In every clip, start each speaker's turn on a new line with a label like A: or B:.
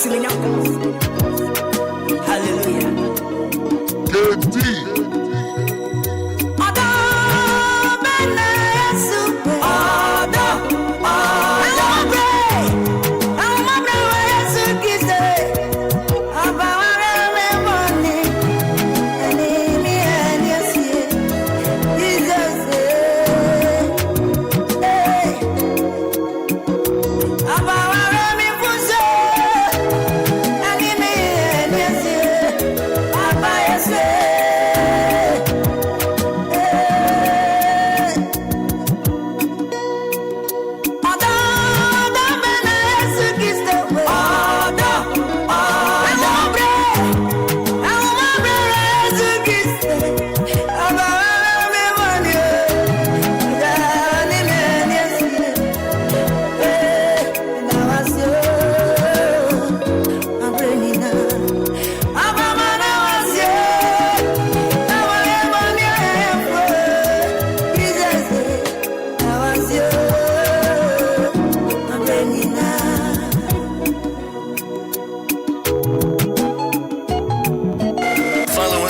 A: Hallelujah.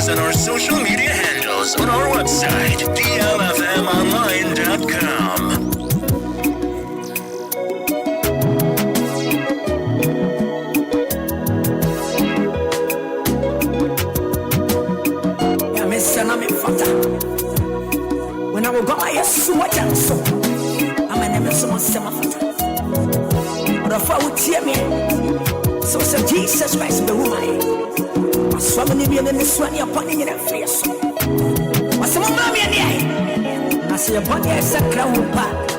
B: On our social media handles, on our website, DLFMonline.com.
A: When I will go, I so much and so I'm an emerson summer. But if I would hear me, so said Jesus Christ, the woman. So many men in the swanny upon in a face. What's some mommy and I see a body as a crown back.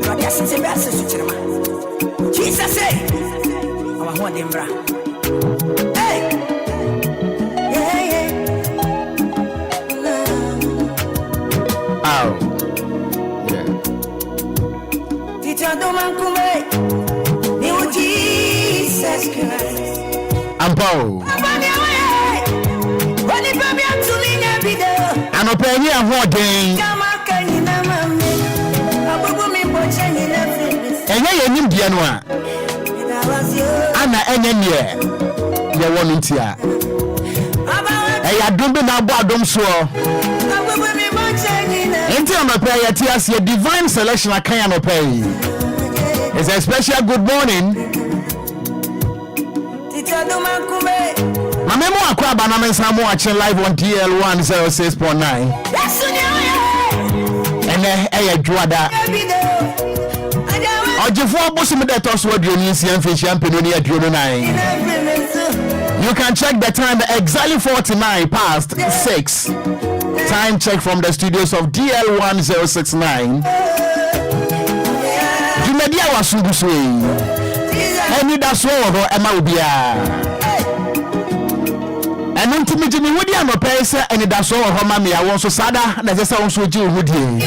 A: I guess it's a message to him. Jesus say, I want him, bra. Hey, yeah.
C: Oh, yeah.
A: Teacher, don't man come, you Jesus Christ.
C: Ampo. I'm a penny of what day. And I am in Pianoa. Anna Enemy. You want here. I don't know about them so. Until my prayer tears your divine selection I can't pay. It's a special good morning. Mamo akwa baname samo ache live on DL 106.9. Ene dwada. Ojefo abosom de toso aduoni nsia mfehia mpenoni aduoni 9. You can check the time exactly 49 past 6. Time check from the studios of DL 1069. Jumedia wasuguswe. Anidaso Wɔhɔ ema Obia. And intimate me with you, no pesa, and that's all of mammy. I want so sada, and that's also do with you.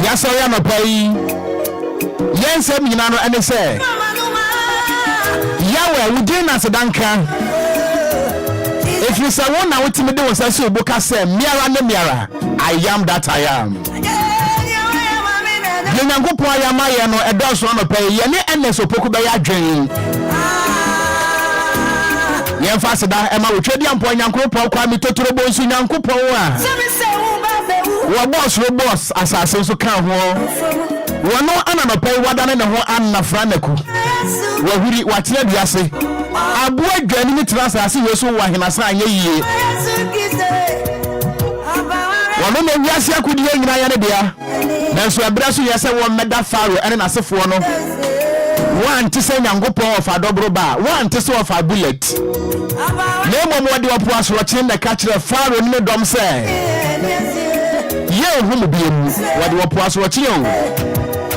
C: Yes, I am a pay. Yes, I'm and they say, Yahweh, we didn't answer Duncan. If you say one now, what me do was I saw Boka say, Mira and Mira, I am that I am. You know, go for your Maya no, a does one of pay, Yanni and so Pokubaya dream. Yen fasida ema wo twedi ampo nyankopon kwa mi totoro bo nsu nyankopon a wo boss asase so kan ho wo no ananopai wadane ne ho annafra naku wo huri watia biase abu adwani mi trasa ase yeso wo ahenasa anye yie wo no ne wiase akudi nyina ya ne dia nanso abra so yese wo meda faro ene nasefo no one to say nyankopon of adobroba one to say of a bullet no more de opo watching the catch the faro ni dom say ye hu bi emu what de opo watching you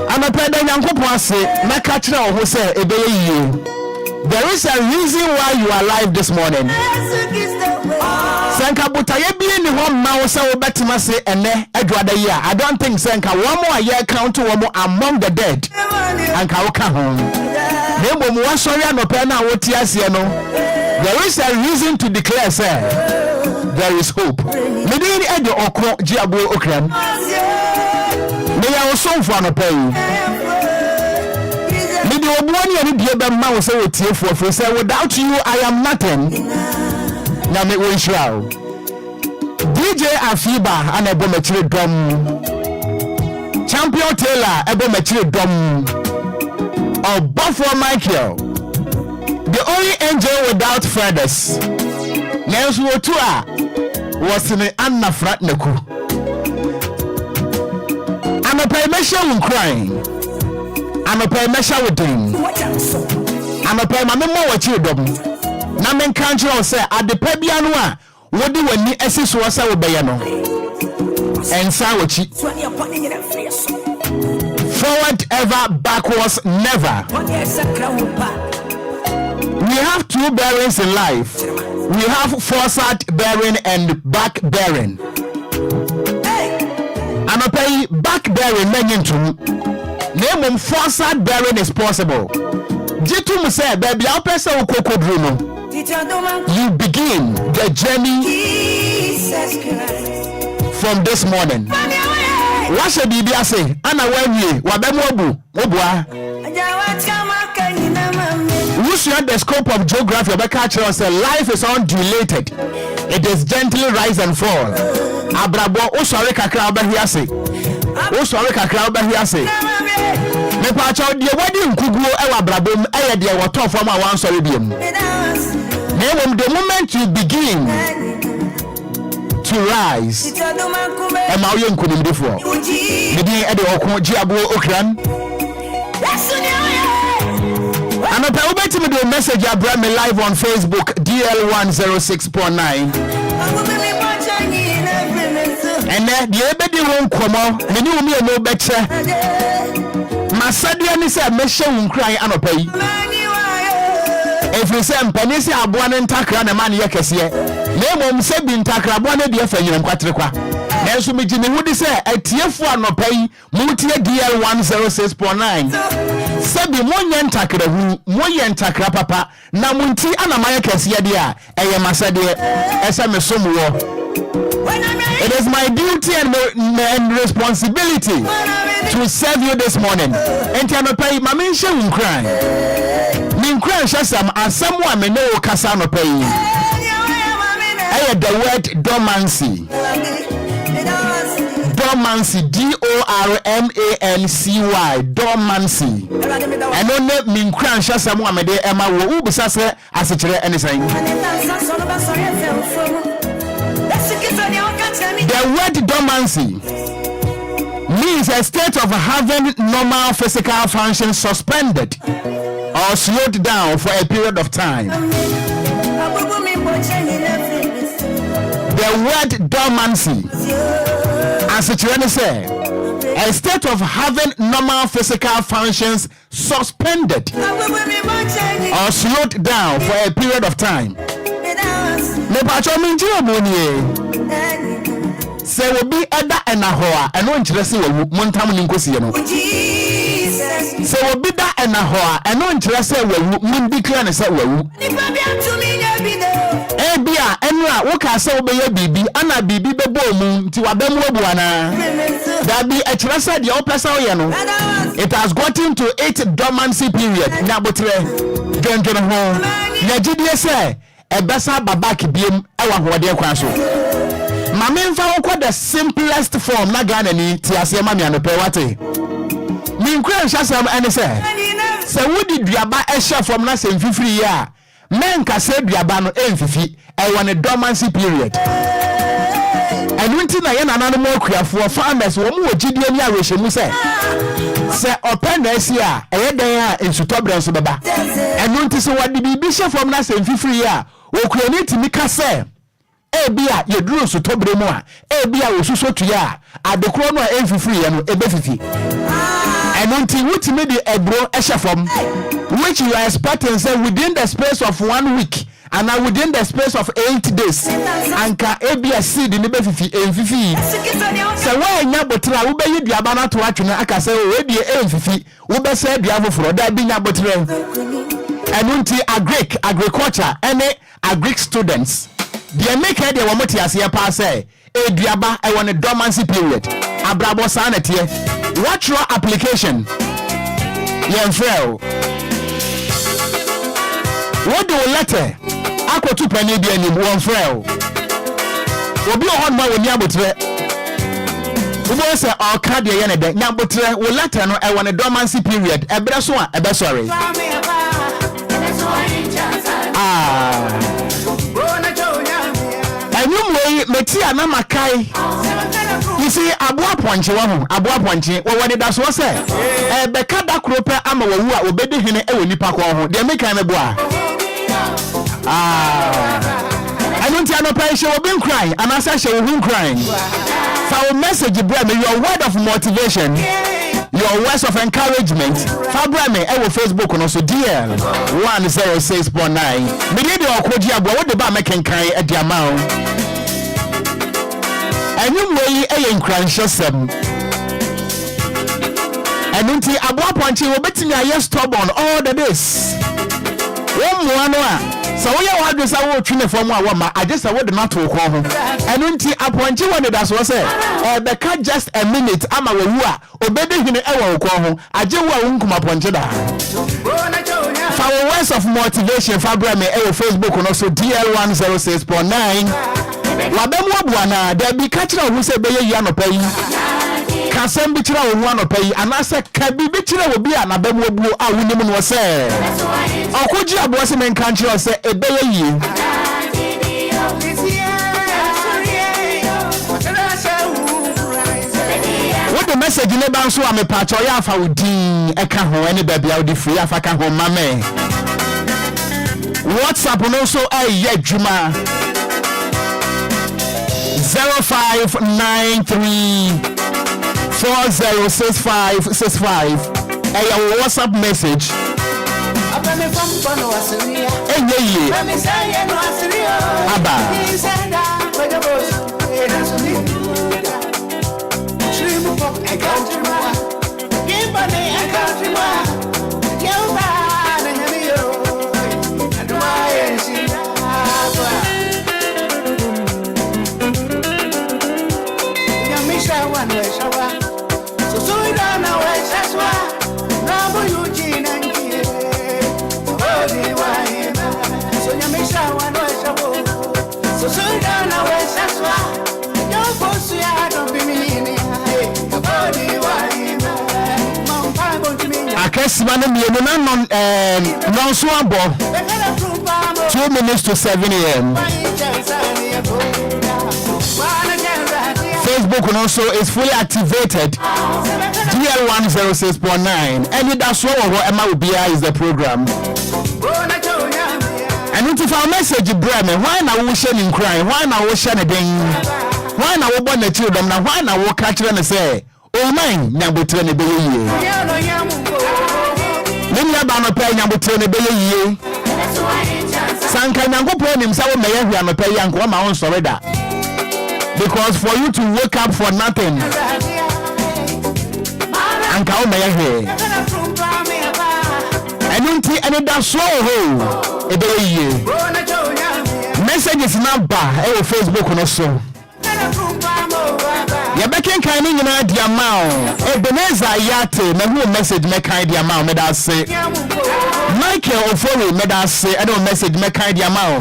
C: ama pe da nyankopon ase na catch na ho say ebeye yie. There is a reason why you are alive this morning. Senka butaye bi ni ho ma wo say wo betima say ene adwada yi a I don't think senka one more year count one more among the dead and ka wo ka ho nemo mo wasori anope na wo ti ase no. There is a reason to declare say there is hope. Me dey Okogyeabour Ocran me are so for no pay. Maybe one year the other man say with you for say without you I am nothing. Now me win show. DJ Afiba and Ebometri drum. Champion Taylor Ebometri drum. Or Buffalo Michael. The only angel without feathers. Nelson Otua was in the Anna Fratneku. I'm a permission crying. I'm a permission with him. I'm a permission with you. Namen country say at the Pebianwa. What do we need? Esses was our bayano and Sawachi. Forward ever, backwards never. We have two bearings in life. We have forward bearing and back bearing. I'm a pay back bearing many to name forward bearing is possible. Jitum say, baby, I'll press our cocoa bruno. You begin the journey from this morning. What should be say? Anna Wendy, Wabemobu, Obua. Who's the scope of geography? Obeka say life is undulated. It is gently rise and fall. Abrabo, Osore kakra obahiase. Osore kakra obahiase. Me pa cho de wadi nkuguo e wa brabom e de woto fam a wan sore biem. The moment you begin to rise, and now you couldn't do for the Okogyeabour Ocran. And I'm about to do a message I brought me live on Facebook, DL106.9. And the everybody won't come out, and you me no better. My Sadian is a mission cry and pay. If you say Penisi Abuan and Takra and man yakesier, name say bin Takra Buana dear Fenum Quatriqua. Nelson Mijini would say a TF1 no pay, multi DL106.9. Sabi Moyan Takra, Moyan Takra Papa, Namunti Anamaya Kesia dia, Ayamasadia, Esamesumuo. It is my duty and responsibility to serve you this morning. And I'm pay my mention cry. Enquires shasam and someone may know Casano pay. I had the word dormancy. Dormancy, DORMANCY, dormancy. And only Enquires shasam one day Emma will be sasa as a chair anything. The word dormancy means a state of having normal physical function suspended or slowed down for a period of time. The word dormancy, as it really say, a state of having normal physical functions suspended or slowed down for a period of time. Say will be Eda and Ahoa, and no interest in Montam Ninkosiano. Say will be that and Ahoa, and no interest in Mundi Clan and say, well, Ebia, and what can say obey your baby, Anna Bibi Boom to Abem Wabuana. That be a trasa the Opera. It has gotten to 8 dormancy period. Nabotre, Gentle home. Najidia say, a bessa babaki beam, our Wadia Quaso. Mamin found the simplest form na Ghanaian tiase mami anopewate. Enquires shasam and say would duaba e share from na sem fifiri ya. Men ka say duaba no emfifi e won a dormancy period. And winti na ye nanano mo kuafo farmers wo mo gidie ni awehemu say open na sia e den a ensutobre so beba. And winti so wadi bibi share from na sem fifiri ya. Wo kuani timi ka say Ebia ye duro so tobre mu a ebia wo suso tuya adekro no emfifiri ye no ebefifi enunti wutimi de ebro ehefom which you are expecting say within the space of 1 week and within the space of 8 days anka ebia seed ni befifi emfifi say why nya botra wo be yiduaba na to atwene aka say we die emfifi wo be say dua foforo da bi nya botra enunti agriculture any agric students. The maker de wamoti ase pa say eduaba e won dormancy period abrabo sanete What your application? Yemfrel. What do you letter? Ako tu penny be any one frel. Obi on my when yabutre. Ubo say all card ye ne de nyabutre wo letter no e won a dormancy period. Ebra so a ebe sorry. Anyway, metia na makai. You see, Abua Ponche, Abua Ponche, or when it does was say, Becca da Croper, ama wu a obedi hene e woni pa ko ho. De make am boa. I don't know pay she will be crying, and as I she will be crying. For message bring me your word of motivation. Your words of encouragement. Fabrame e wo Facebook no so DL 106.9. Me dey Okogyeabour what the ba make kan e dia ma. Enum wey e Enquires. Enunti aboa ponche wo betimi aye stubborn all the days. Wo mo ano a so wo ye wo adwesa wo twine fam a wo ma agesa wo de na to ko ho. Enunti aponche wo ne da so say beka just a minute ama wo wu a obede hine e wo ko ho age wo a nkuma ponche da. For words of motivation Fabrame e Facebook no so DL 106.9. Wabemu abuana there be catching who say be ye anopa yi kasem bi kira wo anopa yi anase ka bi kira wo bi anabemu abuo a wonim no say Okogyeabour se men kan kira say ebe ye what the message ne ban so amepa cho ya afa wodin e ka ho ene ba bia wodi free afa ka ho mame WhatsApp no so aye djuma 0593406565 a WhatsApp message. Akesima no mienu na non so abo 2 minutes to 7 a.m. Facebook also is fully activated. DL 106.9. Anidaso Wɔhɔ Obia is the program. And if our message breme, why na wo share in crying? Why na wo share den? Why na wo born the children? Now why na wo catch them and say, "Oh mine, nyabotre ne be ye." Nenya ba no pay nyabotre ne be ye. Sanka nyankopon nim sa wo meye hia no pay yanko ma won sore da. Because for you to wake up for nothing, anka wo meye hia. Enunti Anidaso Wɔhɔ ebe ye. Messages number e Facebook no so. Ya beken kan ni nyina dia ma o. Ebeneza yate na hu message me kan dia ma o me da se. Michael Ofori me da se e do message me kan dia ma o.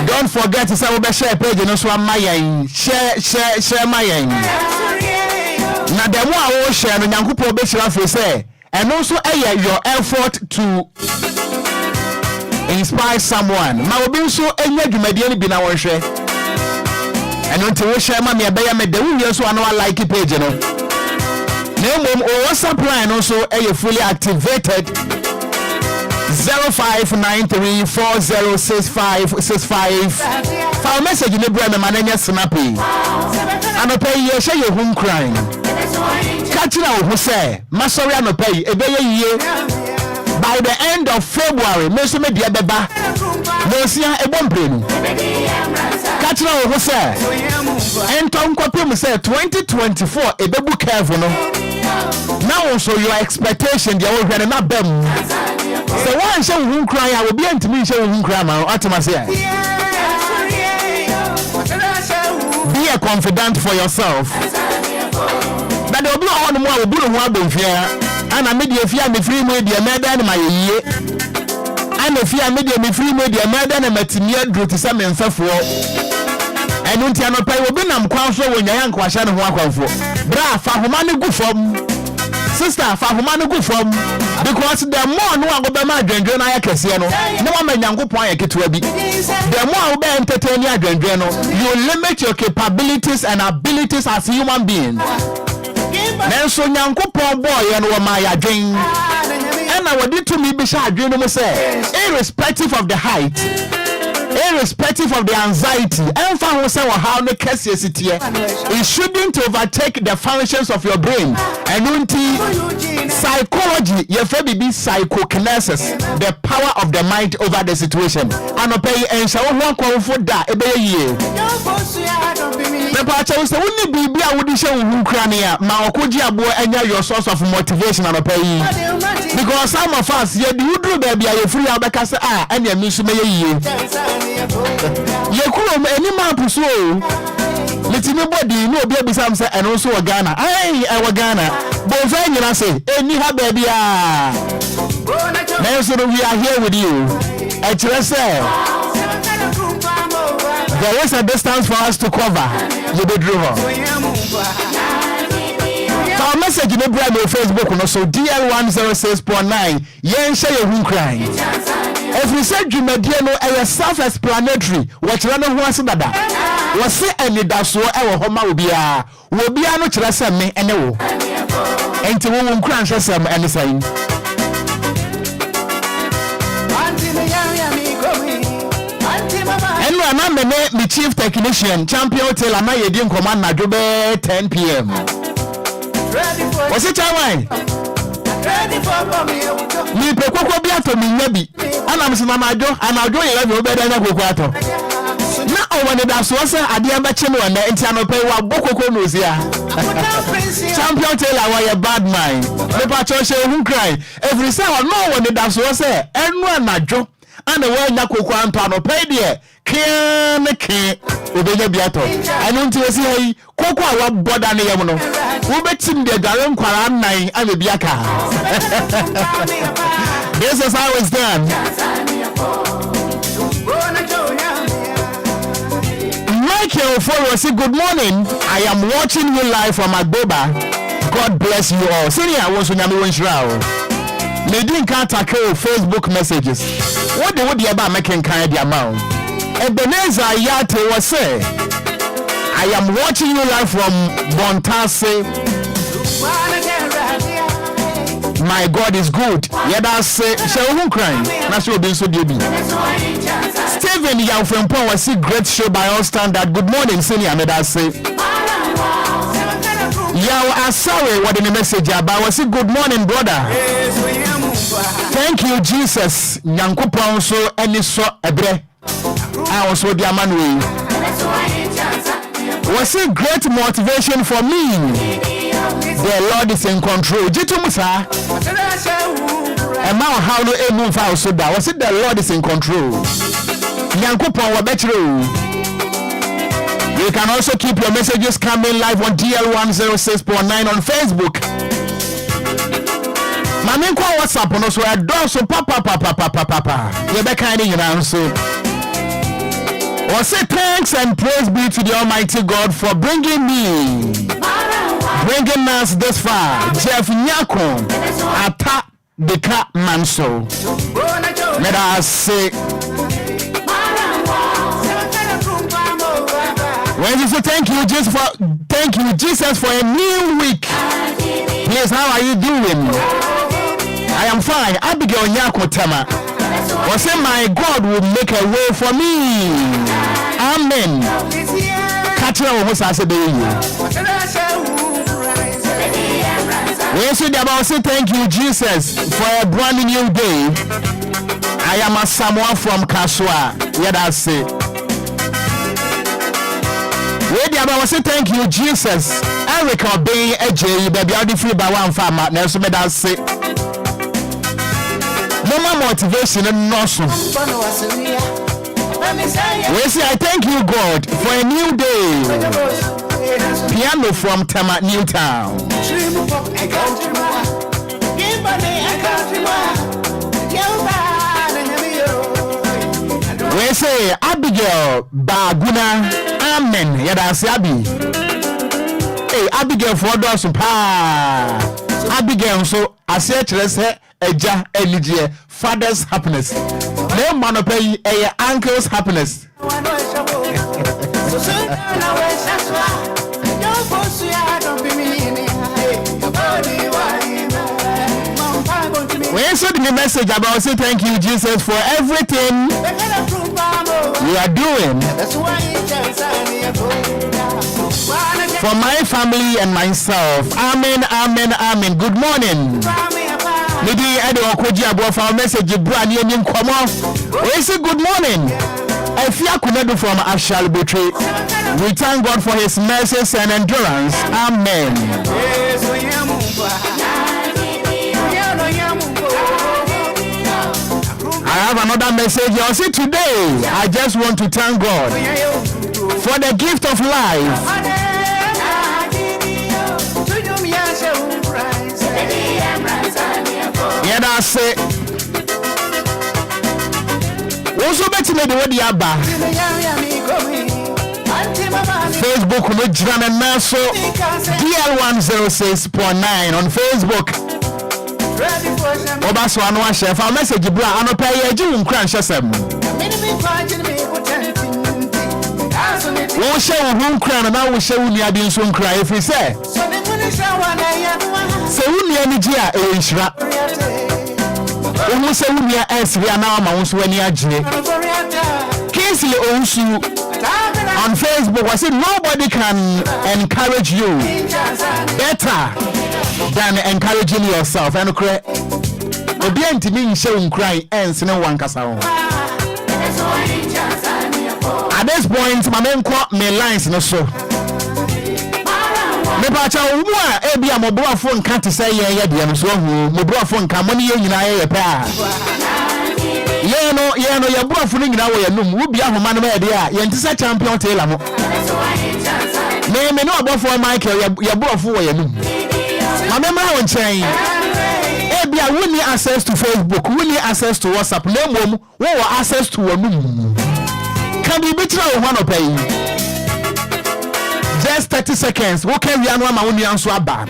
C: Don't forget to say we be share page no so amayen. Share mayen. Na dem a wo share no nyankopon be share for say and also your effort to inspire someone. Ma obi so enya dwumadie ni bi na won hwe. And until we share my beya me de we so an like page no. Name WhatsApp line also fully activated 0593406565. For message ni bro me mananya snappy. And pay ye share your home crying. Catch na who say masori an pay ebe ye. By the end of February, me so me dia beba. No sia e bombrenu. Catch na who say enton kwapem say 2024 e bebu careful no. Now also your expectation dia wo hwere na bam. So one show who cry I will be antimi show who cry man atema say. Be a confidant for yourself. But there will be on mo a buru ho abofia ana me de fia me free mu de me da na mayeye ana fia me de me free mu de me da na matimi adru te se me mfefo enu ntia no pai obi nam kwan so wonya ya nkwahya ne ho akwanfo bra fa homa ne gu fam sister fa homa ne gu fam because the more no agobe ma adwendwe na yakese no ne wa ma nyankopon ayeketo abi the more we entertain adwendwe no you limit your capabilities and abilities as human beings nenso nyankopon boy no wa ma yadwen and I would to me be sha adwen no say irrespective of the height, irrespective of the anxiety, and for how the case it shouldn't overtake the functions of your brain. And psychology, your be psychokinesis, the power of the mind over the situation. And pay and shall walk for that a year. The part of the only baby I would show Ukraine, Okogyeabour Ocran, your source of motivation and pay. Because some of us, you do baby, are free because and you miss me. You could any man pursue. Let me body no baby some say and also a Ghana. I Ghana. But when you say any baby now we are here with you. There is a distance for us to cover. You be driven. Our message in the brand on Facebook no so DL106.9 yen share your crying. If we said Jumediano a self-explanatory, what you know who answered that was say Anidaso Wɔhɔ Obia no kyerɛ me ene wo enti wo nkran hwesem ene sai enu ana me chief technician champion hotel ama yedi nkoma na dwobe 10 p.m. Was it time? Me pekoko bi ato mi nyabi ana mse na majo ana ojo ye be obeda nya kokoko ato na Anidaso se ade abeche no na enti anope wa bokoko no zia champion tailor wa ye bad mind me pa cho she hu cry every say no Anidaso se enu anajo ana wa nya kokoko anto anope de ke obenya biato anu nti wesi hai koko awa boda ne yem no wo betim de dare nkwara nan ame biaka. This is how it's done. Michael Follow say good morning, I am watching you live from Agboba. God bless you all. Senior was nyame wonhira o. Medin kan tackle Facebook messages. What the about making kind the amount. Ebenezer Yate was say, I am watching you live from Bontase. My God is good. Yeah, that's Shall crying. That's what being so dear. Stephen Yaufempo was a great show by all standard. Good morning, Senior. That's say. Yaw Asawe, what in the message about was a good morning, brother. Thank you, Jesus. Nyankopon so any so ebre. I was with the man was a great motivation for me. The Lord is in control. Jitumusa. And now how do you move out so that was it the Lord is in control. Nyankopon wa betro. You can also keep your messages coming live on DL106.9 on Facebook. Mami kwa WhatsApp no so I do so papa. You be kind in answer. Or say thanks and praise be to the Almighty God for bringing us this far. Jeff Nyako Ata Deka Manso. Let us say when you say thank you Jesus for a new week. Please, how are you doing? I am fine. Abigail Nyako Tama. Or say my God will make a way for me. Amen. Catcher was as a day. We should about say thank you, Jesus, for a brand new day. I am a someone from Kaswa. Yeah, that's it. We about say thank you, Jesus. Erica Bay, AJ, baby, I'll be free by one farmer. Nelson, that's it. No more motivation and nothing. We say I thank you, God, for a new day. Piano from Tama Newtown. We say Abigail Baguna. Amen. Yada Sabi. Hey, Abigail for those pa. Abigail so I say say eja eligie father's happiness. No man pay uncle's happiness. We send me a message about say thank you Jesus for everything you are doing for my family and myself. Amen, amen, amen. Good morning. Maybe I do Okogyeabour Ocran message brand new komo. We say good morning. Efia Kunedu from Ashal Betray. We thank God for his mercies and endurance. Amen. I have another message. You see, today I just want to thank God for the gift of life. Yeah, that's it. Also, better me the way the Abba Facebook no jam and maso DL106.9 on Facebook. Oba so anwa chef a message bra anopa ye ji unkran hyesem wo she wo unkran na wo she wo nia bi nso nkran efi se wo nia ni ji a e nhira wo se wo nia esri ana ma wo so ani agire Kingsley Onsu on Facebook was it nobody can encourage you better than encouraging yourself. And Obia ntimi nhye unkran ensene wankasa ho. At this point my men call me lines no so. Me pa cha wo mu a e bia mobrofo nka te say ye de no so hu mobrofo nka mo ne ye nyina ye pa. Ye no ye brofo no nyina wo ye num wo bia homa no ma ye de a ye ntisa champion tailor mo. Me no abofo Michael ye brofo wo ye num. Remember when saying Obia we need access to Facebook, we need access to WhatsApp, we want access to a room. Can be better one of pay. Just 30 seconds. What can we answer my own answer about?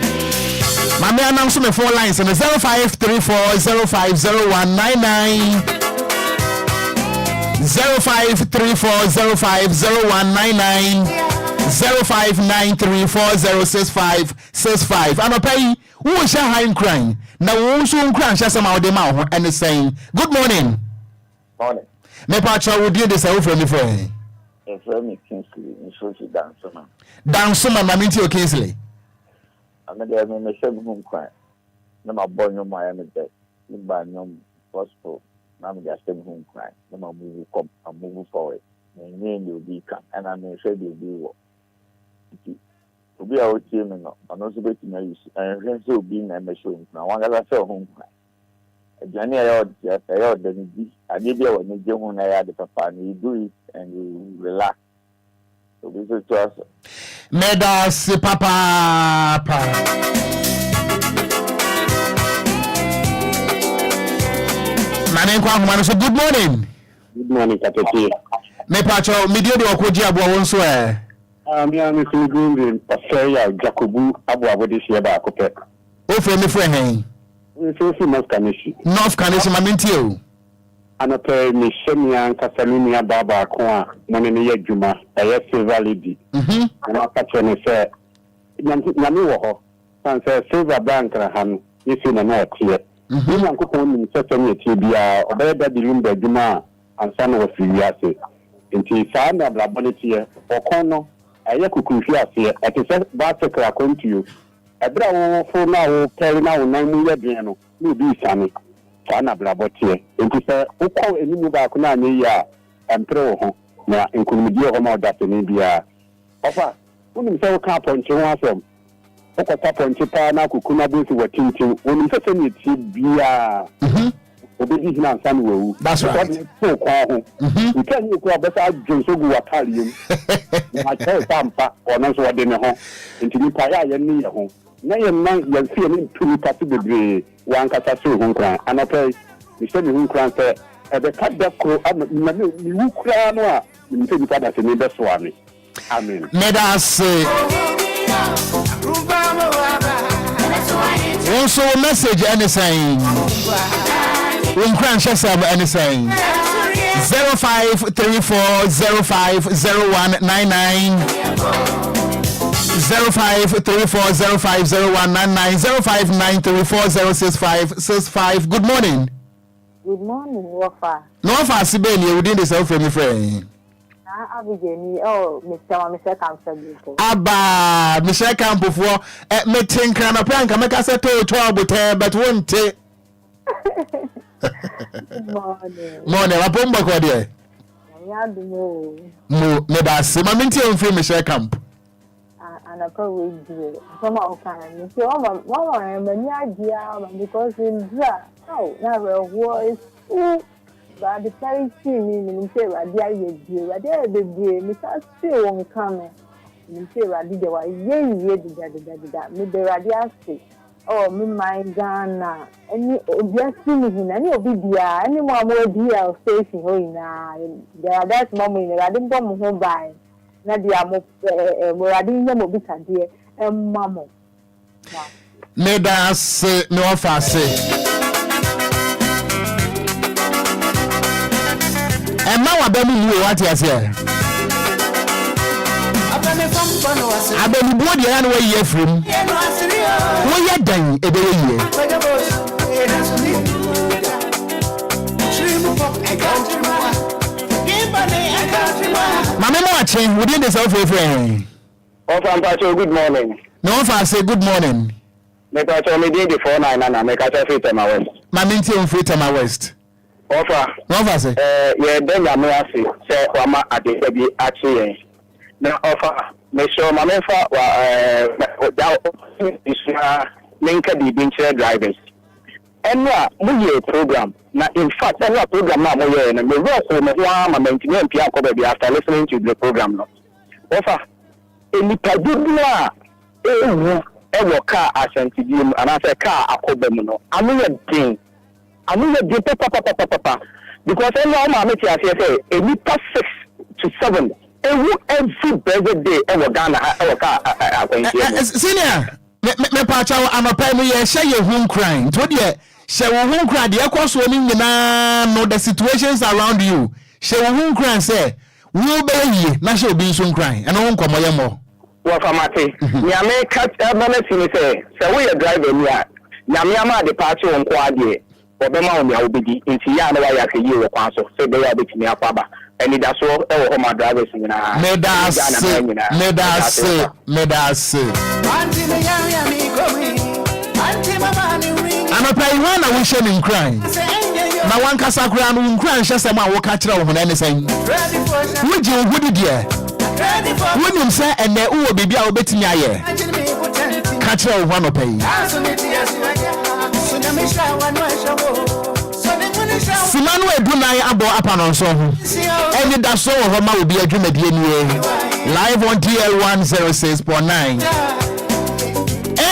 C: My man announce me 4 lines on 0534050199 0534050199 0593406565 and pay who shall high crying now who soon crash as some of them out and saying good morning.
D: Morning.
C: Me pacha would you this over me friend?
D: If me Kingsley in social dance man.
C: Dance man I mean to Kingsley.
D: I'm there me say home cry. Na my boy no my am there. Lumba no gospel. Na me just home cry. Na my move come and move forward. Me name will be come and I may say will be work. Obia o tie me no ano so betimi use ehwe so obi na me show na wan ga say ho nkwa aduane ayo de ni bi ade bia wa ni je ho na ya de papa na you do it and you relax so this is to us
C: Medas papa Mane kwa homa so good morning
D: Katete
C: me pacho me dio de Okogyeabour won so
D: me am feeling pasaya Jacobu Abu this year ba akopɛ
C: o fe me friend hen
D: so North Kaneshi
C: ma mentio
D: anapɛ me shemia kasalumia baba ko a mo ne ye dwuma ɛyɛ silver lady na ka kyerɛ ne sɛ nyame wɔ hɔ san sɛ silver bank ra ha no yesi na na ɛteɛ ni nyankopɔn nim sɛ sɛ ne tie bia ɔbɛyɛ da Lumba dwuma ansa na wɔ firi ase nti saa na blabɔ ne tie ɔkɔn no ɛyɛ kukuhwi ase ɛte ba sekra kontuo ɛbra wo fo na wo pɛri na wo nan mu yɛ den no na obi isane saa na blabɔ tie nti sɛ wokɔ enimu ba ko na anye yi a ɛmpere wo ho na nkunumdie hɔ ma ɔda sɛ ne bia ɔfa wonim sɛ woka pɔnkye ho asɛm wokɔta pɔnkye paa na akuku na bosi wɔ tintim wonim sɛ sɛ ne tie bia obedi hina nsan wewu.
C: That's right.
D: So kwa you can you go better jonso gu watalium. Ma tell sampa ono so de ne ho. Nti ni pa ya ni ye ho. Na ye man ye fie ni tumi pati bebre wan kasa so ho nkran. Anapa mi se mi ho nkran se e be ka da kro na mi wu kra no a mi se bi pa da se ni be so ani. Amen.
C: Let us say also message anything. We can share some anything. 0534050199 0534050199 0593406565. Good morning.
E: Good morning, Wafa.
C: No for Sibeli within the self from friend.
E: Mr. Campo.
C: Abba, Mr. Campo for meeting can a prank. I make us a 12 but won't take.
E: Good morning.
C: Morning, a bomba quadia. Never see my minty on free Mr. Camp.
E: And I probably do. Some of them, so I'm a idea because in that, oh, never was. But the very thing in say radia ye radia be Mr. Still won't come. You say radia wa ye da me the radia say oh me my Ghana any Obia sing any Obia any more DL station ho ina there that mom in radin bom ho bai na dia mo radin ya mo bisa de mamo
C: me da say no fa say Emma wa be mu what you say Abeni bo de na we ye from wo ye dan e be ye Mama mo ache we dey self friend
D: Good morning.
C: No fa say good morning
D: Make I tell me the 49 na make I tell fit my west.
C: Mama nti on free my west
D: Ofa.
C: No fa say
D: ye den ya me ase say wa ma ade bi ache yen. Na ofa me show ma me fa wa da isua linka di binche drivers. Enwa mu ye program na in fact enwa program na mo ye na me work ko me wa ma maintain pia ko be after listening to the program no. Ofa eni padubla ewu ewo car asantidiem ana say car akobam no anu ye din papa because enwa ma me ti ase say eni pass 6 to 7 every birthday ewo Ghana ewo car akwantie
C: senior me pa cha anopa me ye share your home crying to de share your home cry de ekoso ni nyina no the situations around you share your home cry say wo be yi na share obi so crying and won komo ye mo
D: wo famate nyame cat ability ni say we driver ni a nyame ama de party won ko ade obema won ya obedi nti ya na wa ya kayi wo kwan so say be ya betimi akwaba Anidaso Wɔhɔ my drivers nyina
C: medase anapa iwa na wo hye nin crying na wan kasa kura no crying hye sem a wo ka kire wo na ne sen wo je wo gudi de wo nim se ene wo bibia wo betimi aye ka kire wo no pai Simanu edunai abo apanonso ho Anidaso Wɔhɔ ma obi adwumadie nie live on DL 106.9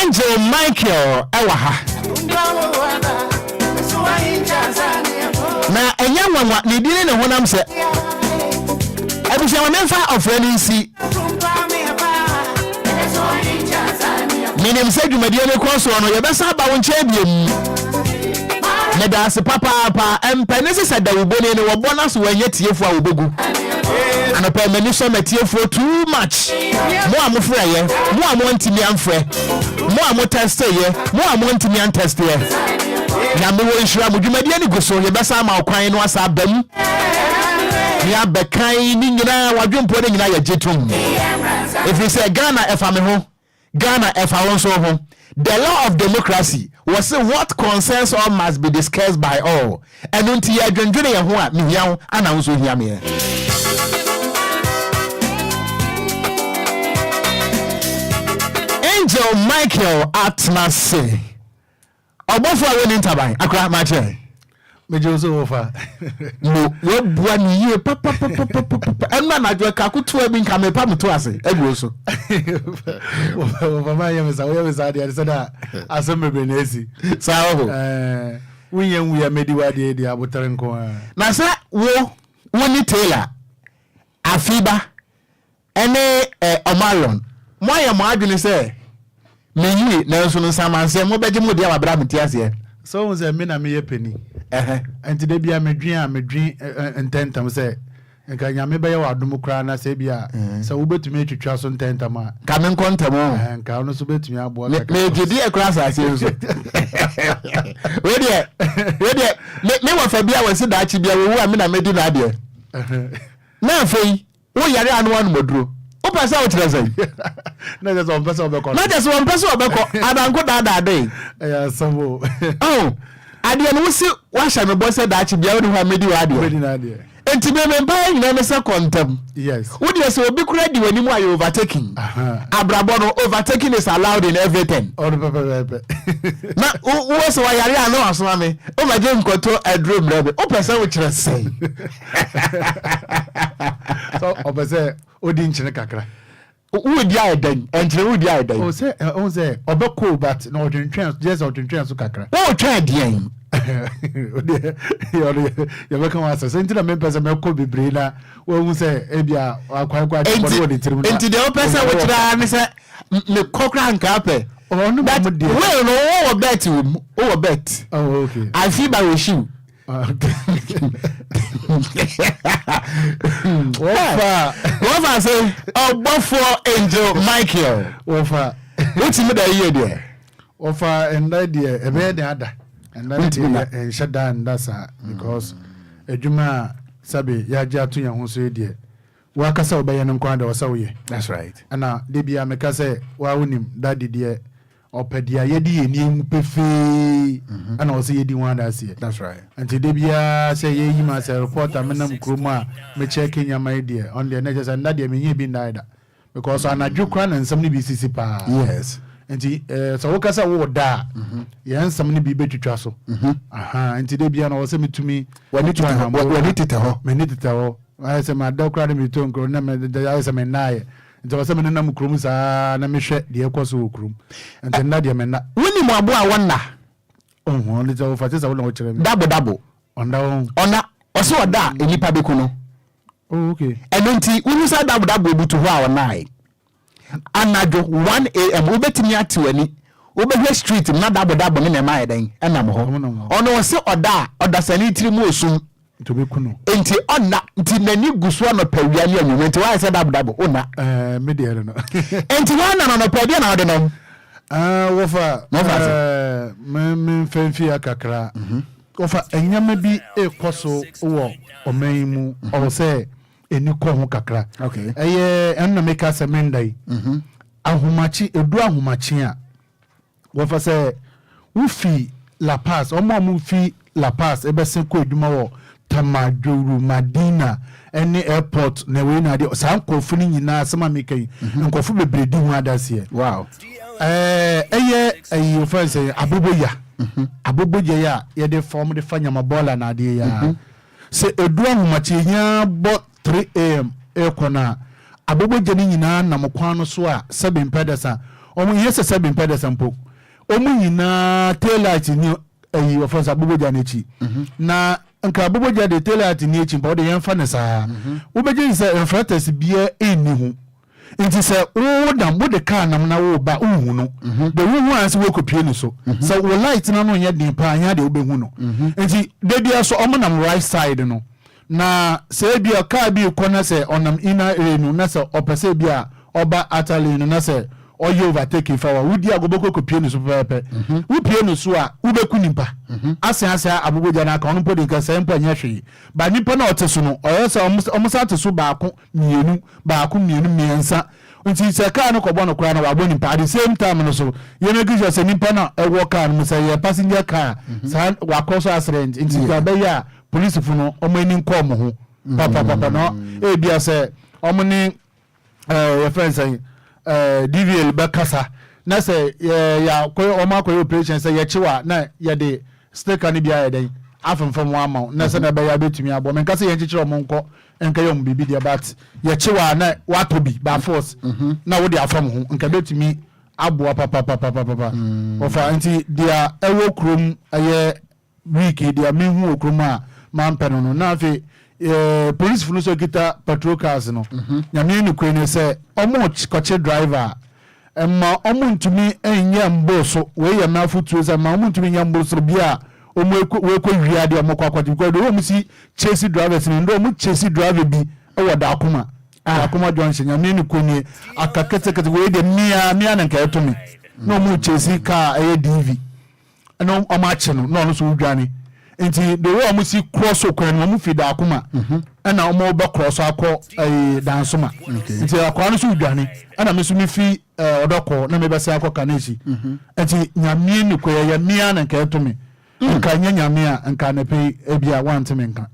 C: Angel Michael ewaha na enya nwanwa ne dine ne honam se Abusha memfa ofrani nsi Minim se adwumadie ne kɔ so no yebesa ba wo nche biem Medase papa empenese se da ubone ne wo bonus wanye tiefo a obegu anopa mani so metiefo too much mo amofra ye mo amontimi amfre mo amoteste ye mo amontimi anteste ye na me wo nhira modwumadie ne goso ye besa ma okwan no asa bam ya bekan ni nyina wadwempo ne nyina ye jetum if you say Ghana efa me ho Ghana efa won so ho. The law of democracy was say what concerns all must be discussed by all. And until you adwendwene ye ho a mehia ana nso hia me. Angel Michael Atnase. Obofo a woni ntaban akra ma che.
F: Mejoso ofa.
C: No, we bua ni ye papa. Enna na jo ka kutu e bi nka me pa muto ase. Egro so.
F: Ofa ma ye mesa de sada asem be na esi.
C: Sa ho.
F: Wunye ya medi wa de abotere nko.
C: Na sa wo ni Taylor. Afiba. Ene Omarion. Mo ye mo adwene se me yi na nso no samanse mo beje mo dia wabra mtiase.
F: So we say me na me ye peni. Enti de bia medwin ententam say nka nyame be ye wadom kra na say bia say wo betumi atwitwa so ententam a
C: ka me nkontam
F: nka ono so betumi abo
C: me gidi e kra sa ase so we de me wa fa bia wasi da chi bia wo a me na medi na de na afei wo yare anu anu moduro o pesa o tirese
F: na just one person obeko
C: adanko da dey
F: ya sabo
C: oh ade no si wa hya me boss da chi bia wo ho amedi wa ade enti me mpa nyina me se kontem
F: yes
C: wo dey say obi kura di wani mu ayo overtaking abrabo no overtaking is allowed in everything
F: all the
C: na wo so wa yare anu aso ame o ma je nkoto adro mrebe o pesa wo tirese
F: so obese odi nchine kakra
C: wo di adan entre wo di adan
F: o say obeko but no odwentwen just odwentwen so kakra
C: wo twa dian
F: ya beka wasa so ntina me pesa me ko bebre na wo hu say ebia akwa
C: bo de trimu enti de o pesa wo tira ne say me kokra nka pe onu ba de we no wo bet wo bet
F: oh okay
C: I feel by we shoe Ofa say Obofo Angel Michael Ofa what me da here there
F: Ofa and there e be dey ada and that shut down that's because ejuma sabe ya ja to yan ho so there wa kasa obeye no nkwa da wasawoye
C: that's right
F: ana de bia me kasa wa wonim daddy there opedia yedi eni pefe ana o se yedi wan da se
C: that's right
F: anti de bia say ye yi ma say reporter menam kroma me check nyama there on the next and that me ye bi ndaida because anadwo kra na nsam ni bi sisi pa
C: yes
F: anti so wo kasa wo da ye nsam ni bi betwitwa so anti de bia na o se metumi
C: wani tete
F: ho I say my dog kra me to nkro na me de say me nae nti wasa me nam krom saa na me hwe de ekoso krom nti na de me na
C: woni mo abo a wonna
F: ohun le jawo fati sa wo na wo kire me
C: dabo ona oso oda enipa beku no
F: oh okay
C: eno nti woni sa dabo ebutu ho a wonna ai anado 1 am obetimi atewani obehwe street na dabo ne me mai den enam ho ono wo se oda sani tiri mu osum
F: to be kuno
C: enti onna nti nani guso no pawia ne anwum enti wa se dabo ona
F: me de no
C: enti wa na pawia na ode no
F: wofa me fanfi akakra wofa enyama bi ekoso wo omaimu o se eni ko ho kakra
C: okay
F: enna make us amendai ahomachi edu ahomachi a wofa se ufi La Paz omo fi La Paz ebese ko eduma wo Tamaduru Madina any airport na we na de san kofu ni nyina asema mekai nkofu bebredi hu adase
C: wow
F: ayi offense aboboya ya ye de form de fanya mabola na de ya se edu ahomachi nya bo 3 am ekona aboboja ni nyina na mokwan no so a 7 pedesa omo yese 7 pedesa mpo omo nyina taillight ni ayi offense aboboja na chi na nka aboboja de taillight ni chi mpo de yemfa ne saa ubeje se infratest bia eni hu nti se wo dam wo de car nam na wo ba uhu no de wo anse wo kopie ni so se wo light na no nya din pa anya de obehu no nti de bia so omo nam right side no na se bia car bi kona se onam ina enu na se opese bia oba atali no na se oyo overtake fa wa wudi agoboko kopie ni so pepe wo pie ni so a wo beku nipa asa aboboja na aka ono podi nka se mpa nya hwe ba nipa na ote so no oyo se omusa te so baako mienu miensa nti se car no kobo no kura na wa boni pa the same time no so ye make sure se nipa na e wo car no say passenger car sa wa cause accident nti ga be ya police fu no omo ani nko mo ho papa no e bia se omo ni your friend say DVL bakasa na say ya ko omo ko operation say ya chiwa na ya de sticker ni bia ya den afemfam wa ma na se na be ya betumi abo men ka se yen chichiro mo nko enka yom bibi dia but ye chiwa na watobi by force na wo dia afam ho nka betumi abo papa ofa nti dia ewo krom aye week dia mehu okrom a man peno no na afi police funu so kita patrol cars no nyame ni kwene se omo koche driver emma omo ntumi enye mboso we ya na futu se ma omo ntumi nya mboso bia omo we ko wiade omo kwakwaji ko do omo si chase drivers ni ndo omo chase driver bi e woda akoma akoma junction nyame ni kwene akakete we de mia na nka etumi no omo chase car e DV no omo ache no so udwane nti the way omo si cross okran omo fi da akoma na omo be cross akọ dansoma nti akọ no so udwane na me so mi fi odoko na me be se akọ kaneshi nti nyame ni koye mia na nka etumi nka nyame a nka na pe ebia wanteme nka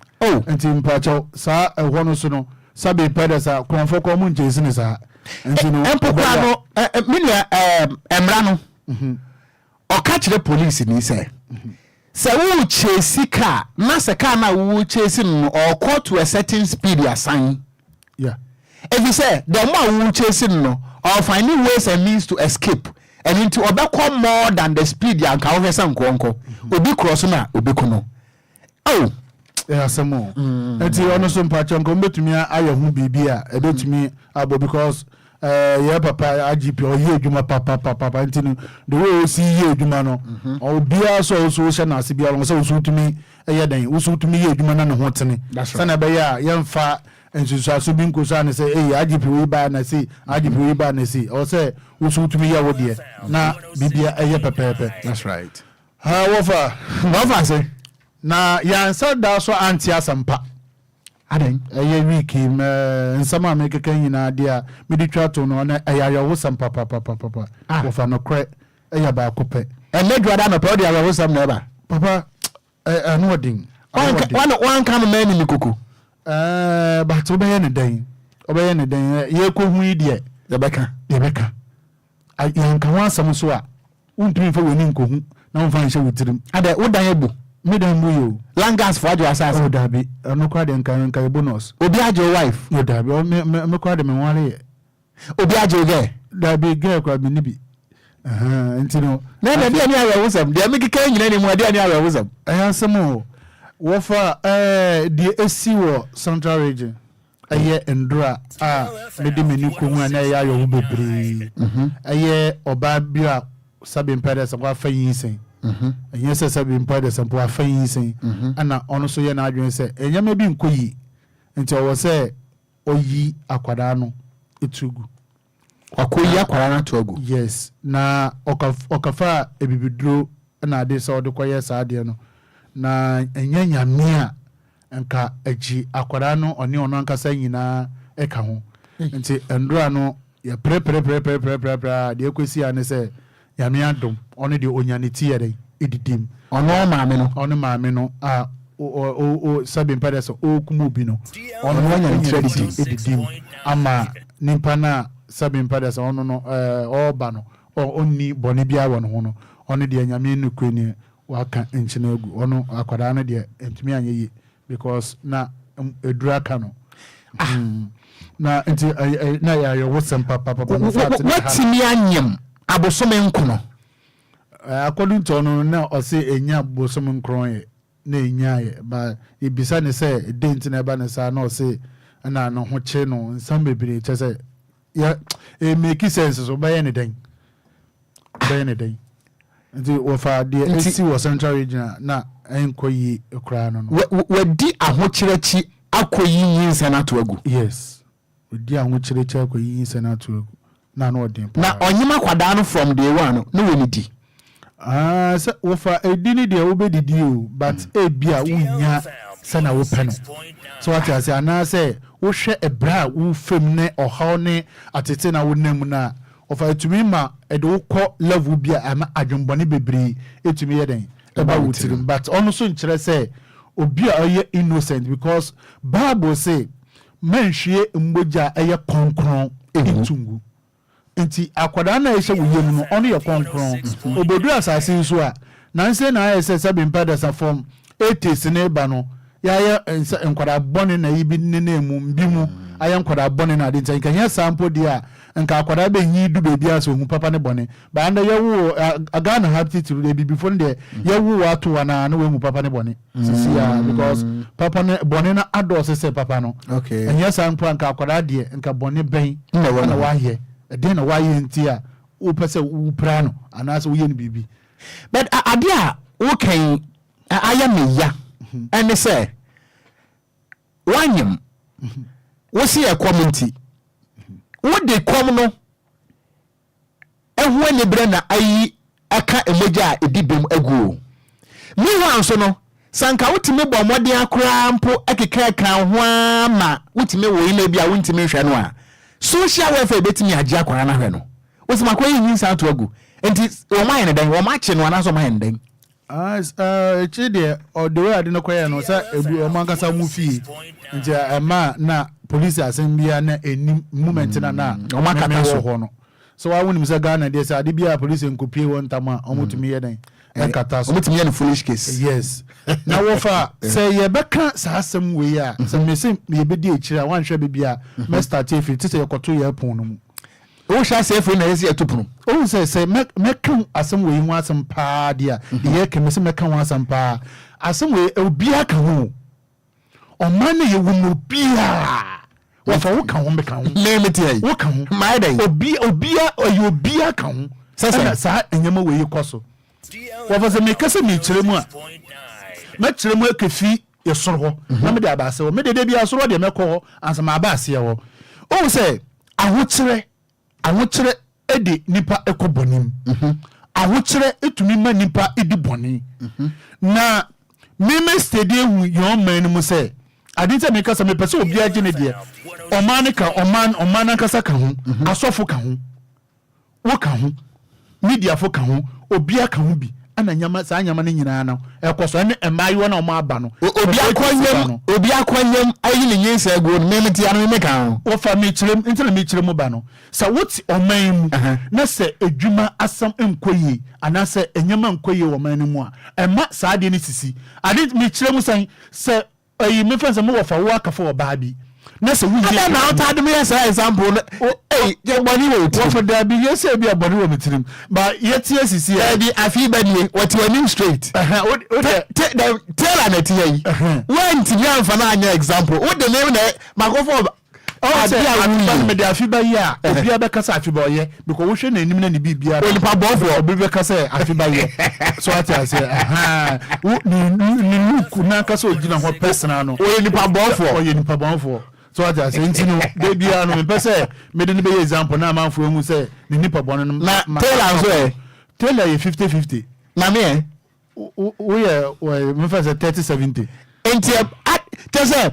F: nti mpacho sa ehwo no so no sabe pedesa konfo ko mu njesi ni sa nti no
C: empokwa no minia emra no oka kire police ni say se wo chase car na se car na wo chase no or call to a certain speed assign if you say the more wo chase no or finding ways and means to escape and into obekọ more than the speed ya nka wo san konko obi cross na obi kono
F: samo enti ono so mpacho nko betumi aye hu bibia e betumi abo because yeah papa IGP or ye adwuma papa enti no the way see ye adwuma no obia so she na asibia no so tumi eye dan wo tumi ye adwuma na ne ho tene sana be ya yemfa ensusu so bi nkoso an say IGP we ba na say IGP we ba na say o say wo tumi ye wo de na bibia eye pepepe.
C: That's right.
F: Wofa say na yansa da so anti asampa aden eye week nsama make kan nyina dia me di twato no na ayayo wo sam papa wofa no kre eya ba kope
C: eledwa da no pe odi ayawo sam na ba
F: papa anu odin
C: one kan man ni kuku
F: ba to be ne den ye ko hu ide
C: de beka
F: yanka wan sam so a untumi fa woni nkohu na won fa nche wutirim
C: ade wodan ebu
F: medan mu yo
C: langas for ajo asase
F: o dabi no kwa de nkan bonus
C: obi ajo wife
F: o dabi o me kwa de me wale
C: obi ajo ge
F: dabi ge kwa bi ni bi ntino
C: na de ani awe wusam de me kika nyina ni mu de ani awe wusam
F: ayansemo wo fa de esi wo central region aye endura me de meni ko mu na ya yo bebre aye oba bia sabe mpere sa kwa fa yinsen yes sabe mpere sa kwa fa yinsen ana ono so ye na adwen se enyama bi nkoyi nti o se oyi akwada no etugu
C: akoyi akwada na togu
F: yes na okafa ebibidro na ade se odekwa sa ade no na enyanya mia nka agi akwada no oni ono nkasa nyina eka ho nti endura no ya pre de kwesi ane se ya me adom ono de onyaneti yere edidim
C: ono
F: maame no o sabe mpade so o kumu bi no ono onyaneti edidim ama nimpa na sabe mpade so ono no oba no onni bone bia won ho no ono de nyame no kwani waka enchina egu ono akwada no de entumi anyeyi because na edura ka no na enti na ya yo wosem papa
C: what me anyem abosome nkono
F: according to no na o say enya abosome nkron na enya ye ba ibisa ne say dent na ba ne sa na o say na no ho che no nsam bebere che say ya make sense so ba ye ne den nti wo fa de esi wo central region na enkoyi okra no
C: wadi ahokyereki akoyi yinsa na to agu
F: yes wadi ahokyereki akoyi yinsa na to agu na no odin
C: na onyima kwada no from day one no we di
F: so wo fa edini de wo be didi o but e bia wunya sana wo pɛ no so what I say ana say wo hwɛ ebra wo fam ne ɔhaw ne atete na wo nam na ofa etumi ma edo kɔ level bia ama adwumbɔne bebre etumi yɛ den eba wutirim but ono so nkyerɛ sɛ obi a ɔyɛ innocent because Bible say menhwie mbogya ɛyɛ konkron etungu enti akwada na ɛhyɛ woyem no ono yɛ konkron obodu asase nso a nanse na ayɛ sɛ sabe mpada sa form 80s ne ba no ya nkwada bone na yibi ne mu mbimu aya nkwada bone na de nka nya sample dia nka akwada be nyi du bebi aso hu papa ne bone ba nda yawo agana happy to de before de yawo wato wana na we hu papa ne bone sisi ya because papa ne bone na adose se papa no
C: okay
F: nya sample nka akwada de nka bone ben na wa ye de na wa ye ntia wo pese wo pra no anaso wo ye ne bibi
C: but adia wo kan aya me ya ene say wanyem wo see a community wo de kom no ehwo ne bre na ayi aka emoja edibem aguo mi ho anso no sanka wotime bɔ mɔden akora mpo akeka kan ho ama wotime wo ina bia wontime hwɛ no a social welfare betimi agye akora na hwɛ no wosima kwa yi nsa to agu enti wo man ne dan wo ma che no anaso man den
F: chide or the way I didn't quite know sir ebu mankasa mu fi nti ama na police asembia na eni moment na o makata so ho no so wa woni mse Ghana dey say ade bia police nkopie won tama omutumi ye den ekata so
C: omutumi ye no foolish case
F: yes na wo fa say ye beka sa asem we ya say me say ye bedi ekira wan hwe be bia me start efi ti say yekoto ye pon no mu
C: o sha say efi na yesi etupunu
F: o say me kan asem we hu asem pa dia ye ke me say me kan asem pa asem we obia kan ho o man ye wu no bia wo fa wo kan ho me kan ho
C: me tie
F: wo kan ho
C: my day
F: obia kan ho sa enyama we yikoso wo fa say me kase me kire mu a me kire mu akefi ye soro ho na me de abase wo me de bia soro de me ko ansama abase ye wo o say ahokyere edi nipa ekobonim ahokyere etumi ma nipa edi boni na meme stadium yon man mu say adinta me kasa me pese obi agye ne de oman kasa ka ho asofo ka ho wo ka ho media fo ka ho obi aka ho bi ana nyama sa nyama ne nyina na ekoso ne emayiwo na o ma aba no obi akwanyem ayi ne nyensa ego meme tia no me ka ho wo fa me kirem intele me kirem ba no sa woti oman mu na se edwuma asam enkoyi ana se enyama enkoyi wo man mu a ema sa ade ne sisi ade me kirem san se ayi me fansa me wo fa wo aka fo ba bi na se wuye na ota de me yesa example je boni wo ti for da bi yesa bi aboni wo mitirim ba yetie sisi e bi afi ba ni what you name straight tell an etie when ti yan fa na anya example what the name na makofo oh me da afi ba ya obi abekasa afi ba oye because wo hwe na enim na ni bibia onipa bofo obi bekasa afi ba ye so ati ase ni look na kasa ogina ho personal no onipa bofo so I just intino baby anu me pese me de be example na manfo hu say ni nipa bono na tell so tell you 50-50 na me we me fa say 30-70 enti te say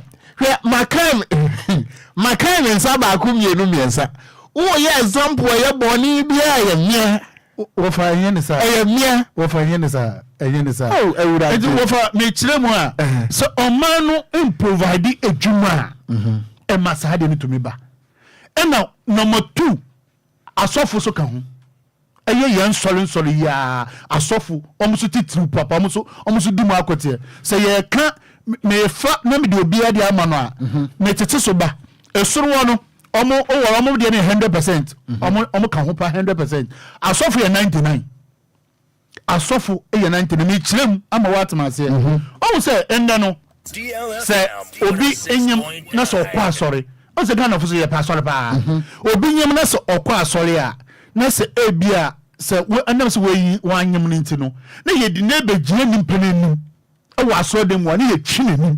F: makan nsa ba ku mienu miensa wo ye example ye boni bia ye mia wo fa yen ne sa ye mia wo fa yen ne sa oh ewura enti wo fa me kire mu a so omanu improvide edwuma e masade ni tumi ba ena number 2 asofo so ka ho eye yan sori ya asofo omuso titru papa omuso di mu akote se ye ka me fa na me de obi ade ama no a me tete so ba esoro no omo de 100% omo ka ho pa 100% asofo ye 99 asofo ye 99 me kirem ama watma se o se enda no se obi enyem na so kwa asori o se Ghana fo so ye pa asori pa obi nyem na so okwa asori a na se ebia se anam se we wanyem no ntino na ye di na begye nim penenim e wa asori dem wa na ye twinenim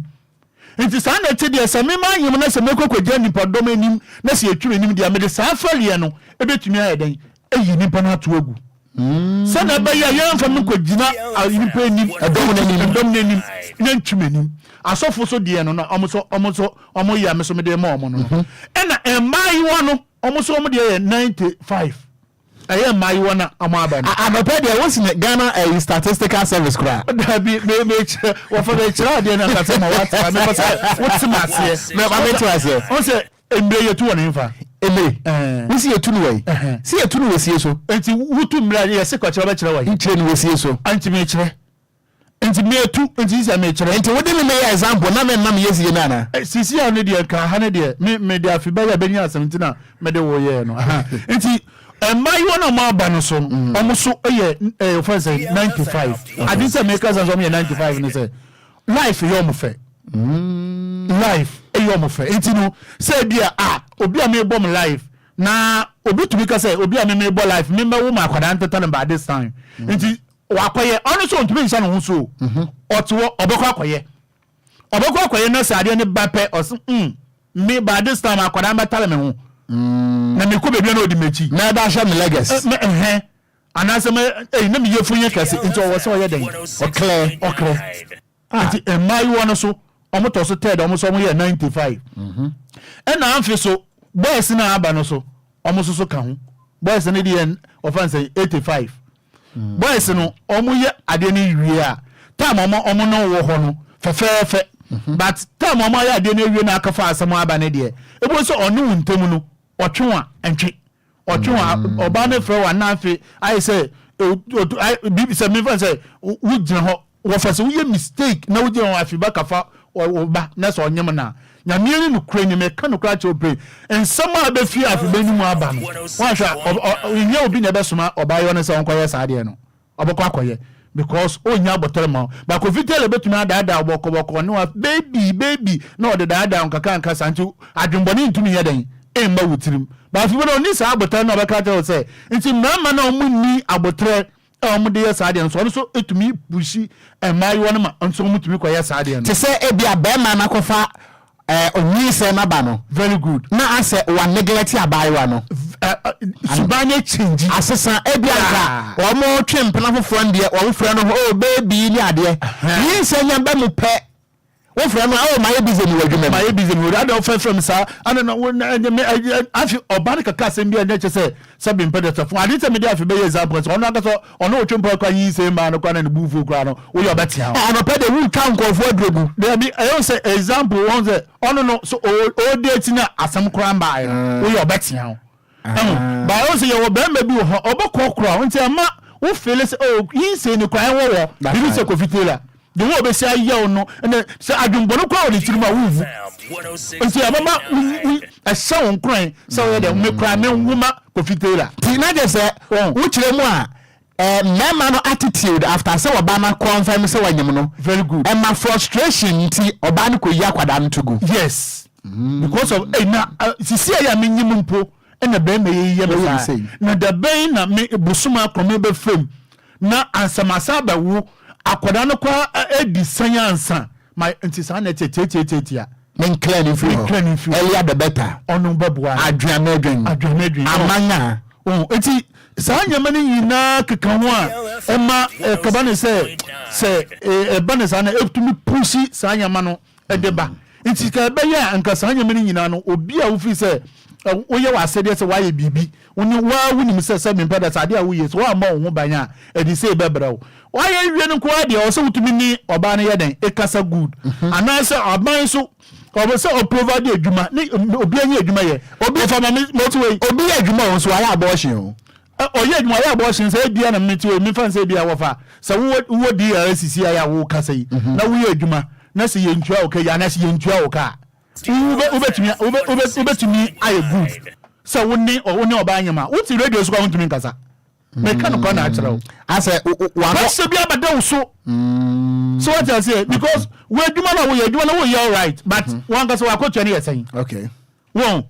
F: nti sa na te de se me ma nyem na se mekokogye nim podom enim na se ye twinenim dia me de sa afalie no ebetumi ayeden eyi nipa na to agu sana ba ya yamfa me kogina nipa enim edom nenim na ntwimenim asofo so de no na omo ya me so me de ma omo no ena emaiwo no omo so omo de 95 aye emaiwo na omo aba no abapa de won sin Ghana statistical service kra da bi me wo fa de kira de na kata ma wat me pa what smase me ba me twase on se embe yetu won nfa embe we see yetu no way see yetu no we see so enti wutu mra ye se kwa kira ba kira way kire no we see so anti me kire nti me tu nti se me kire
C: nti wodi me example na me nam yesi na na
F: sisi a ne de ka ha ne de me de afi ba ya benya asɛmti na me de wo ye no nti my one of my banoso almost for say 95. I didn't say make us as 95 and say life your fe. Life your fe. It no say dear Obia me bomb life. Na obi to because say Obia me bomb life. Remember woman akwadan tell by this time. Nti wakoye honestly to me say no so. Oto obekwa akoye. Obekwa akoye no say ade ne bape or me by this time akwadan tell me ho. Na me ko bebi na odi mechi
C: na da sha me legacy
F: anase me na me yefunye kase nti o wose oye den okre ati my one so omoto so third omo so ye 95 and na amfi so boys na aba no so omo so ka ho boys na dey offense 85 boys no omo ye ade ni wie a time omo no wo ho no fefefe but time omo ye ade ni wie na akafa asem aba ne de ebo so onu ntemu no otwe entwe oba ne fre wa na afi I say bibi say me fan say wo gina ho wo fa say wo mistake na wo gina ho afi ba kafa oba na so onyem na nyame ni kura nyame ka no kura che obre ensama be fi afi be ni mu aba no wa hwa nya obi na be soma oba yo ne say onkoye sa de no obekọ akoye because onya botore ma ba ko fitele betumi adada obokọ no baby no de dada nkaka nka santi adwumboni ntumi yeden emma wutirim ba fi no ni sa abotore no obeka tell say nti mama na omunni abotore de yesa de nso so etumi pushi emai won ma nso mutumi ko yesa de no
C: te say ebia be ma na kofa onyi se na ba no
F: very good
C: na ase wa neglect abaiwa no
F: subanye change
C: asesa ebia ka wo mo twempena foforo nde wo frɛ no oh baby ni ade yi se nya ba mu pɛ wo frɛ no oh my busy ni wadwuma
F: my busy ni wadwuma ado from sa ana na afi obani kaka sem bia na che se sabi mpede tafo ade te me dia afi be example so ono akaso ono twempa kwa yi se ma no kwa na ne bufu kra no wo yo betia
C: ono pede wu twa nkofo adrogu
F: there be I say example one say ono no so o date na asem kra mba wo yo betia ba o say yo be ma bi ho obekọ kra nti ama wo feel say oh yi se ni kra wo bi se ko fitela the wo be say yaw no and say adwumbono kwa o tirima wuvu nti abama a sound kran so we dey me kra me nwuma ko fitela
C: ti na je say wo kire mu a mema no attitude after say obama confirm say wanyem no
F: very good
C: and my frustration nti obana ko yi akwada no to go
F: yes because of na sisi ya menyim mpo na be me ye be say na da be na me busuma kome be frame na ansamasa ba wo akwada no kwa edi sanyansa my ntisa na tetetetetia
C: men clean if you earlier the better
F: onu babua
C: adwamedwen amanya
F: enti sanya mani yina kekan ho a ema kabane se ebane sana etumi pushi sanya ma no edeba enti ka be ya anka sanya mani yina no obi a wo fi se oye wa asede se wa ye bibi oni wa wunim se me pada sade a wo ye so wa ma wo banya edi se bebrɛw wa ye wie no ko ade o se wutumi ni oba no ye den ekasa good ana se oban so obo se o provide adwuma ni obi anya adwuma ye obi fa ma motiwe
C: obi ye adwuma won so ala abortion
F: oye adwuma ya abortion se bia na metiwe mi fan se bia wo fa se wo DLFM ya wo kasa yi na wo ye adwuma na se ye ntua o ka ya na se ye ntua o ka ubetumi aye good so woni oba anyama wuti radio so kwa wuntumi nkasa mechanical na achiro
C: ase
F: wa se bia bada so so what I say because we adwuma na we all right but one kasa wa kwatwa ne yesen
C: okay
F: won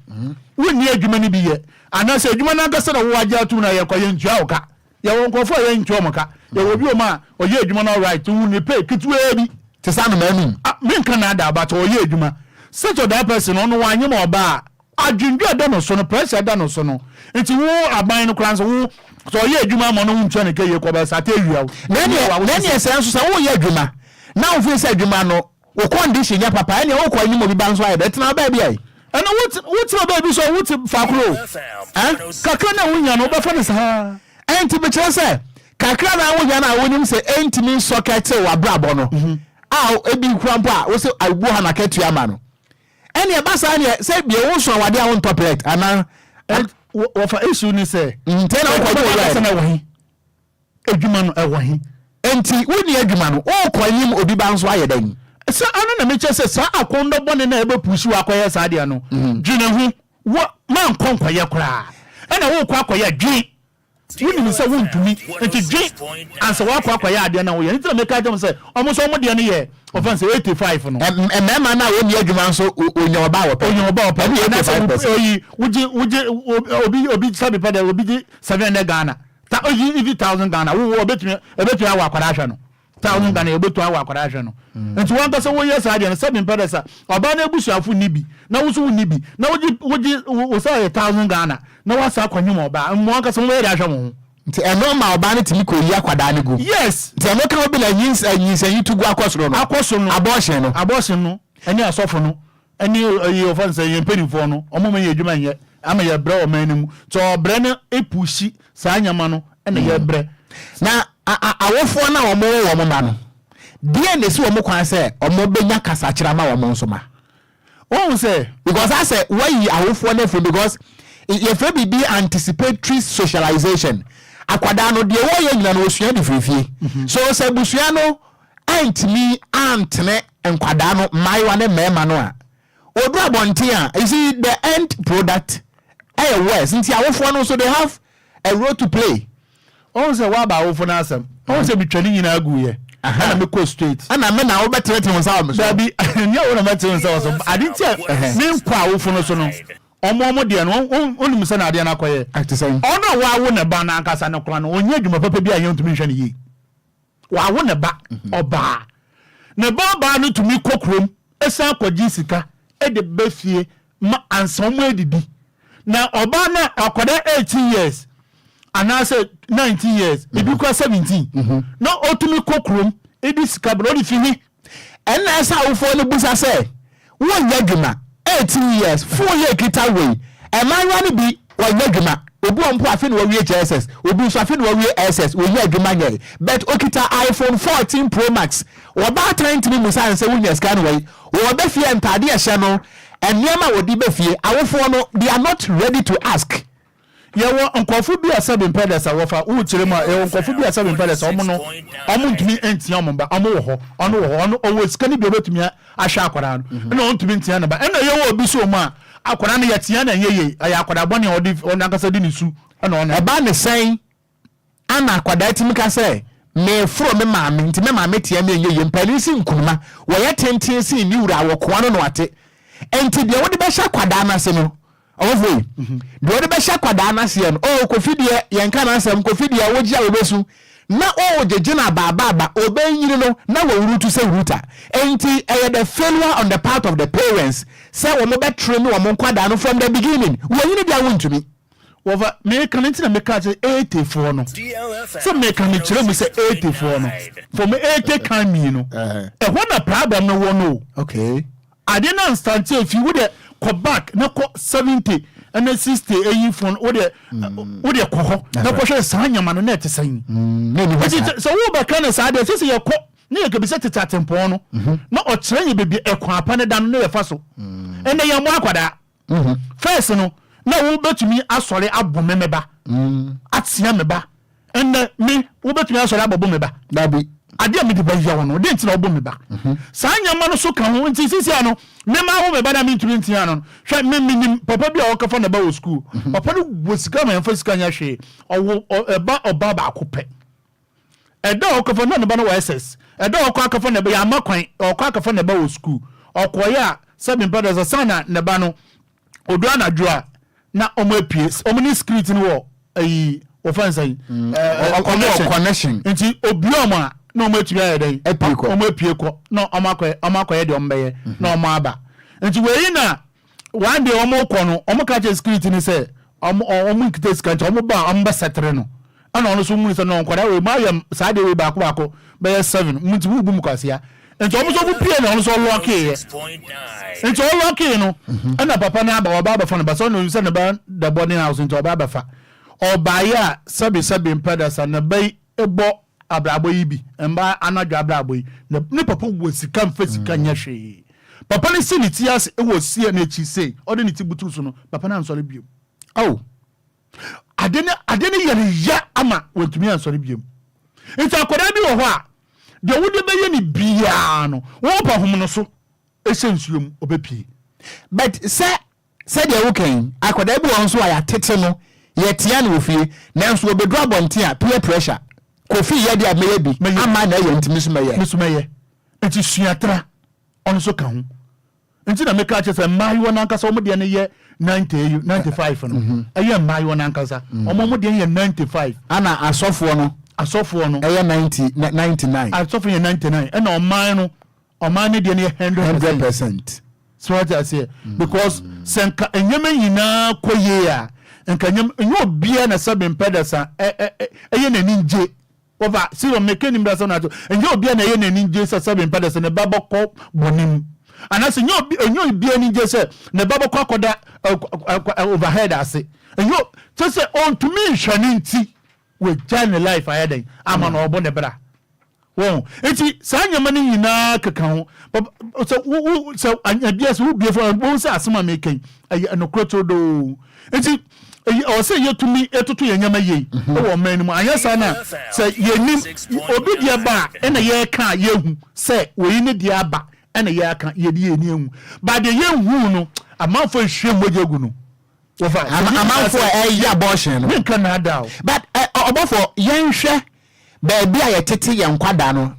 F: woni adwuma ni biye ana se adwuma na kasa na wo agya tu na ye kwaye ntua oka ye won kofo ye ntua oka ye wo bi o ma oye adwuma na all right wu ni pay kitwe bi
C: te sa no manu
F: me nka na da but oye adwuma such a that person on one you oba adwundwa da no so no pressure da no so no nti wo aban no kran so wo so ye adwuma mo no ntwa ne keye ko ba sa ta awia wo
C: na ne ese nso sa wo ye adwuma na wo fi se adwuma no wo condition ya papa ene wo ko anyim obi ban so aye betena ba bia yi
F: ana wo ba bi so wo ti fakro kakra na wo nya no ba fa ne sa
C: enti be kire se kakra na wo nya na wo nim se enti min socket wa brabo no ebi krampo a wo se abu ha na ketu ama no ene ba sa ne se bia wo so awade a wo ntoplet ana
F: wo fa issue ni se
C: ntena wo ko
F: right na wo hi adwuma no e wo hi
C: enti woni adwuma no o kwanyim obi ba nso ayedan
F: sa ano na meche se sa akondo bone na ebe pushi wa kwaye sa de no dwene hu wo man konkwaye kora ena wo kwa kwaye dwi woni mi se wontumi enti dwi ansa wa kwa kwaye ade na wo ye nti na meka jam se omo so omo de no ye offense 85 no
C: mema na woni adwuma nso onya oba wo pe
F: na se oyi obi sabi pa de obi 700 Ghana ta oyi 1000 Ghana wo obetumi awa akwara hwa no 1000 Ghana obetu awa akwara hwa no enti wan ka se wo yes ade no sabi pa de sa oba na ebusuafo nibi na wo so wo nibi na wo say 1000 Ghana na wasa akwanyum oba mo ka se wo yɛ ahwa mo
C: nti eno ma oba ne timi ko yi akwada ne go
F: yes
C: nti eno ka obi na nyinsa yi tugu akoso no abortion no
F: ani asofo no ani yi offense ye penifo no omo me ye adwuma ye ama ye bre o manimu to bre ne epushi saa nyama no ene ye bre
C: na awofo na wo ma no die ne si wo mo kwan se omo benya kasa kira ma wo mo nso ma
F: won say
C: because I say why awofo na for because if we be anticipatory socialization akwada no de wo ye nyina no osua de frifie so se busua no antimi antene enkwada no maiwa ne mema no a odu abonte a you see the end product worse nti awofo no so they have a role to play
F: on say wa ba awofo na asem on say bitwani nyina agu ye ana me ko straight
C: ana me na wo betrete won sa wo so
F: dabi nya wo na mete won sa so adinti me nkwa awofo no so no omo de no onum se na ade na akoye
C: artiste
F: ono wa wo ne ba na akasa ne kora no onye adwuma papa bi aye ntumi hwe ne yi wa wo ne ba oba ne ba no tumi kokrom esa akwaji sika e de befie ma ansom edidi na oba na akwada 18 years anase 19 years ebi kwa 17 na otumi kokrom edi sika bro di fini
C: ena esa awofo ne busa se wo yadwuma 18 years 4 year kita wey emanwa ne bi wo yadwuma obi ompo afi ne wo wie JSS obi so afi ne wo wie SS wo yadwuma nye but okita iPhone 14 Pro Max wo ba trend ni musa nse wo nya scan wey wo be fie ntade ehye no eniema wo di be fie awofo no they are not ready to ask
F: yewo nkofo bi asabe mpedesa wofa wo kirema yewo nkofo bi asabe mpedesa omo no omo ntumi entia omo ba omo wo ho ono owo sika ni bi obetumi ahwa akwara no na ontumi ntia na ba ena yewo obi so mu a akwara no yetia na yeye aya akwara bone odi onankasa di nisu na ono
C: eba ne sen ana akwada timi ka se me fro me maame nti me maame tia me yeye mpalisi nkunuma wo ye tenten si ni wura wo koa no ate enti de wo de be hya kwada na se no ofo de wo de be hya kwada na se no o kofidie yenka na asem kofidie wo gia wo besu na o jejina baba obenyiri no na wo wurutu se wuruta enti the failure on the part of the parents say wo mo betre me wo mo kwada no from the beginning wo yini dia wontumi
F: over me kan nti na me ka 84 no so me kan me kire mu se 84 no for me 80 kan mi no what the problem no wo no
C: okay
F: I didn't stand if you would go back na ko 70 and 60 ayi phone wo de ko ho na ko hwe san nyama no net san so wo ba kan sa de se ye ko ne ye kebise tetatempo no na o kire ye bebi ekwa apa ne dan no ye fa so ene ye mo akwada first no na wo betumi asore abome meba atia meba ene me wo betumi asore abobo meba
C: dabi
F: ade me de ba ya wono de ntina obo meba saa nyama no so ka ho nti sisi ano me ma ho meba na me ntumi ntia no hwe me papa bi a okafa na ba wo school papa no wo sika ma yemfa sika nya hwe eba oba ba akope eda okafa na ba no SS eda okafa na ba ya makwan okafa na ba wo school okoya seven brothers sana na ba no odu anadwo na omo apie omo ni script ni wo ayi offense ayi
C: connection
F: nti obioma na omo atumi ayeden omo apie ko na omo akoye de omo beye na omo aba nti we na one day omo ko no omo ka che script ni say omo nkite script omo ba omo ba setre no ana ono so mu se no nkwara we ma yam saa de we ba ko be 7 muti bu mu kwasia nti omo so bu pie na ono so lock ye nti o lock no ana papa na aba oba fa no ba so no se ne ba the boarding house nti oba ba fa oba ya sabi mpedasa na bai ebo abrabo yi bi mba anadwa abrabo yi ne papa wo sika mfa sika nya hwe papa ne si ne tias e wo sie na chi sei ode ne ti butu so no papa na ansore biem ade ne yare ya ama wantumi ansore biem It's a Kodabi the would be any piano. Wọ́n pa hom no so essentium obepi.
C: But said the okay, Akodabi won so aya tete no yet yan wo fie nanso obedru abonte a peer pressure. Kofi ye dia meyebi ama na ye ntimi Enti suatra on so kan ho. Enti na meka che se mai won ankasa omo de ne ye 90 95 no. Eye mai won ankasa. Omo de ye 95. Ana asofo no eye 90 99. Asofo ye 99. E na oman ne de ne 100%. So what I say because senka enyeme nyina koye a enka enyo bia na sabe mpedasa eye na ninje over see your mechanic brasa na to enyo bia na eye na ninje sabe mpedasa ne baboko bonim anase enyo bia ninje se ne baboko akoda overhead ase enyo to say on to me hwani nti we journey life ahead ama na obo ne bra won enti sanya mani nyina keka ho so abias wo bia for won say asema meken anokroto do enti o say yetumi etoto yanyama yei wo man mu ayesa na say yenim obi dia ba na ye ka yehu say we ni dia ba na ye ka ye die ni ehu ba de yehu no amanfo hwe mojagu no amanfo ya abortion no nka na da but obofo yenhwe baby a yetete ye nkwada no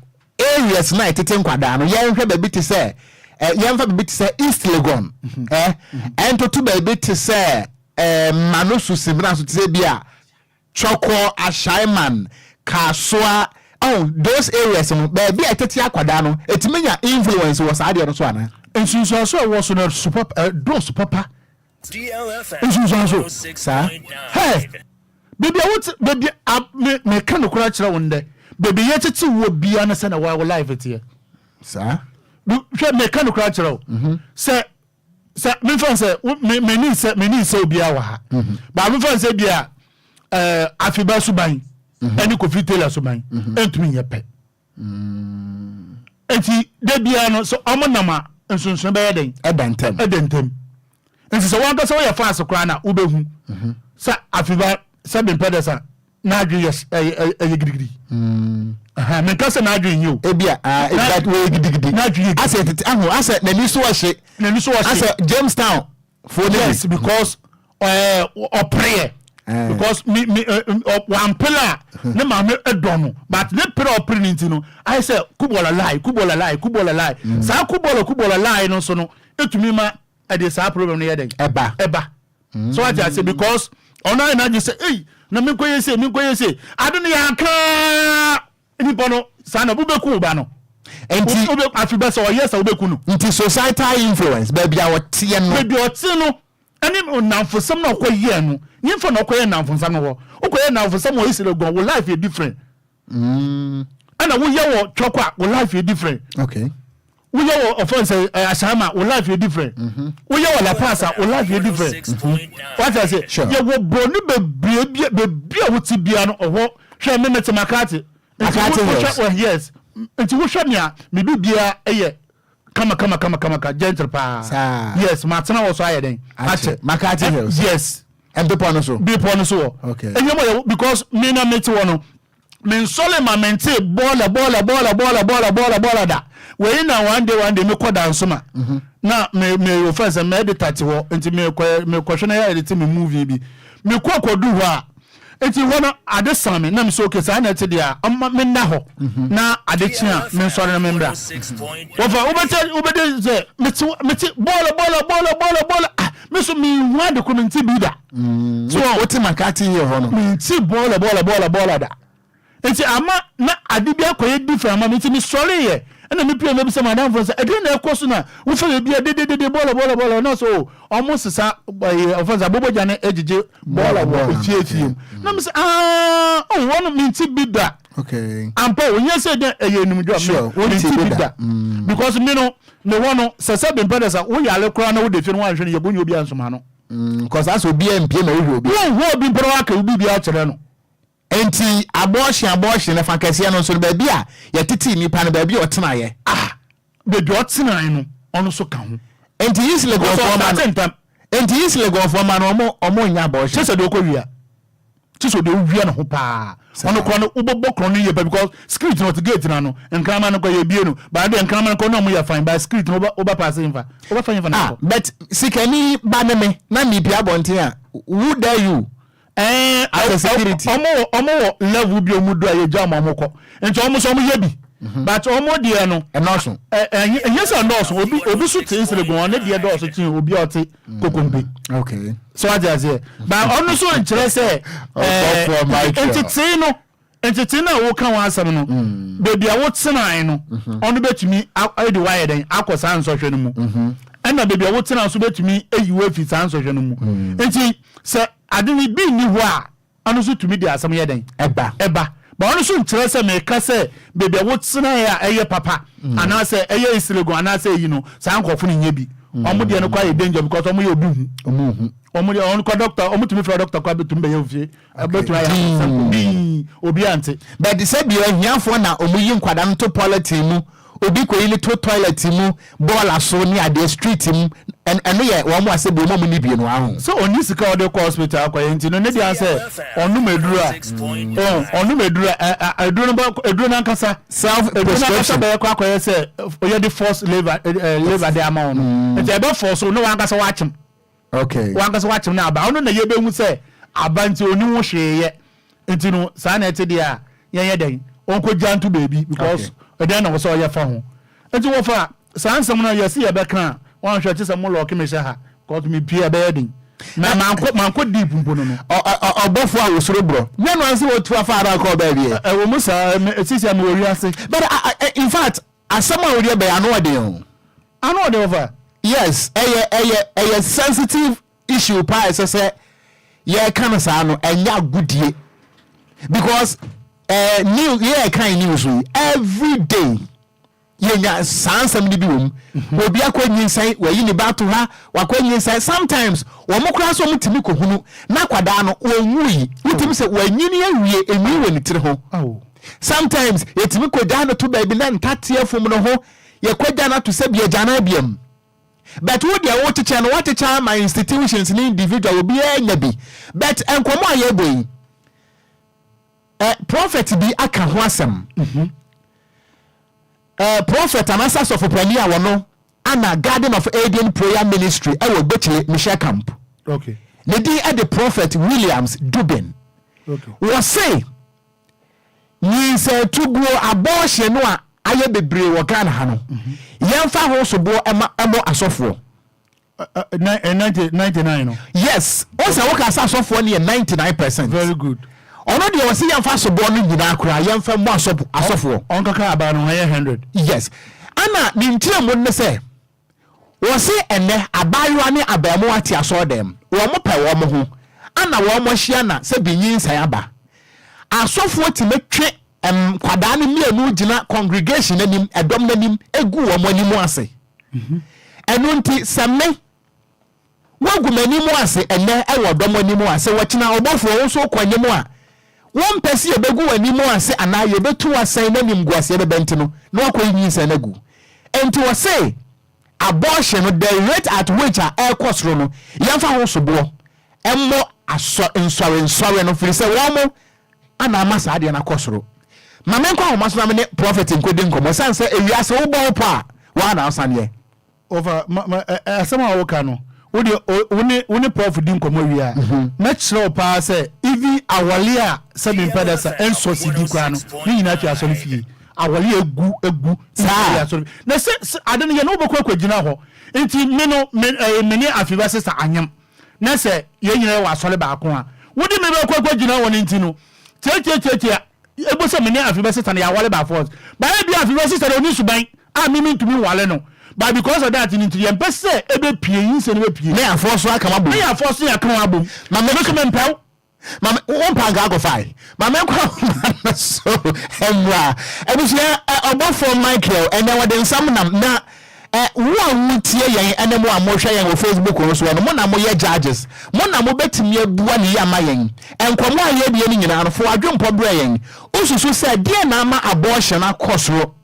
C: areas na yetete nkwada no yenhwe baby te say yenfa baby te say East Legon ento to baby te say manosu simra so te say bia Choko Ashaiman Kaswa those areas no baby a yetete akwada no etimenya influence was ade no so ana ensunso so was no super dos papa
B: DLFM
C: ensunso sa hey baby baby me kan no kura kira wonde baby ye tete wo bia na se na wa live tie sa hwe me kan no kura kira se me fan se me ni se obia wa ha ba me fan se bia afiba suban eni kofi tela suban entumi ye pe enti de bia no so omonama nsonson be yeden edentem enti so wanka so ye fa asokra na ubehu sa afiba sabe mpedesa na adwi yes gidigidi me kasa na adwi nyo ebia that way gidigidi na adwi asset ahu asset na ni so hye asset Jamestown for yes because prayer because me one pillar ne ma me edono but ne prayer opportunity no I say kubola lie sa kubola lie no so no etumi ma e dey sa problem no yeden eba so what I say because ona na just say hey na me koye say adunu ya ka ni bono sa na bubeku ba no enti afiba so yes obeku no nti societal influence baby a wote no ani onamfosam na okoye no nyimfo na okoye namfosam no wo okoye namfosam wo isile gon wo life is different ana wo ye wo chokwa wo life is different
F: okay
C: we your offense ashama we life is different we your la pasa we life is different what I say you wo boni be wuti bia no oho hwe me makati yes nti wo hwe mia me bibia eye kama gentle pa yes matena wo so ayeden makati hills yes and be pono so
F: okay
C: and because me na meti wono men sole ma mente bola da we na one day me ko dance ma na me offense me edit wo enti me ko na ya edit me movie bi me ko du ho a enti wono ade same na me so okay sa na eti dia me na ho na ade chia me sole na me mbra ubede ze meti bola me so me hu de comment bi da so what makati here ho no me ti bola da enti ama na adibia koye different ama meti mi sorry ye na me pia me bi se madam for say e dey na ekoso na wo fe bia de bola na so almost sa offense aboboja na ejije bola efiefiem na me say won me ti bi da
F: okay
C: ampo onye say dey eyenum do me ti bi da because me no me wono se be mpedesa wo yale kora na wo de fi no anhwe ne yebonyo obi ansoma no
F: because as obi empie na wo
C: obi mpero aka obi bia kire no
F: enti abortion na fankase no so ba bia ye titi nipa na ba bia otena ye
C: baby otena no ono so ka ho
F: enti isle go for man no omo nya abortion
C: se de okowia
F: so de owia no ho pa ono kro no ubobbo kro no ye because script not gate na no enkrama no ko ye bie no ba de enkrama no ko no mo ye fine by script no oba pass infa oba fine fa na
C: but sikani ba me na mi bia bonten a who dare you as security
F: omo level bi omudo aye jam amoko enti omo so omo ye bi but omo de no
C: enoso
F: yes and no obi so tin sele gon ne de do so tin obi ote kokombe
C: okay
F: so aja say but ono so nkire say entity na wo kan wa asam no baby a wo tena no ono betumi de wire den akosa ansɔhwɛ no mu ɛna baby a wo tena so betumi eyiwe fi san ansɔhwɛ no mu enti sɛ ade ni bi ni ho a ono so tumi de asam yɛ den ɛba but ono so nkire say me ka say baby a wo tena ya ɛyɛ papa ana say ɛyɛ islegon ana say yi no san nkɔfo no nya bi omo de no kwa yɛ danger because omo yɛ obi hu omo de on ko doctor omo tumi fra doctor kwa betum be yefie abetu aya obi ante
C: but say bi ahiafo na omo yi nkwada no to toilet mu obi ko yi to toilet mu ball aso ni ade street mu eno ye wo mo ase bo mo ni bi no ahụ
F: so oni sika ode ko hospital akwa enti no ne dia say onu medura eduru na nkasa
C: self prescription
F: be kwa akwa say oye the force labor de amount no enti ebe force no wan nkasa wa chem
C: okay
F: wan nkasa wa chem na aba onu na ye be hu say abanti oni wo hweye enti no sa na ete dia ye den onko jantu baby because eden na wo so ye fa ho enti wo fa sa nsem na ye si ye be kan wan hwe chese mo lock me she ha cause me pia be yedin na manko deep mpono no
C: obofo a wosoro bro nya no anse wo tu afa ara ko ba bie
F: wo musa sisi am wori ase
C: but in fact asama wori be anu ode
F: over
C: yes eye sensitive issue pa say ye kan sa no enya gudie because new ye kan news every day yenya sansam ni bi wom obi akwanyinsai wayi ni bato ha wakwanyinsai sometimes wo mokra so mutimi kohunu na kwada no wonwui mutimi se wanyini awie emi woni tire ho sometimes yetimi kwada no to baby na ntatie fom no ho ye kwada na to se bia jana biam but wo dia wo teacher no what teacher my institutions ni individual obi enya bi but enkomo aye boyi prophet bi aka ho asem prophet anasa of Obia wono ana Garden of Eden Prayer Ministry ewo Beche Michelle Camp
F: okay
C: ne di the prophet Williams Dubin
F: okay
C: wo say ni se tubuo abortion no a aye bebre wo Ghana ha no yemfa ho sobo emo asofo
F: 99 no
C: yes o say wo ka asofo ne 99%
F: very good
C: ono de wose yemfa sobo no nyina akura yemfa mo asofo
F: onkaka aba no 100
C: yes ana ni ntire mo ne se wose ene abayo ne abamu ati aso dem wo mo pe wo mo ho ana wo mo hia na se binyin san aba asofo ti metwe kwada ne mienu gina congregation anim edom nanim egu wo mo anim ase eno nti same wogu manim ase ene ewo dom anim ase wo kina obofo wo so kwanyem a won pesi ebegu wani mo ase ana ye betu asan na nim guase be benti no na akoyi nsa na gu enti wo say abortion the rate at which a cost no yemfa ho sobo emmo aso nsore no firi se wo mo ana amasa ade na kosoro mama nko ho maso na me prophet nkodi nkomo sanse ewiase wo bo pa wa na asane
F: over asema wo ka no woni prof din komo wia na kire pa se ivi awale a se me pedasa enso sidi kwa no ni nyina twa so fie awale egu saa na se ade no ye no bokwa kwagina ho enti me no me ni afiba sister anyam na se ye nyina wa sole ba ko a wodi me bokwa kwagina ho ni enti no tie ebo se me ni afiba sister na ya wale ba force ba e bi afiba sister oni suban a mi ntumi wale no but because of that in the empese ebe pie yin se no be pie
C: na afoso aka mabo
F: na afoso ya kan abo
C: mama me so me mpaw mama won panga go fai mama kwa so emra ebusia obofo Michael ene wode nsam na wo awutie yen ene mo amohwe yen wo Facebook no so no mo na mo ye judges mo na mo betimi abua ne ya ma yen enkomo aye bie ni nyina no fo adwempo bra yen osusu se die na ama abortion akosoro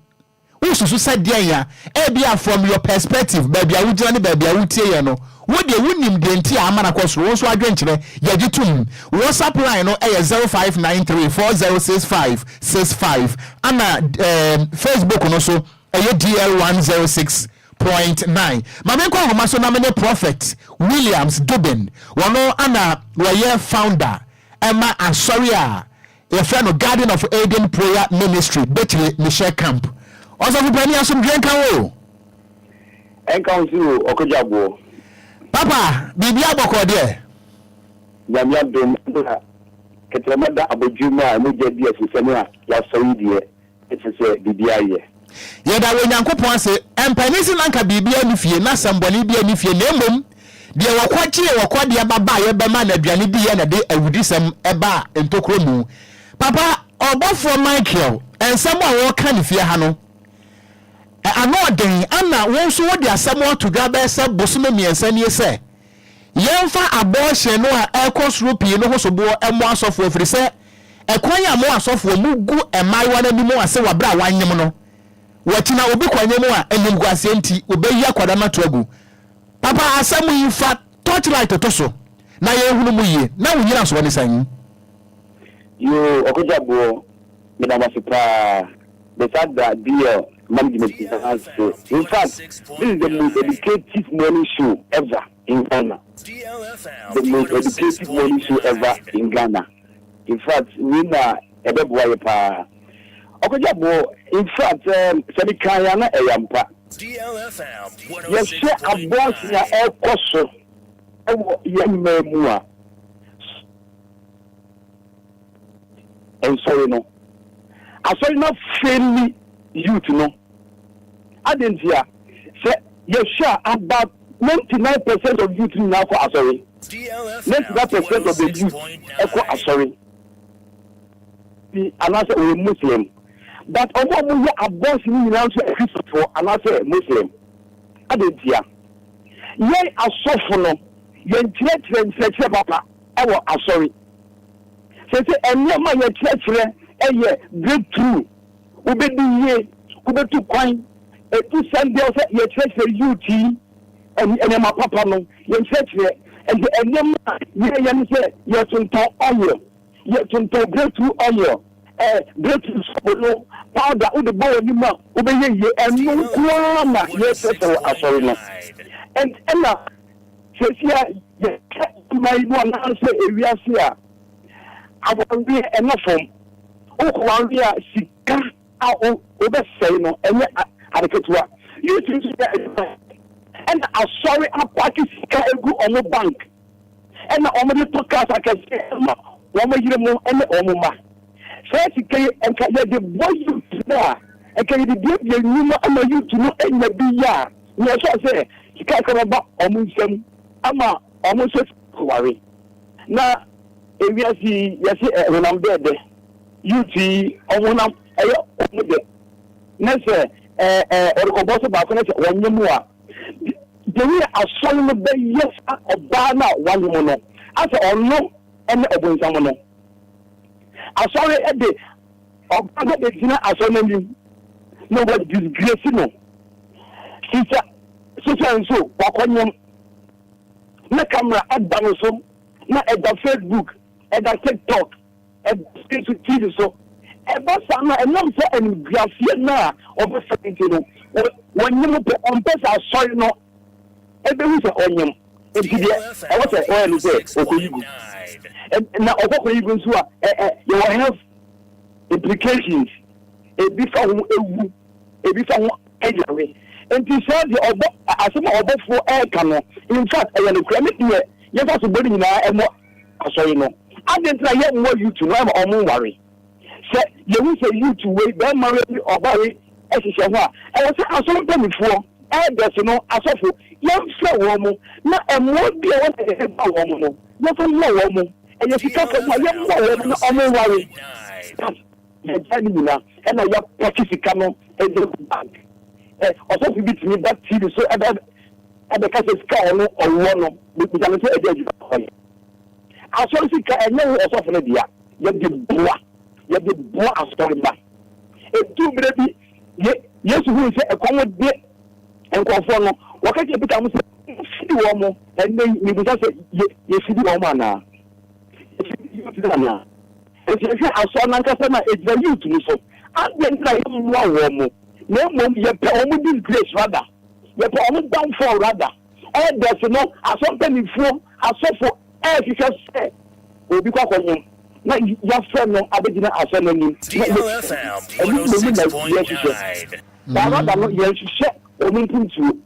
C: ususu said ya ebia from your perspective baby awugira ne baby awutie ye no What the winning the entire amana cost was so adventure yajitum WhatsApp line no 0593406565 and Facebook no so DL106.9 Mame kwa homa so na me Prophet Williams Dubin wono ana we founder Emma Asoria your friend of Garden of Eden Prayer Ministry Betty Michelle Camp also for plani asum drenka wo
D: Enquires Okogyeabour
C: Papa bibia boko de
D: nyamia dom ketemada abodwuma mo jadi asesemu a ya sori de etese bibia ye
C: yeda we nyankopon se empanisi nanka bibia ni fie na samboni bia ni fie na emom de wakwache baba ye bema na aduane bi ye na de awudisem eba entokro mu papa obofo Michael ensem a wo ka ni fie ha no anoden ana won so wo de asem to gaba se bosome miensa ni se yemfa abortion no a ekosro pie no hosobo emo asofo afiri se ekwan ya mo asofo mu gu emaiwa na nimu ase wabra wanyem no watina obi kwanyem a enimguase enti obeyi akwada na toagu papa asem yi fa torchlight to so na ye hunu mu yi na wunyira so woni san
D: yo Okogyeabour me na masipa the fact that DL management is in fact this is the most educative morning show ever in Ghana. The most educative morning show ever in Ghana. In fact, we na ebeboye pa. Okogyeabour, in fact, Sadikaya na eyampa.
B: DLFM
D: Yes, share a boss na ekoso. Ewo yemmemu a. And so no. Asori na friendly youth no. Adentia say yes sure about 99% of youth now for asori. 99% of the youth echo asori. The another we Muslim. But omo mo a boss ni now to a Christian for another Muslim. Adentia. Ye asofo no ye nkyerɛkyerɛ papa ɛwɔ asori. Say ɛnneɛma ye kyerɛkyerɛ ɛyɛ breakthrough. Ubedi ye kubetu kwan etu Sunday say ye kyerɛkyerɛ youth ɛnneɛma papa no ye kyerɛkyerɛ ɛnde ɛnneɛma ye say ye tontɔn oil ye tontɔn breakthrough oil breakthrough solo powder udi bowl ni ma ubeye ye ɛnu kwa na ye kyerɛkyerɛ asɔre no and ɛna sesia ye my no na say ewiase a awɔnwe ɛnɔfom okɔwanwe a sika a obɛsɛe no ɛnyɛ adeketewa youth to and asɔre apaki sika egu ɔmo bank ɛna ɔmo de to cars akɛse ɛma wɔmo yire mu ɛne ɔmo ma sɛ sika ɛnka yɛ de boy youth na ɛka yɛ de bie nyuma ama youth no ɛnya bi ya nyɛ sɛ sika ka ba ɔmo nsɛm ama ɔmo sɛ kɔware na ewiasi yɛsi ɛnam bɛɛdɛ youth ɔmo nam ɛyɛ ɔmo de na sɛ ɔrekɔbɔ so baako na sɛ wɔnyɛ mu a dewi asɔre no bɛyɛ ɔbaa na wɔnyɛ mu no asɛ ɔno ɛne ɔbɔnsam no asɔre ɛde ɔbaa no bɛgyina asɔre no anim na wɔ disgrace no sisa nso wakɔnyɛm na camera ɛda no so na ɛda Facebook ɛda TikTok ɛda TV so ɛba saa na ɛnam sɛ ɛnuguaseɛ no a ɔbɛfa nti no wɔnyem pɛ ɔmpɛ sɛ asɔre no ɛbɛhu sɛ ɔnyem nti deɛ ɛwɔ sɛ ɔyɛ no sɛ ɔkɔyigu na ɔkɔkɔyigu nso a yɛwɔ health implications ebi fa ho ewu ebi fa ho ɛyare nti sɛ deɛ ɔbɔ asɛm a ɔbɔfoɔ ɛɛka no in fact ɛyɛ no kura ne deɛ yɛfa so bɔne nyinaa ɛmɔ asɔre no ade ntina yɛmmɔ youth no ɛma ɔmo nware sɛ yɛwu sɛ youth wei bɛrima wei ɔbaa wei ɛhyehyɛ ho a ɛwɔ sɛ asɔre mpanyinfoɔ ɛɛdɛse no asɔfo yɛmfrɛ wɔn mo na ɛmmoa bi a wɔn ɛba wɔn mo no yɛfa mmɔ wɔn mo ɛyɛ sika fam a yɛmmɔ wɔn mo na ɔmo nware yɛgya ne nyinaa ɛna yɛpɔkye sika no ɛde bank ɔsɔfo bi tumi ba tv so ɛbɛka sɛ sika ɔno ɔwɔ no bɛgyane sɛ ɛde adwuma ɔyɛ asɔre sika ɛnyɛ wo ɔsɔfo no dea yɛde boa asɔre ba ɛtu berɛ bi yesu huu sɛ ɛkɔm de nkɔfoɔ no wɔka kyɛ pita mo sɛ fidi woman, and then you just say, you see the woman. If you say, I saw Nankasana, it's the youth to me. So, and then I am more woman. No, you're almost disgrace rather. You're almost downfall rather. And there's no, I saw them before, I saw for air, you can say, will be calling. Now, your friend, no, I didn't ask any.
B: DLFM 106.9.
D: But rather not, you should share or listen to.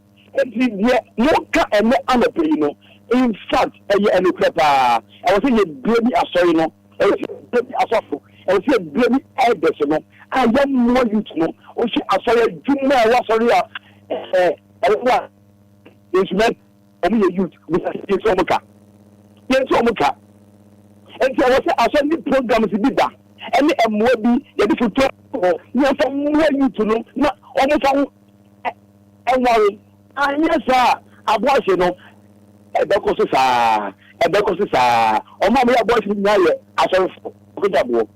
D: No car and no other pay, in fact, and the crap, I was saying, baby, I saw you know, I was saying, baby, I guess, you know, I am more you to know, or she, I saw you, do not, sorry, what is meant, and you youth with a Somoka. Yes, Somoka. And so I saw the program to be done, and the MWB, the different people, you have some more you to know, not almost and worry. And yes, sir, I was, you know. Ebekosa o ma me abo shi nya ye aso Okogyeabour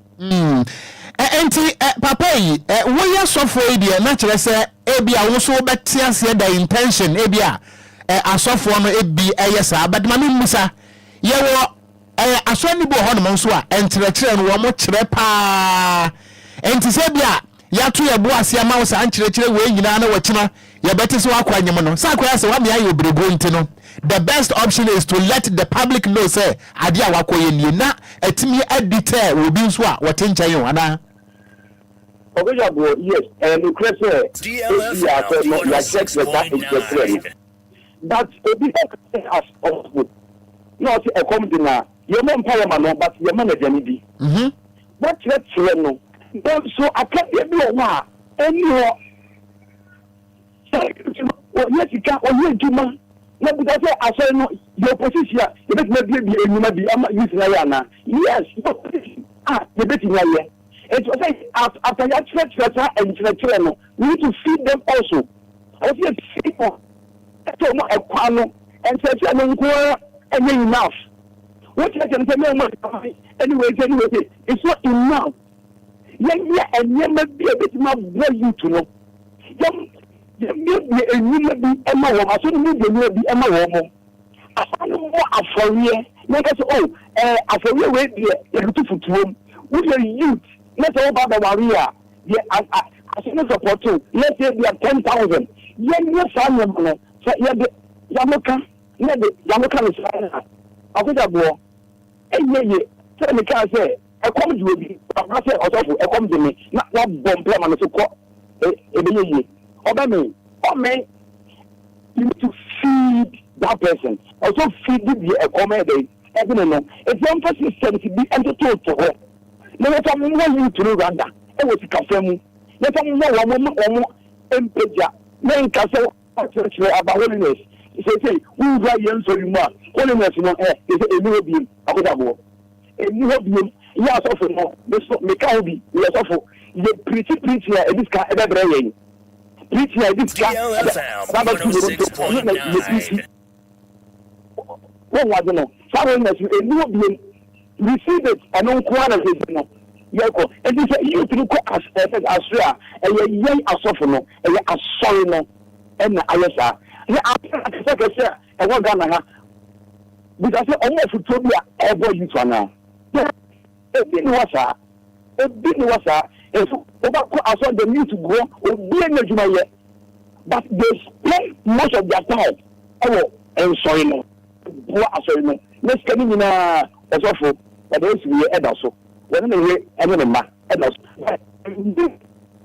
C: enti papa yi wo ye sofo e dia na kire se ebi a wo so beti ase da intention ebi a asofo no ebi eye sa abadma me musa ye wo aso ni bo ho no so a enkyerɛkyerɛ no wo mo kyerɛ pa enti se bia ya to ye bo ase ama wo sa enkyerɛkyerɛ we nyina na wɔkyena ye beti so akwa nyem no sa akwa se wa me aye obrego nti no. The best option is to let the public know say adia wakoye nie na etimi editor will be so what ncha yin ana
D: Okogyeabour yes and you say but obi as possible not a comedy na your mom parliament but your manager ni bi what let's no so I can't be one anywhere yes you can only do man. No, because I say no, your position, you bet maybe I'm not using Ayana. Yes, your position, you bet in Ayana. It was like after that church and children, we need to feed them also. I see people, a quano, and say, and enough. What I can say, anyway, it's not enough. Yeah, and never be a bit more you to know. Be a human being, Emma, I shouldn't be a Emma woman. I don't know a for year. Make us a for year, wait, a beautiful tomb. With your youth, let's all about the warrior. Yeah, I should not support too. Let's say we have 10,000. Yes, I'm a man. So, Yamoka, Yamoka is Okogyeabour. Yeah. Tell me, can say, I come to me. I say, I come to me. Not bomb plan on the support. You need to feed that person. Also feed the comedy. If one person says to be entertained to her, never tell me what you to Rwanda. It was a cafe. Let me know one Empeja. Then Castle about holiness. He says, who write young so you must. Holiness in air is a new being. Okogyeabour. A new being. Yes, also no. This Mekaobi. Yes, also. The pretty here in this car ever brain.
B: DLFM 106.9.
D: What was no? Foreigners, you receive it and don't qualify it. No, and this you to go as Australia, and you're young as often, and you're as sorry no, and I say, I want Ghana. Because I almost told me ever you to now. It didn't was and so I saw the need to go or be in the but they spend most of their time and sorry no. Let's come in as awful, but those we are also. When we and ma and us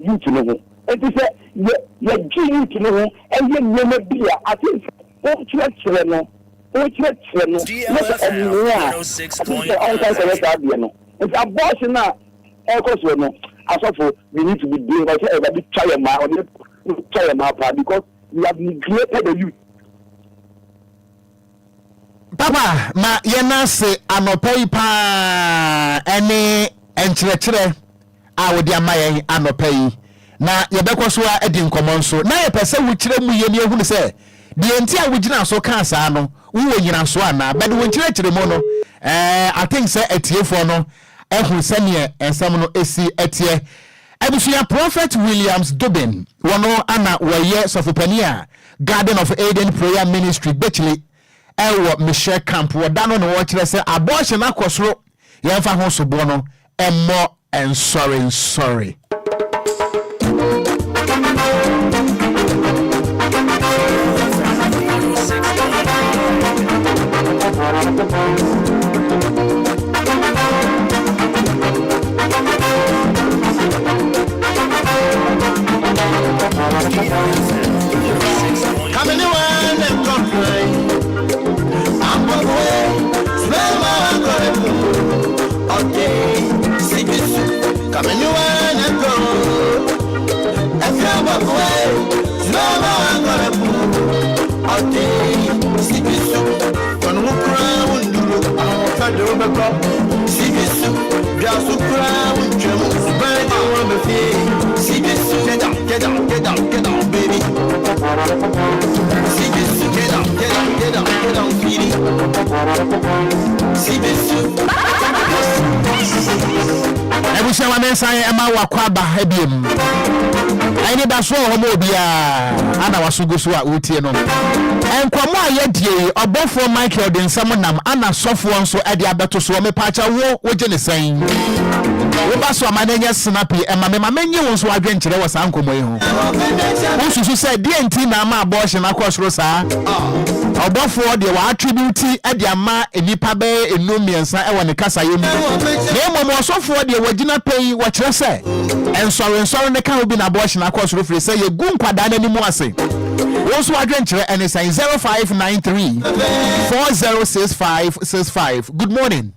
D: you to know. It is you're you to know and you never be I think
B: DLFM 106.9.
D: It's a boss now. Also, we need to be doing whatever we try because we have neglected the youth.
C: Papa, ma yenase anopai pa ene enkyerɛkyerɛ a wodi amaye anopai na yebekɔ so a edi nkɔmɔ nso na yepɛsɛ wukyerɛ mu ye ne ehunu sɛ de enti a wugina so kan saa no wo nyina so ana but wo nkyerɛkyerɛ mu no I think sɛ etiefo no ehun sɛne ensam no esi etie Abusuya Prophet Williams Dubin wono ana waye sofopani a Garden of Eden Prayer Ministry Bechley ɛwɔ Michelle Camp wɔda no wɔkyerɛ sɛ abortion akɔsoro yɛmfa ho sobo no ɛmmɔ nsɔre
G: Coming around and complain. I'm away, smell my okay, see this. Coming around and go. If you're away, smell my okay, see this. When we cry, we do. I'm a see this. Just to cry, we tremble. Burn down the feet. See this. Get down, baby. See this. Get down, feeling. See this.
C: Ebusha wa mensa ema wakwa ba hebiem. Anidaso Wɔhɔ Obia ana wasugusu a utie no. Enkwamo ayedie obofo Michael de nsam nam ana sofo nso ade abeto so me pacha wo gye ne san. Wo ba so amanenya snappy ema me mamenye wo nso adwen kyerɛ wo san komo yi ho. Wo susu sɛ die nti na ma abortion akɔsoro saa. Obofo de wa attribute ade ama enipa be enu miensa ɛwɔ ne kasa yem. Na emo sofo de wagina pay wo kyerɛ sɛ ensɔre ne kan obi na abortion akɔsoro firi sɛ ye gu nkwada na nimu ase. Wo so adwen kyerɛ ene san 0593 406565. Good morning.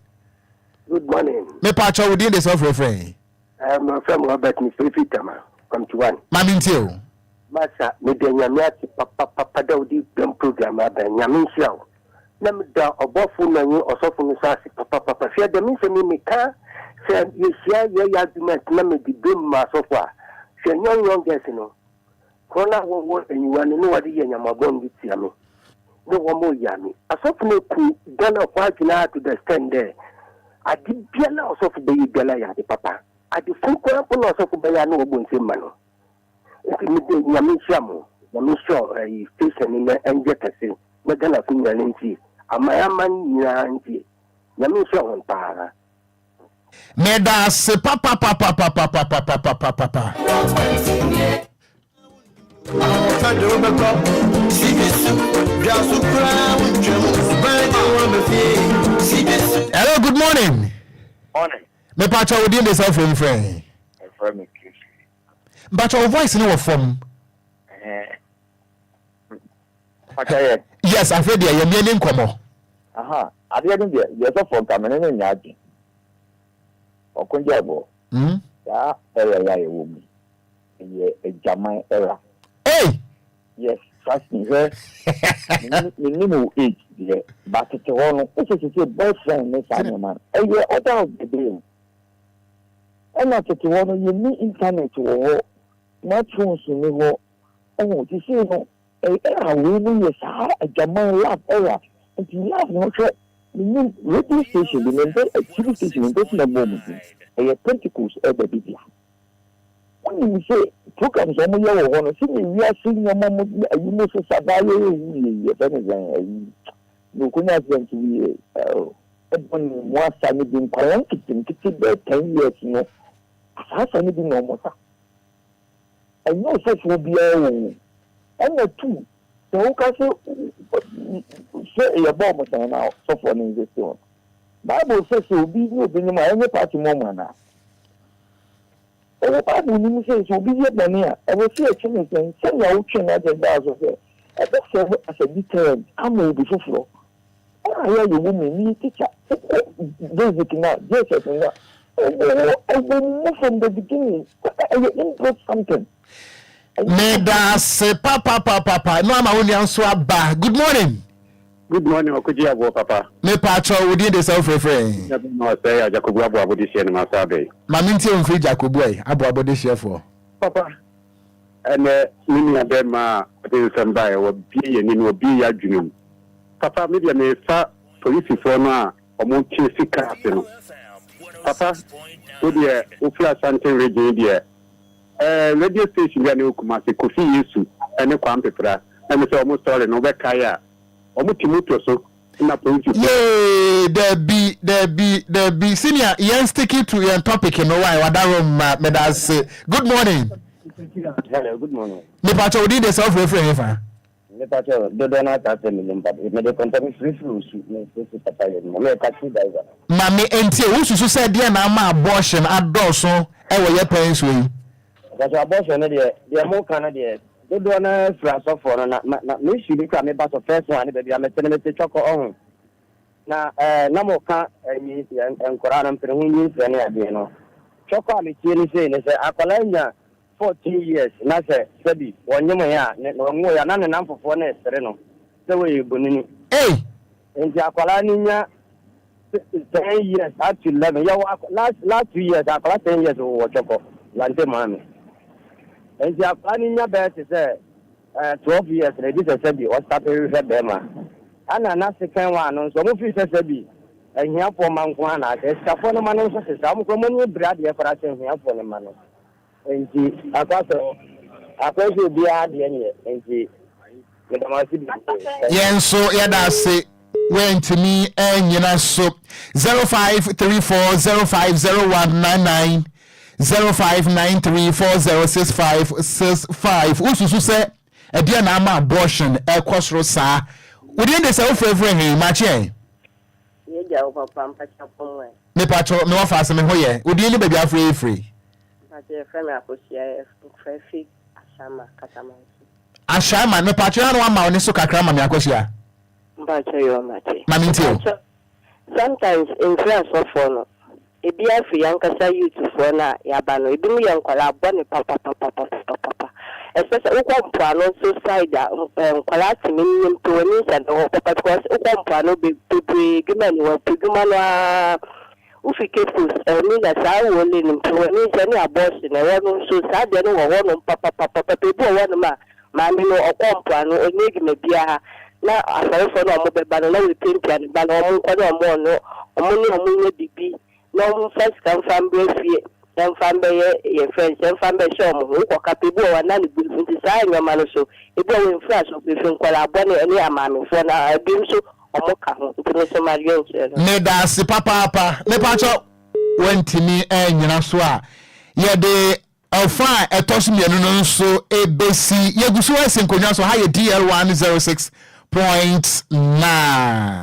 B: Good morning.
C: Me pacho within the software friend.
B: I'm from Robert Mr. From Tuan.
C: Mamintio.
B: Masa, me de nyamiati papa daudi dem program aba nyamisha. Nam da obofu na nyi osofu no sasi papa. Fe de mi se mi meka se ye share ye argument na me di dem ma sofa. Se young girls no. Kona wo enyiwane no wadi ye nyamabon bi tia me. No wo mo yami. Asofu no ku Ghana kwa gina to the stand there. Adi biala osofu be biala ya de papa. Adi funko po no osofu be ya no obonse ma no. Mi de nyamisha mo. Nyamisha station ni enje kase. Me Ghana fu nyane nti. Amaya man nyina nti. Nyamisha on para.
C: Meda se papa. Hello, good morning.
H: Morning.
C: Me pacha within the self friend.
H: From
C: But your voice no from. Yes, I feel you mean nkomo.
H: Aha, I didn't get yes from Cameroon and Yaji. Okogyeabour. Ya era ya woman. A German era.
C: Hey.
H: Yes, trust me. Minimum age there, but it's one. It's a boyfriend, Miss man. A year other of the day. And not at one you need internet or not phones in the war. Oh, you see, no, a woman is a German love era. And you love no trip. The new radio station, the member a TV station in this moment. A Pentecost ever be there. When you say programs on your own, we are seeing your mom, you must survive. You could not going to be one family being quarantined to 10 years, you know. Has anything no more? I know such will be a and the two. So, who can say a bomb now, so for in this one. Bible says you'll be you being my any party moment now. The Bible says you'll be here near. I will see a change and send your ocean at the bars of it. I just serve as a deterrent. I may be so. I hear you woman, me teacher. Basic now, just now. I've been from the beginning. I input something.
C: Meda se papa. No, I'm only answer ba. Good morning.
D: Good morning, Okogyeabour papa.
C: Me pacho within the self refrain.
D: No say Jacobu Abu this year na sabe.
C: Maminti on free Jacobu Abu this year for.
D: Papa. And mini abema the Sunday or be and no be ya junu. Papa media me fa police for na omo chesi ka no. Papa, so the Ufla Sante region there. Radio station ya ne Kumasi Kofi Yesu ene Kwampepra. Na me say almost all no be kaya. Omo timuto so na police.
C: Yay, there be senior yen sticking to your topic no why wadarom medas good morning.
H: Hello, good morning.
C: Me pacho di the self reference fa.
H: Me pacho do na ta se me Lumba. Me de contact free me so papa ye me taxi driver.
C: Mami entie wo susu say dia na ma abortion adoso e wo ye parents we.
H: That abortion de mo kan de do na fra so for na me shi bi ka me ba so first one be bia me tene me te choko on. Na na mo ka ni Enquires na mpere hu ni fre na ade no. Choko a me tie ni say akwala nya 14 years na say sabi wonyemo ya no ngo ya na ne namfofo na esere no se we bonini enti akwala ni nya 10 years up to 11 ya last 2 years akwala 10 years wo choko lante mami enti akwala ni nya be say 12 years na di sabi o start we be ma ana na second one no so mo fi sabi ehia fo manko ana ke stafo no mano so se sa mo ko mo ni brad ye fara se ehia fo no mano enti akwaso bia de enye enti medamasi
C: yenso yada se wentimi enyina so 0534050199 0593406565 ususu se edia na ama abortion ekosro sa within the self reference match
I: ye ja o papa mpacha pomwe
C: me pacho me wa fa se me hoye within the baby free Ashama no patron one ma oni so kakra ma me akosia.
I: Mbacho yo mate.
C: Ma minti.
I: Sometimes influence of no. E bia fi yankasa youth for na ya ba no. E bi mu yankwala bone papa. Especially ukwa mpano so side nkwala timi nyimto ni se no papa because ukwa mpano be gimani wa pigumana ufike fus ni na sa wole ni mto ni se ni abortion na wonu so sa de no wonu papa pe bo wonu ma mi no okompano onegi me bia na asarefo no mo be ba no na we tempia ni ba no mo ko no mo no omo ni omo ni bibi na mo first kan fambe fie dan fambe ye friends dan fambe show mo ko ka pe bo wa na ni bi nti sa nyama no so e bo we influence of be fin kwala abone ni amame fo na bi so omoka ho nti so marion
C: ne da si papa ne pacho wentimi enyina so a ye de alfa etosu mienu no so ebesi yeguso asenkonwa so ha ye DL106.9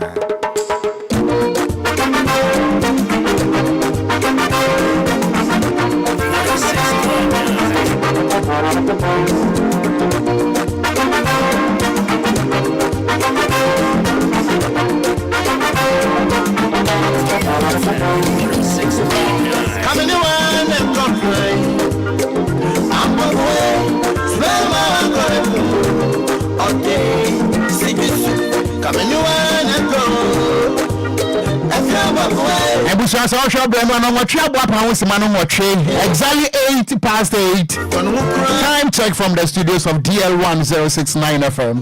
G: Coming in one and complain. I'm on the way. Smell my okay. See this. Coming in one and go.
C: Ebusa so hwe brema no nwotwe aboa pa wosima no nwotwe exactly 8:08 time check from the studios of DL106.9 FM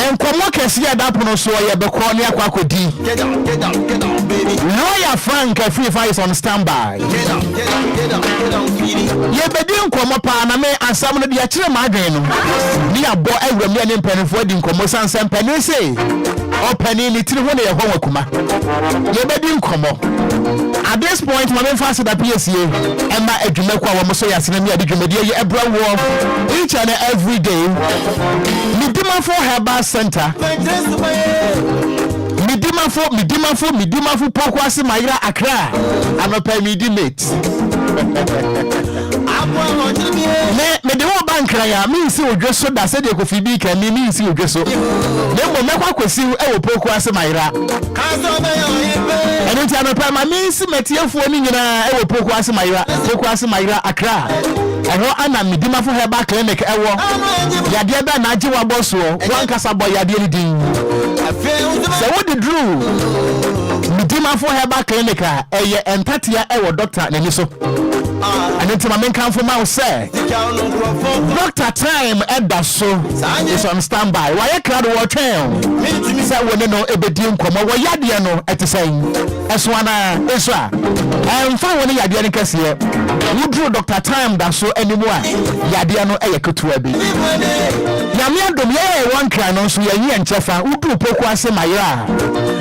C: en komo kesi adapono so ye bekọ ne akwakodi
G: get down baby
C: lawyer Frank Free is on standby
G: get down
C: ye bedi nkomo pa na me ansam no de ya kire madwen no ni abo awuram ne mpanifo di nkomo sansam pani sei o pani ni tiri ho ne ye ho wakuma ye bedi nkomo at this point my main fast that PSA emma adwuma kwa wo so yasene mi adwumadi ye ebra wo each and every day Midima for Herbal Center Midima for Pokwasi Mayra Accra anopa midimate me de wo bankra ya mi nsi odweso da se de ko fibi kan mi nsi odweso me mo mekwa kwesi e wo Pokwasi Mayra eno ti anopa ma mi nsi metiefuo ni nyina e wo Pokwasi Mayra Accra ero ana Midima for Herbal Clinic e wo yade ba na age wa boso wan kasa boy yade ni din so what the drew Midima for Herbal Clinic eye entatia e wo doctor nani so and to my main come from out say Dr. Time Edaso is on standby. Why you crowd war train? Say when no ebedi nkomo wo yade no etisen eswana eswa emfa woni yade no kase wo drew Dr. Time Daso anymore yade no eye ketua bi nyame adom ye one cran no so ye nchefa udu poku ase mayra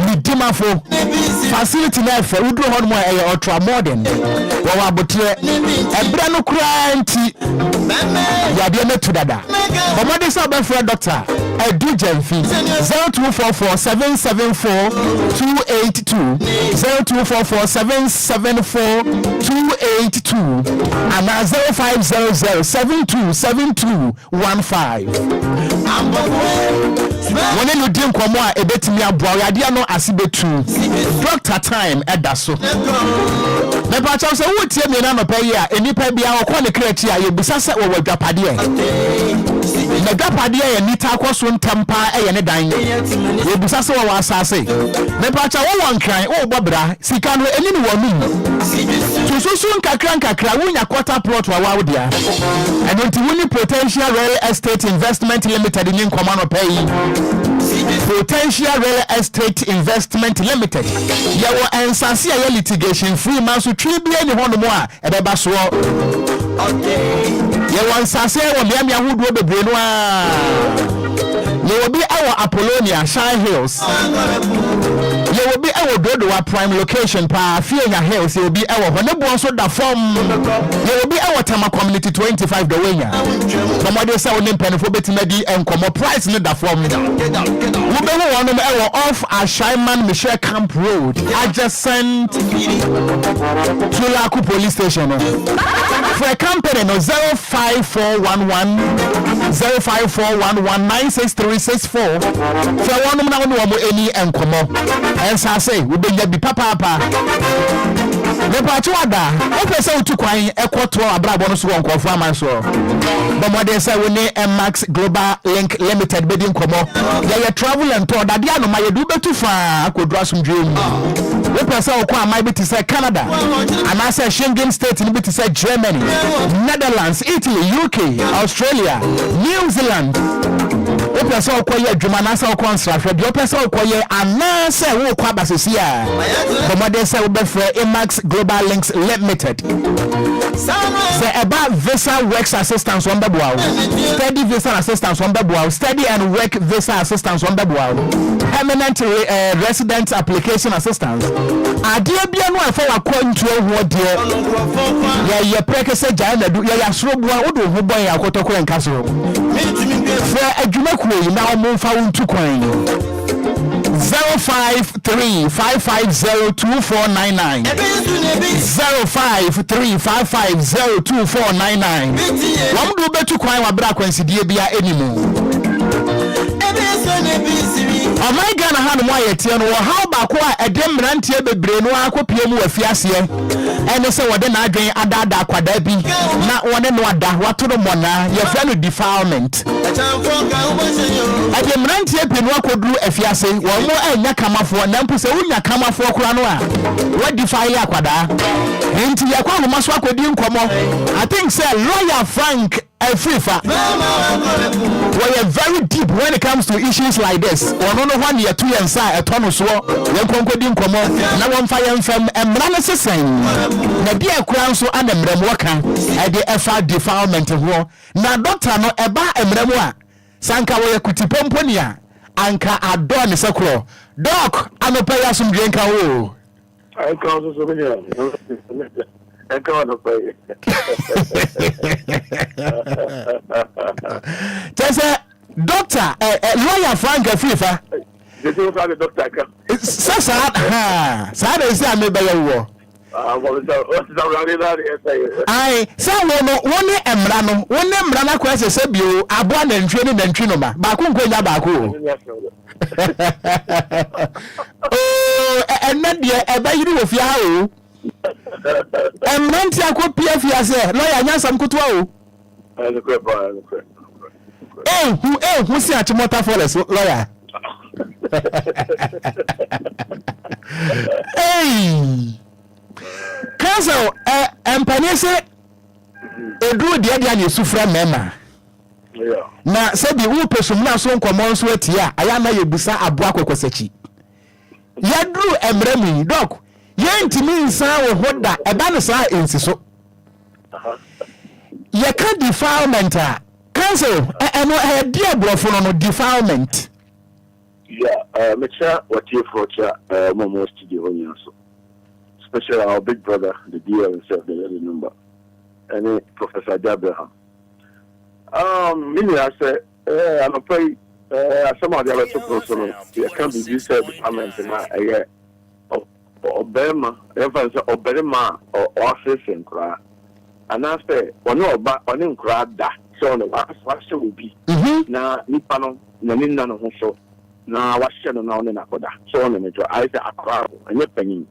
C: ni dimafo facility na fa udu hon mo e ultra modern wo wa botre ebra no kura nti ya de metu dada bomode say obefra doctor edu Jemfi 0244774282 0244774282 and 0500727215 when you drink komo a ebetimi aboa yade no asibetu doctor time edaso me ba chaw se wo tie me na no pay a enipa bia wo ne kreti a yebisa se wo wadwapade e na dwapade e nita akoso ntampa e ne dan yebisa se wo asase me ba chaw wo wankran wo bobra sika no eni ni wo num sususu nkakra wunya quarter plot wa wa dia eno nti woni potential real estate investment limited ni nkoma no pay potential real estate investment limited yawo ensase ya litigation free man so twibie ni hono mo a ebeba so yawo ensase wo miamia huduo bebre no a yawo bi awo Apollonia Shine Hills yawo bi awo Dodowa prime location pa Fienya Hills yawo bi awo hone bo so da form yawo bi awo Tama community 25 the wenya somebody say onim penfo betimadi enkomo price ne da form we be one off Ashaiman Michelle Camp Road adjacent to Laku police station for a company no 05411 05411963364 for one na no mo eni enkomo ensa say we be nya bi papa me pa chuada o pese utukwan ekoto abrabo no so wonkofo amanso bomode say we ne Max Global Link Limited bedi nkomo ya travel and tour dade anoma ye du betu fa akodu asomdwem we pese okwa amai beti say Canada ana say Schengen state ni beti say Germany, Netherlands, Italy, UK, Australia, New Zealand. We pese okwa ye adwuma na say okwa nsrafre de pese okwa ye ana say wo kwa basesi a bomode say we be for Max Global Links Limited. Say about visa works assistance on Beboa, steady visa assistance on Beboa, steady and work visa assistance on Beboa, permanent resident application assistance. Adia bia no afa wakwantu ho de ye preke se jana du ye yasrobua odo ho bon yakotoko enkasoro for adwuma kuyi na omo fa wontu kwan 0535502499 0535502499 wamdu betu kwan wa bra kwansidie bia enimu Oh my God, I had more yet. How about a dim rantia bebre no akopie mu afiase and say what then adwen adada kwadabi na one no ada watono mona your friend defilement dim rantia pe no akoduru afiase wo mo anya kamafo na mpo se unya kamafo kura no a what defile akwada enti yakwa no maso akodi nkomo I think say lawyer Frank Afrifa we are very deep when it comes to issues like this. One no one year 2 years say a ton so we konkodi nkomo na won fa yem fam emra ne sesen na dia kura so anemrem waka e de efa defilement ho na doctor no eba emrem a sanka we kutipompo a anka ado ne sekro doc anopa ya sum dwenka wo anka so benya Tese doctor lawyer Frank Afrifa the doctor sasa sada isi ameba yawo ai sa woni emra no woni emra na kwa sese bio abo na ntwe ni ntwe no ba ko nkonya ba ko oh enna de ebayiri wo fia o emranti akopia fiase lawyer nyansam kutwa o who see at Mota Forest lawyer hey council empanese edu dia ne sufra mema na sebi wo pesum na so nkomon so atia aya na yebusa abo akokosachi yadru emrami doc yentimi nsa wo hoda eba no sa ensi so ye ka defilement a ka Council, and dear brother, no defilement.
J: Yeah, Mecha, what you for Momo studio, especially our big brother, the DLFM, the little number, and Professor Abraham. Many I say, I'm afraid some of the other people, there can be this department in my area. Obama, Obama, or office and cry. And I say, or no, but on him cried that. So the what will be. Now, Nipano, Nanina, no so. Now, what shall now in Akoda? So on the metro, I say a crowd and you're penny.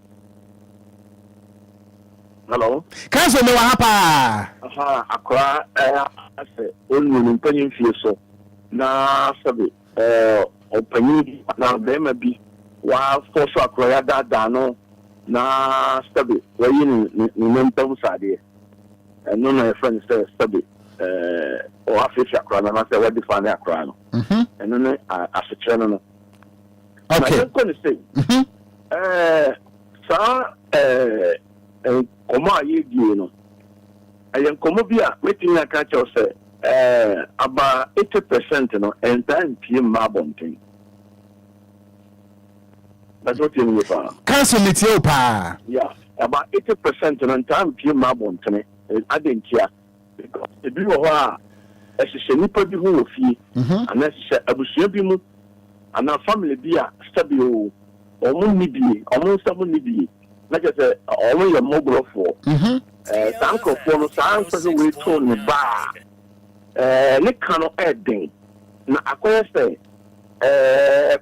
J: Hello?
C: Council, no, Hapa.
J: A cry, I say, only penny feel so. Now, Sabi, penny, now there may be. While for so acquire that dano na stable where you mental side and none of your friends say stable or official crown and I say what define a crown and then as a channel. Okay, I'm going to say so Koma you know I am Komobia waiting a catch or say about 80% you know and then PM Mabonting. That's what you mean.
C: Council Mitiopa.
J: Yeah, about 80% of the time, you mabon to me. I didn't care because the blue are as a nipper who will fee, and that's a bushibimu, and our family be a stable or money, almost a money, like I said, only a mobile for. Thank you for the sound for the way to me bar. Nick cannot add thing. Now, I say.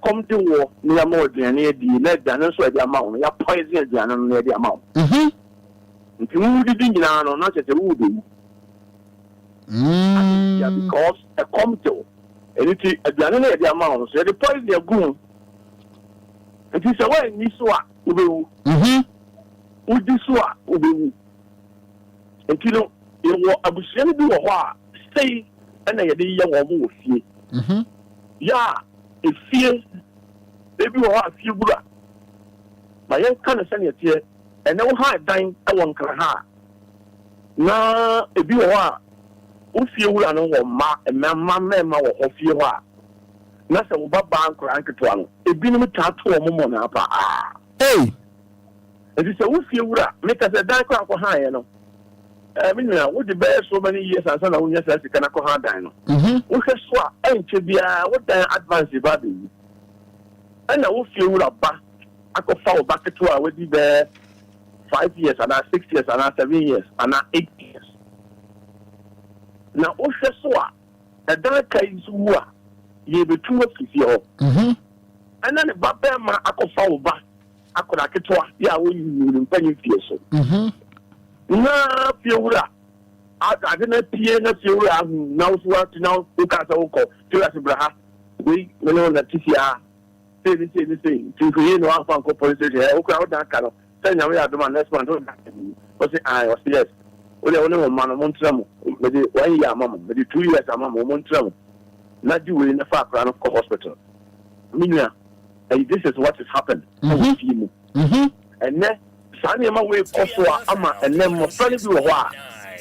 J: Come to war near more than near the let than so the amount, you poison than near the amount. If you didn't know, not at the wood. Because a come to anything at the amount, so the poison they're going. It is a way, Niswa, would this one, and you know, you were a bushel do a while, stay and I had a young woman. Yeah. It feels maybe we have a few good. My young kind of send it here, and no hard time. I want to have now. If you are, who feel I know what ma and mamma or few are. Nothing about bank or anchor to one. It been a tattoo a moment. Hey, and you say, who feel that make us a dark for high, you know. I mean, what the best so many years and son of yes, I can go hard dino. We can swap and to be what the advance about you. And I will feel a back. I could fall back to our would be there 5 years and 6 years and 7 years and 8 years. Now, we can swap a dark case who are ye be 2 of you. And then the Babama, I could fall back. I could like it to ya when you penny fierce. Na fiura I didn't appear na fiura now what now look at our call to us Abraham we know that TCR say the same to create no one corporation here okay that kind of send away at the man next one was it I was yes we only one man Montram but 1 year mama but 2 years mama Montram not you in the far crown of hospital Minya this is what has happened and then Sanima way also ama and then more funny be wa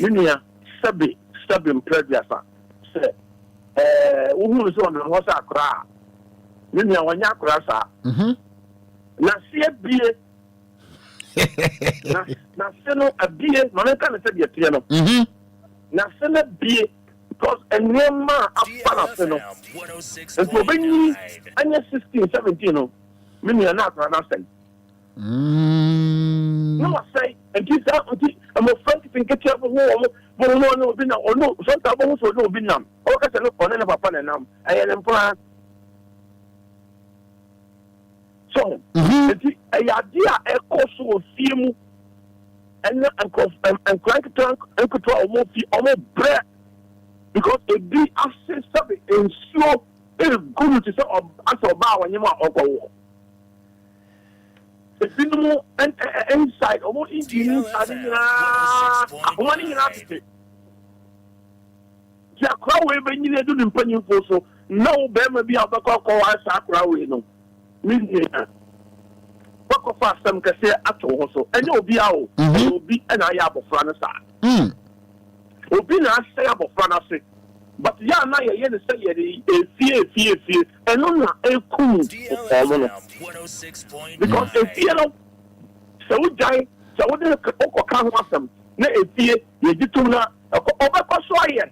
J: Minia Sabi previous say who is on the horse akra Minia wanya akra sa na sie bie na se no abie no nka na se de tie no na se na bie because enema afana se no and so beni anya 16 17 no Minia na akra na say no, I say, and this I'm afraid to get you no, no, sometimes also no be numb. Okay, so look on any papa and numb. I am plan. So, the idea a course of film and crank trunk and control almost bread because it be access something and so it's good to say answer about when you are the film and inside almost in money in Africa. The crowd will be needed to do penny for so no better be out the call as a crowd. No, meaning what of us some can say at also, and you'll be out, you'll be an ayab of Franasa. Will be not say about Franasa. but ya na ye ne say ye efie eno na ekum because efie no so ujai so we dey okọ kan ho asem na efie ye gitum na obekọ so aye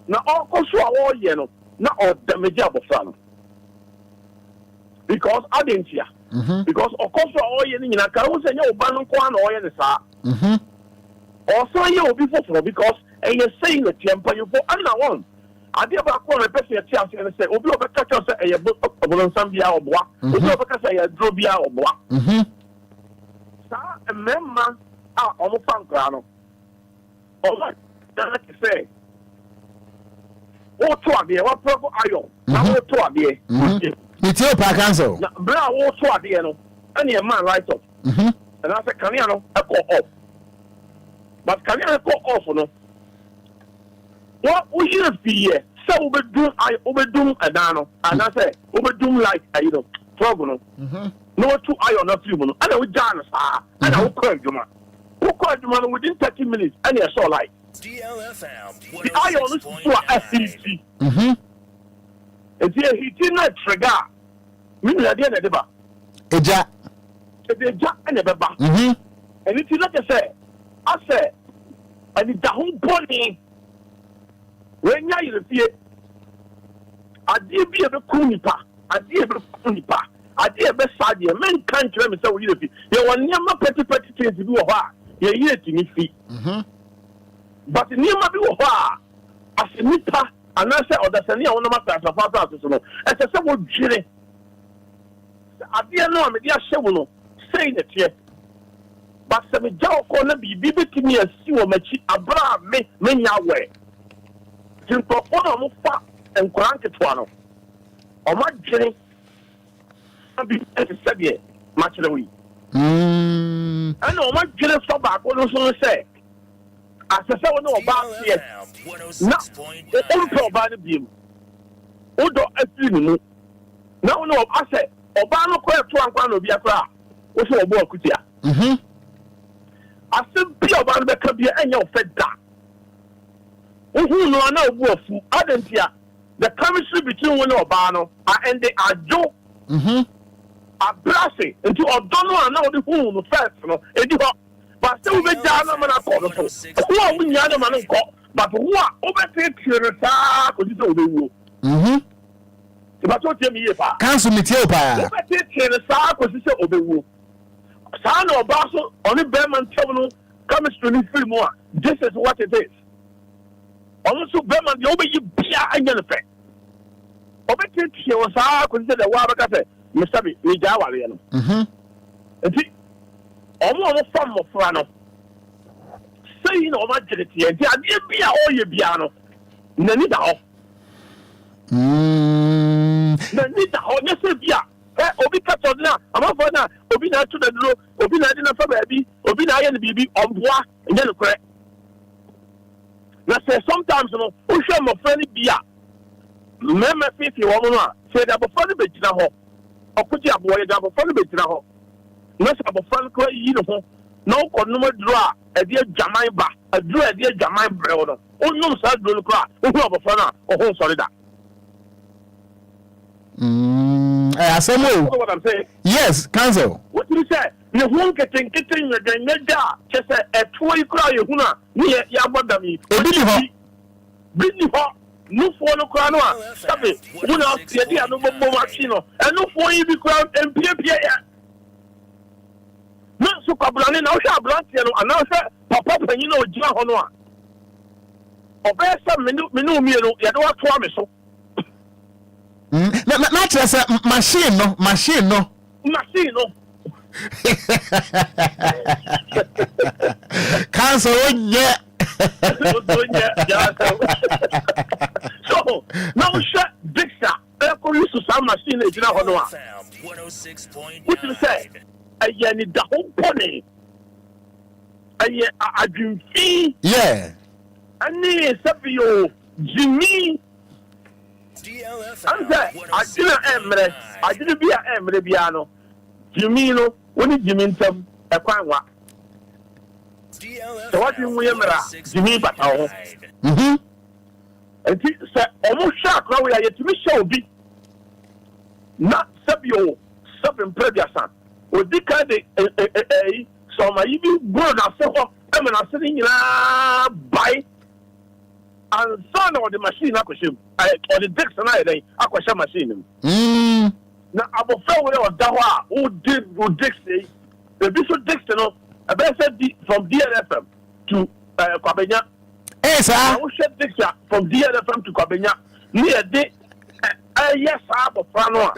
J: na okọ so awo ye no na odamage abofra no because adentia because okọ so awo ye ni nyina ka wo se nya oba no kwa na oye ne sa also ye obi foforo because and you're saying that you're for unknown. I did about one person a chance and say, Obia, catch us a book of Sambia or Bois, because I had Drobia or Bois. A member out on the front ground. All right, like you say, what to be what purple iron, now what to be.
C: It's your park council.
J: Brown, what to be, any man right up. And I said, Caniano, I call off. But Caniano call off, no. What we should be so overdoom a dano, and I say overdoom like trouble. No 2 iron of you, and I would Janus, and I will call you man. Who called you man within 30 minutes, and I saw like
K: DLFM.
J: The iron is to a FCC. And here he did not trigger. Meaning at the end of the bar.
C: A jack
J: and a bar. And it is like I said, and it's the whole body. When you are here, I did be a kunipa, I did a kunipa, I did a best idea. Men can't tell me so you are near my petty things to do a bar. You're here to me feet. But near my do a bar, as a nipa, and I said, or that's a near one of my past of our as a simple jelly. I didn't know I'm a dear shovel saying it yet. But some jaw corner be to me a sewer machi, a bra me, many away. Simple one fat and cranky twano. Or my jelly, I'll be said yet, much of the week. I know my jelly stop back, what also say. As I said, no about here. Now, the old by the beam. Odo Esinu. Now, no, I said, Obano Quail Twan of Biafra. What's your boy Kutia? I said, be about the Kabia and your fed that. Who know no wolf, Adentia. The chemistry between one Obano and they are Joe. A blessing into Odono and now the who first, but still be down on a call. Who are we young man call? But who are overtake your side? Could you do the but what you mean if I
C: cancel me tell pa.
J: Overtake your side, could you say Obewu? Son or Basso, only Berman terminal comes to the film more. This is what it is. Also, Berman, the over you be a young effect. Overtake your side, could you say the Wabaka, Mr. Mijawariano. And see. Ọmọ fam mo frano say no ma jereti e dia bia o ye bia no na ni da ho na ni da ho ne se bia obi ka to na amafo na obi na to da duro obi na di na fa ba bi obi na ye ne bibi omboa enye ne kore na say sometimes no o hwe mo frani bia meme fifi wo no a say da bo frani be gina ho Okogyeabour ye da bo frani be gina ho no sabo franco yi no no ko no madro a de adwaman ba adro a de adwaman brew no onum sa dro ko a ohu abofra na ohu sorry da
C: asemo
J: what I'm saying
C: yes cancel
J: what you say ne hu keten na da che se eto yi kura ye hu na ne ya bodami
C: obi ni ho
J: bini ho no fo no kura no a sabe hu na ye dia no bobo wa chi no eno fo yi bi kura empie ya no so kwabrane na wo hwa abrante no ana wo hwa papa panyi na ogina ho no a obesa menu mienu ye do ato ame so
C: na kire se machine no cancel onye
J: so now shut dixa e ko use some machine e gina ho no a what you say aye ni da ho pone aye adwumfi ani sabio jimi DLFM adina emre bia no jimi no woni jimi ntam e kwanwa so what you yemra jimi bata ho And say almost shark now we are yet to be show be not Sabio Sabin Prediasan. Or the kind of so my even brother so I'm not sitting by and son of the machine I question or the Dixon I question machine. Now I'm afraid of Dawa who Dixie the Bishop Dixon I better said from DLFM to Kwabenya.
C: Hey, sir.
J: I will share Dixon from DLFM to Kwabenya. Near the yes, I'm a Franoa.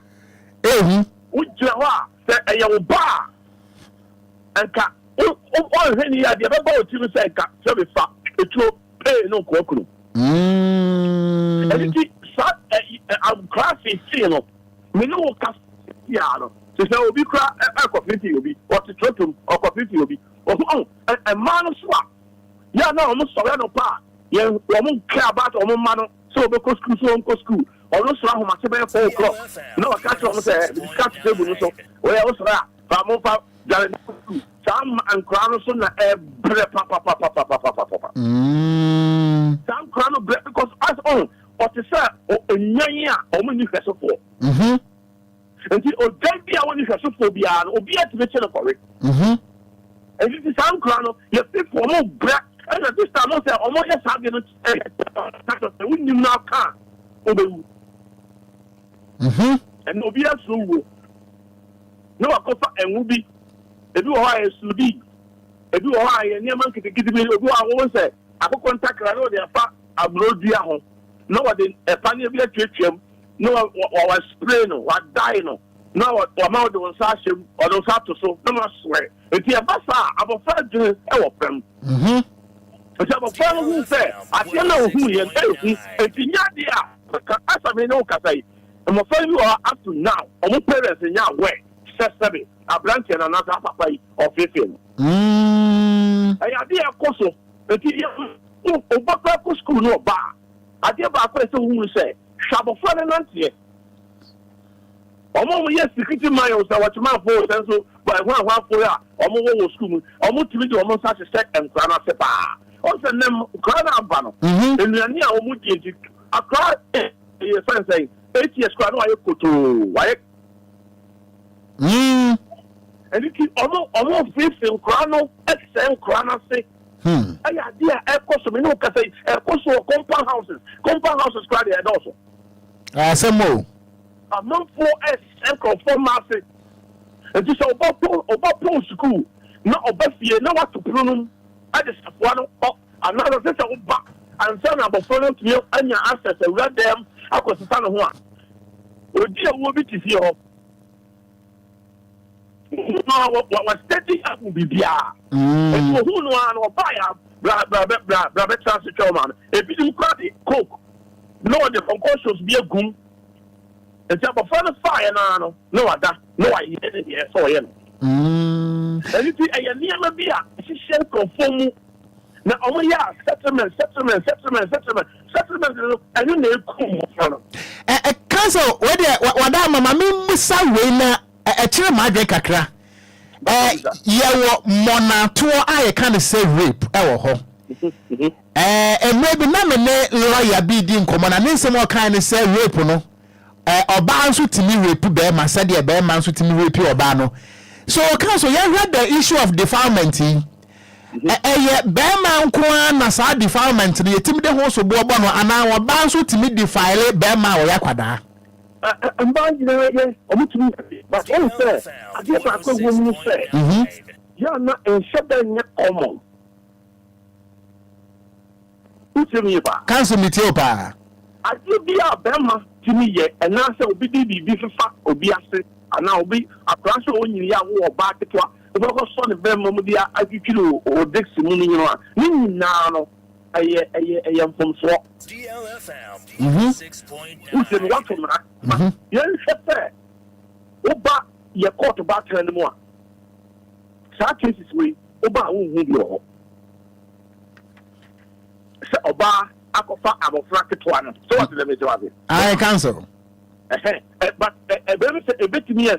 J: Which you are a young bar and cat. Oh, any idea about you say cat, so be fat. It will pay no cocoa. And I'm classy, you know. We know Castiano. So there will be a coffee will be, what the totem or coffee will be. Oh, a man of swap. Yeah, no, almost sorry, no part. Yeah, we won't care about our man. So because school. Almost around my 4 o'clock. No, I can't say, discuss table. So, where else that? Papa, Sam and Cronoson, papa. Sam Crono bread because as on, what is that? Oh, a nyanya, or many vessel for. And the Obia when you have Obia, Obia to the channel for it. And this is Sam Crono, you pay for more bread. And at this time, I say, almost having it. We now can't. And Obia so no akofa enwubi ebi wo ha esudi ebi wo ha ye neman kitikiti bi obi wo say akoko ntakra no de afa ablodua ho no wo de epane bi atwetwem no wa spray no wa dye no no wa ma de won sa hyem o no sa to so no ma swear enti e ba sa abofa dwene e wo pem enti abofa no hu say atia na hu ye enti nya de a asa me no kasai I'm afraid you are up to now. I'm parents in your way. Sesame, a branch and another papa of 15. I idea Coso, but you school no bar. I dear Backer who say, Shabo Fernantia. Almost yes, 50 miles, I watch my voice and so by 1 4 hours, almost school, almost to me almost such a set and Grana Sepa. Also, them Grana Bano, and the near Omuti, a crowd, your friend saying, 8 years, why you go to why? And you keep almost 15 Crono, XM Crana say, I idea, Echo, so we know, say, Echo, compound houses, cry there also.
C: Some more.
J: A month 4S, Echo, 4 masses. And this about post school, not about fear, not what to prune. I just have one up, another sister back, and son about phone to you, and your access, and read them. I was the son of one. Oh, dear, will be to see her. What was steady up will be beer. And who know buy a rabbit chance to man. If you didn't cry it, cook. No, the concussions be a goon. And tell my father fire now. No, I didn't hear so him. And you see, I never be a shell conform. Now, oh, yeah, settlement, and you know, come.
C: Council, what Mamma Missa Wayna a chill my drink kakra. Mona tour, I can't say rape, and maybe Mamma lawyer be in common, and then some more kind of say rape, no. Or bounce to me rape, bear my sadia, bear man to me rape or bano. So, Council, you read the issue of defilement. Bearman Kwan Nasa defilement, the timid horse of Bobono, and our bounce to me defile Bearman or Yaquada.
J: I'm buying yes, but also, I guess I could woman say, you're not in Shabbat common. Who tell me about?
C: Council Metiopa.
J: I did be a Bama to me yet, and now so be fat or be and now be a class on you or back to because son of them, Modia, I do or Dixie Moon, now I am from Swap.
K: DLFM 6.9.
J: Who's in what from that? You said, Oba, you're caught about anymore. Such cases we, Oba won't be all. So, Oba, I could find our fracket one. So, what did I do?
C: I cancel.
J: But a bit to me,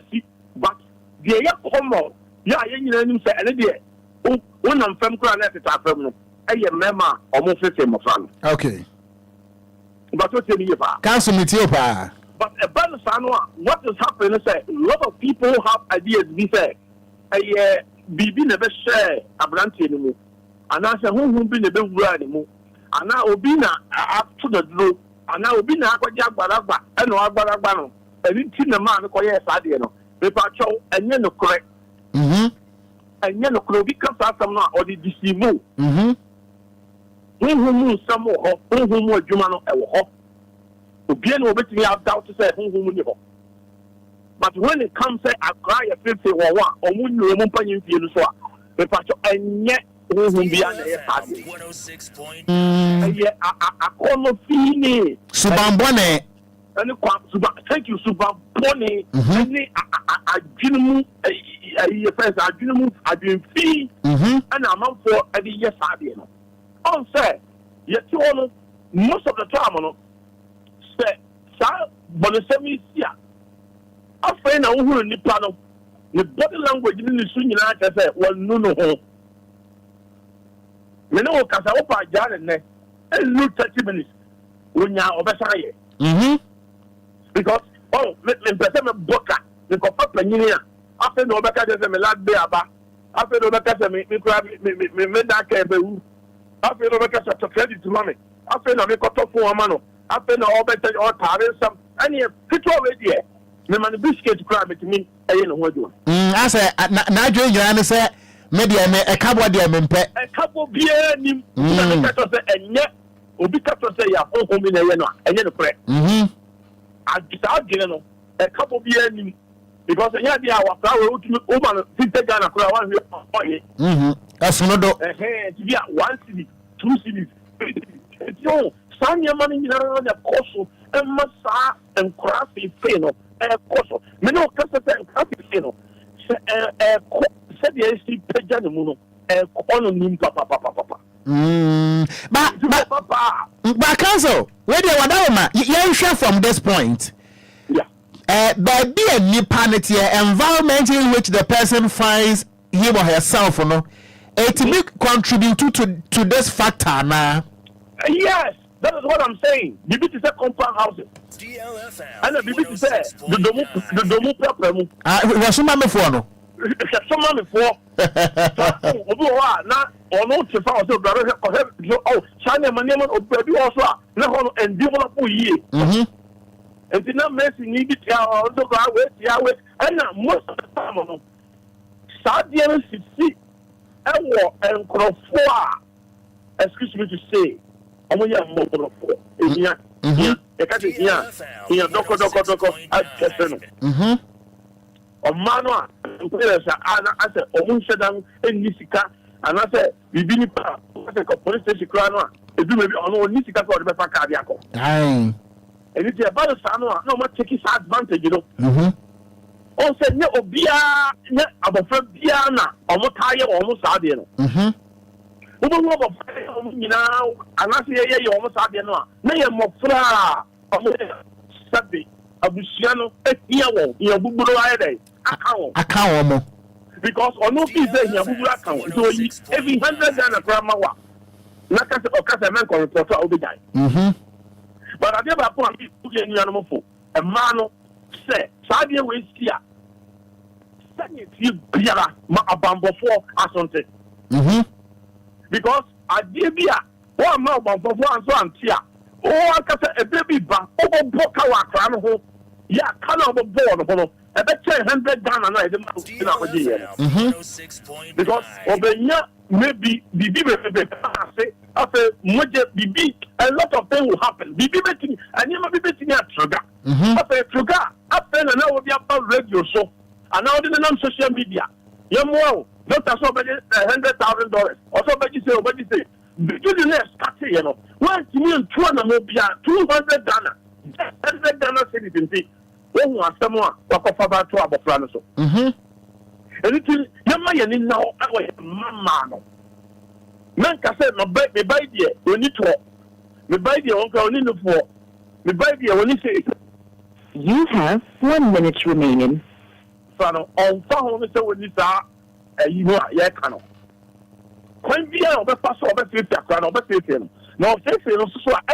J: but the air common. Yeah, you know, say, and idea. Oh, one I'm from Crown at the top of I am Mema, almost the same of fun.
C: Okay.
J: But what you pa?
C: Council meeting pa.
J: But a bad sanwa, what is happening is a lot of people have ideas. We say, Bibi never share a branch anymore. And I say, who be never anymore. And now Obina up to the draw. And now Obina Okogyeabour and no Agbarabano. And it's in the man who is Sadiano. Paper show and you know correct. And you know, because some or the deceive. Who some more, who more Jumano or Obia no bet me have doubt to say who. But when it comes to a cry of 50 or one, or when you remember you feel so, the patch and yet who will be on the party. A corner feeling.
C: Subambone.
J: And thank you, Subambone. And a gentleman, a first, a gentleman, a dream fee, and a month for a year. On say, yet you all most of the time, say, sir, but the same is here. I find out who in the plan of the body language in the swing. I say, well, no. You know, because I open a jar and look 30 minutes when you're over. Because, oh, let me present a book. The copper penny. After no better than a lad bear back. After no better than me, made that cable. After no better to credit to money. After no make up for a man. After no better or parents, some any fit already. The man biscuit crab to me. I don't know what you.
C: I say, Nigeria, you say, maybe I may a couple of them in pet.
J: A couple of beer, and yet, Obika to say, ya home in a yeno, and then a prayer. I just out dinner, a couple of beer, because I had the hour, woman, 50 Ghana,
C: that's another.
J: Yeah, 1 city, 2 cities. So, Sanya money in the course, and Massa and Crafty Feno. Course, Meno Cassa and Crafty Feno said the AC Pejanimuno, and Corner Papa.
C: But council, where they were down, you share from this point. Yeah. But be a new planet environment in which the person finds him or herself, no, it contribute to this factor now.
J: Yes. That is what I'm saying. The bit is a compound housing.
K: DLFM.
J: And the bit is the domu problem.
C: Was some man before no?
J: Some man before. Now, or no, to follow so brother. Oh, China, my name of baby also. Now, and develop for years. And it's not messing. Need to also go away. And most of the time, Sadian see and Crofua. Excuse me to say. I'm going to move for here. Here, Doko. I said, or Manoa, I said, Omunshadam, and Nisika, and I said, Bibini, police station Cranoa, if you may be on Nisika for the Bacariaco. And it's about the Sanoa, no more taking advantage, you know. Also, no, Obia, about Diana, almost higher, almost Adiano. Now, and I say, you almost have you know. Nay, more fra, Sabi, Abusiano, your Bubu account. Because on no fees, your Bubu account. So every 100 Ghana grandma, not as a Casaman reporter will be dying. But I never point to any animal for a man say, Sadia waste here. Send it to Biara, a bamboo for Asante. Because I did be one more for one so and tia. Oh, I can say a baby back over Bokawa Crown. Yeah, cannot be born. I bet 100 Ghana and I didn't because Obia maybe Bibi say after Bibi a lot of things will happen. Bibi betting and you might be betting at sugar. After sugar, after and now will be about radio show and now the social media. Well, not as $100,000 or somebody say, begin the start you know. Once you mean 200 Ghana, 100 Ghana citizens, when was someone walk off about 2 hours plan so. And it is Yamayan now, I was Mamma. Man can say, my baby, we need to. My baby, uncle, need to for. My baby, when you say,
L: you have 1 minute remaining.
J: So, on phone, so when you start. You know, yeah, cano. When we are over pass over 50 crown over 50, No, say so I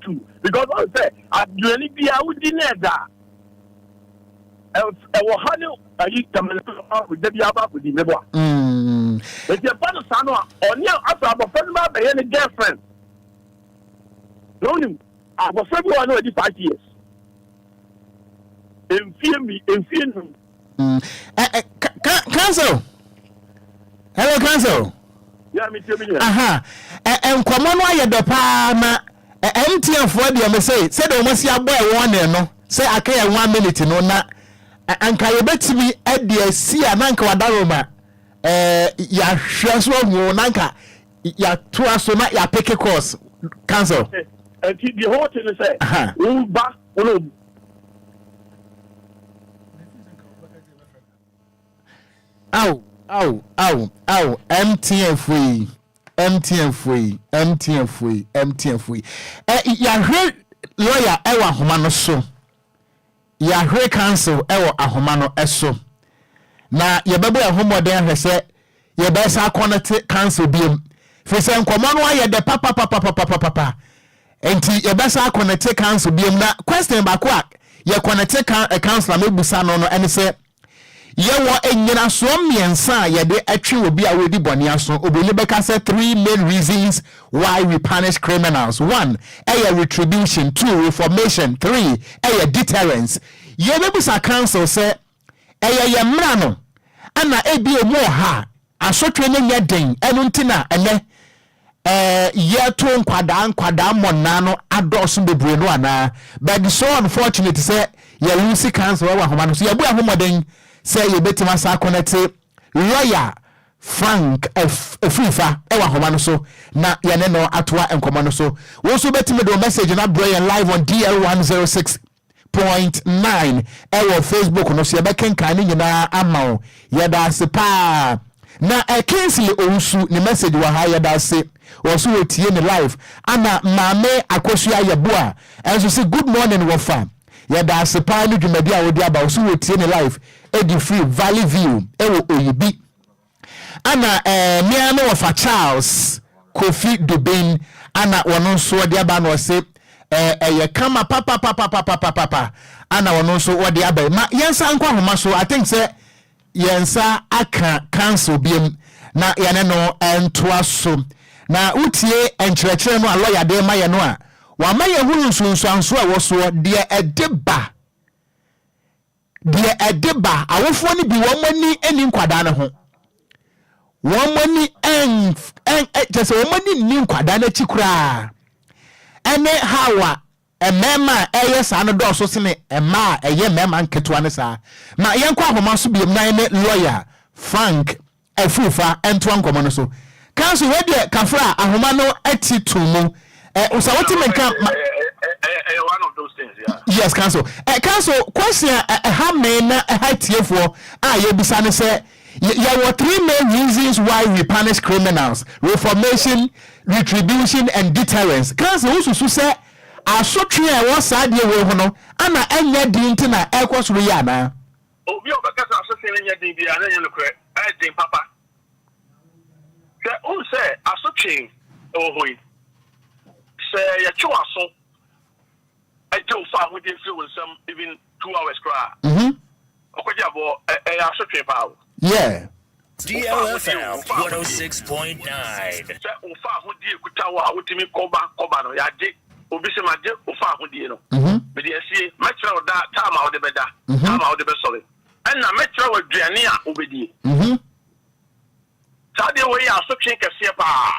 J: too because I say I do any be out in there. I will handle a youth with the Biaba with the neighbor. If you're part of Sanoa or near after a friend by any girlfriend. No, I was everyone already 5 years. In fear me.
C: Council. Hello, Council.
J: Yeah, me too.
C: And come on, why the palm MTN for the say, said almost your boy 1 no. Say I care 1 minute no na. And can you bet me at the sea and Nanka Wadaroma? Ya Shaswa Nanka, ya Tuasona, ya pick a course. Council.
J: And the whole thing is say, Lumba,
C: Ow, MTN free. Ya heard lawyer Ewa Homano so. Ya heard council Ewa Ahomano eso. Na ya bebo ya homo den hwese ya besa connect council biem. Fese nkomo no ya de papa. Enti ya besa connect council biem na question ba kwa ya connect council amebusa no ene se yewo enyina so miensa ye de atwe obi a wedi bone aso obonye beka say 3 main reasons why we punish criminals. 1 retribution, 2 reformation, 3 deterrence. Ye bebusa council say ye mra no ana ebi emu ha asotwe ne nya den enu ntina ene ye to nkwada monna no adoso bebre no ana but so unfortunate say ye lose council wa homa no so ye bu ahomoden say you betima sa connect lawyer Frank Frifa ewa homa no so na ye ne no atoa enkomo no so wo so betime do message na bro live on DL106.9 ewa Facebook no so ye bekenkan ni nyina ama ye da se pa na Kingsley Owusu ni message wa ha ye da se wo so wotie ni live ana mame akosua ye boa enso say good morning wo fa ye da se pa ni dwumadi a wo di aba wo so wotie ni live edi free Valley View ewo Oyibi ana mia no of Charles Kofi Dubin ana wono so de aba no se ye kama papa ana wono so de aba ma yensa nkwa homa so I think say yensa aka cancel biem na yene no entoa so na utie enkyerɛkyerɛ no a lawyer de ma ye no a wa ma ye huru nsunsuanso a wo so de edeba awofo ni bi wo mani eni nkwada ne ho wo mani just wo mani ni nkwada na chikura ene hawa emema sa no do so sene ema mema nketwa ne sa ma yenkwa ahoma so biem na ne lawyer Frank Efufa ento nkomo no so council we de kafra ahoma no ati tumu usa woti menka
J: one of those things, yeah.
C: Yes, council. Council, question how many tiefo ye bisa ne say there were 3 main reasons why we punish criminals: reformation, retribution, and deterrence. Council ususu say asotwe e wo saade we ho no ana enya di ntina ekwoso we ya na
J: obi obekasa asotwe enya di bia na nya no kre din papa se o say asotwe ohoi se ya chuaso ejo fa we dey feel some even 2 hours cry Okogyeabour asotwe pa
C: yeah
K: DLFM 106.9
J: se o fa ho die kutawa wotimi koba no ya je obi se ma je o fa ho die no be dey see metra o da time a o de beda time a o de be sorry and na metra o aduane a obedie Sadia we asotwe kese pa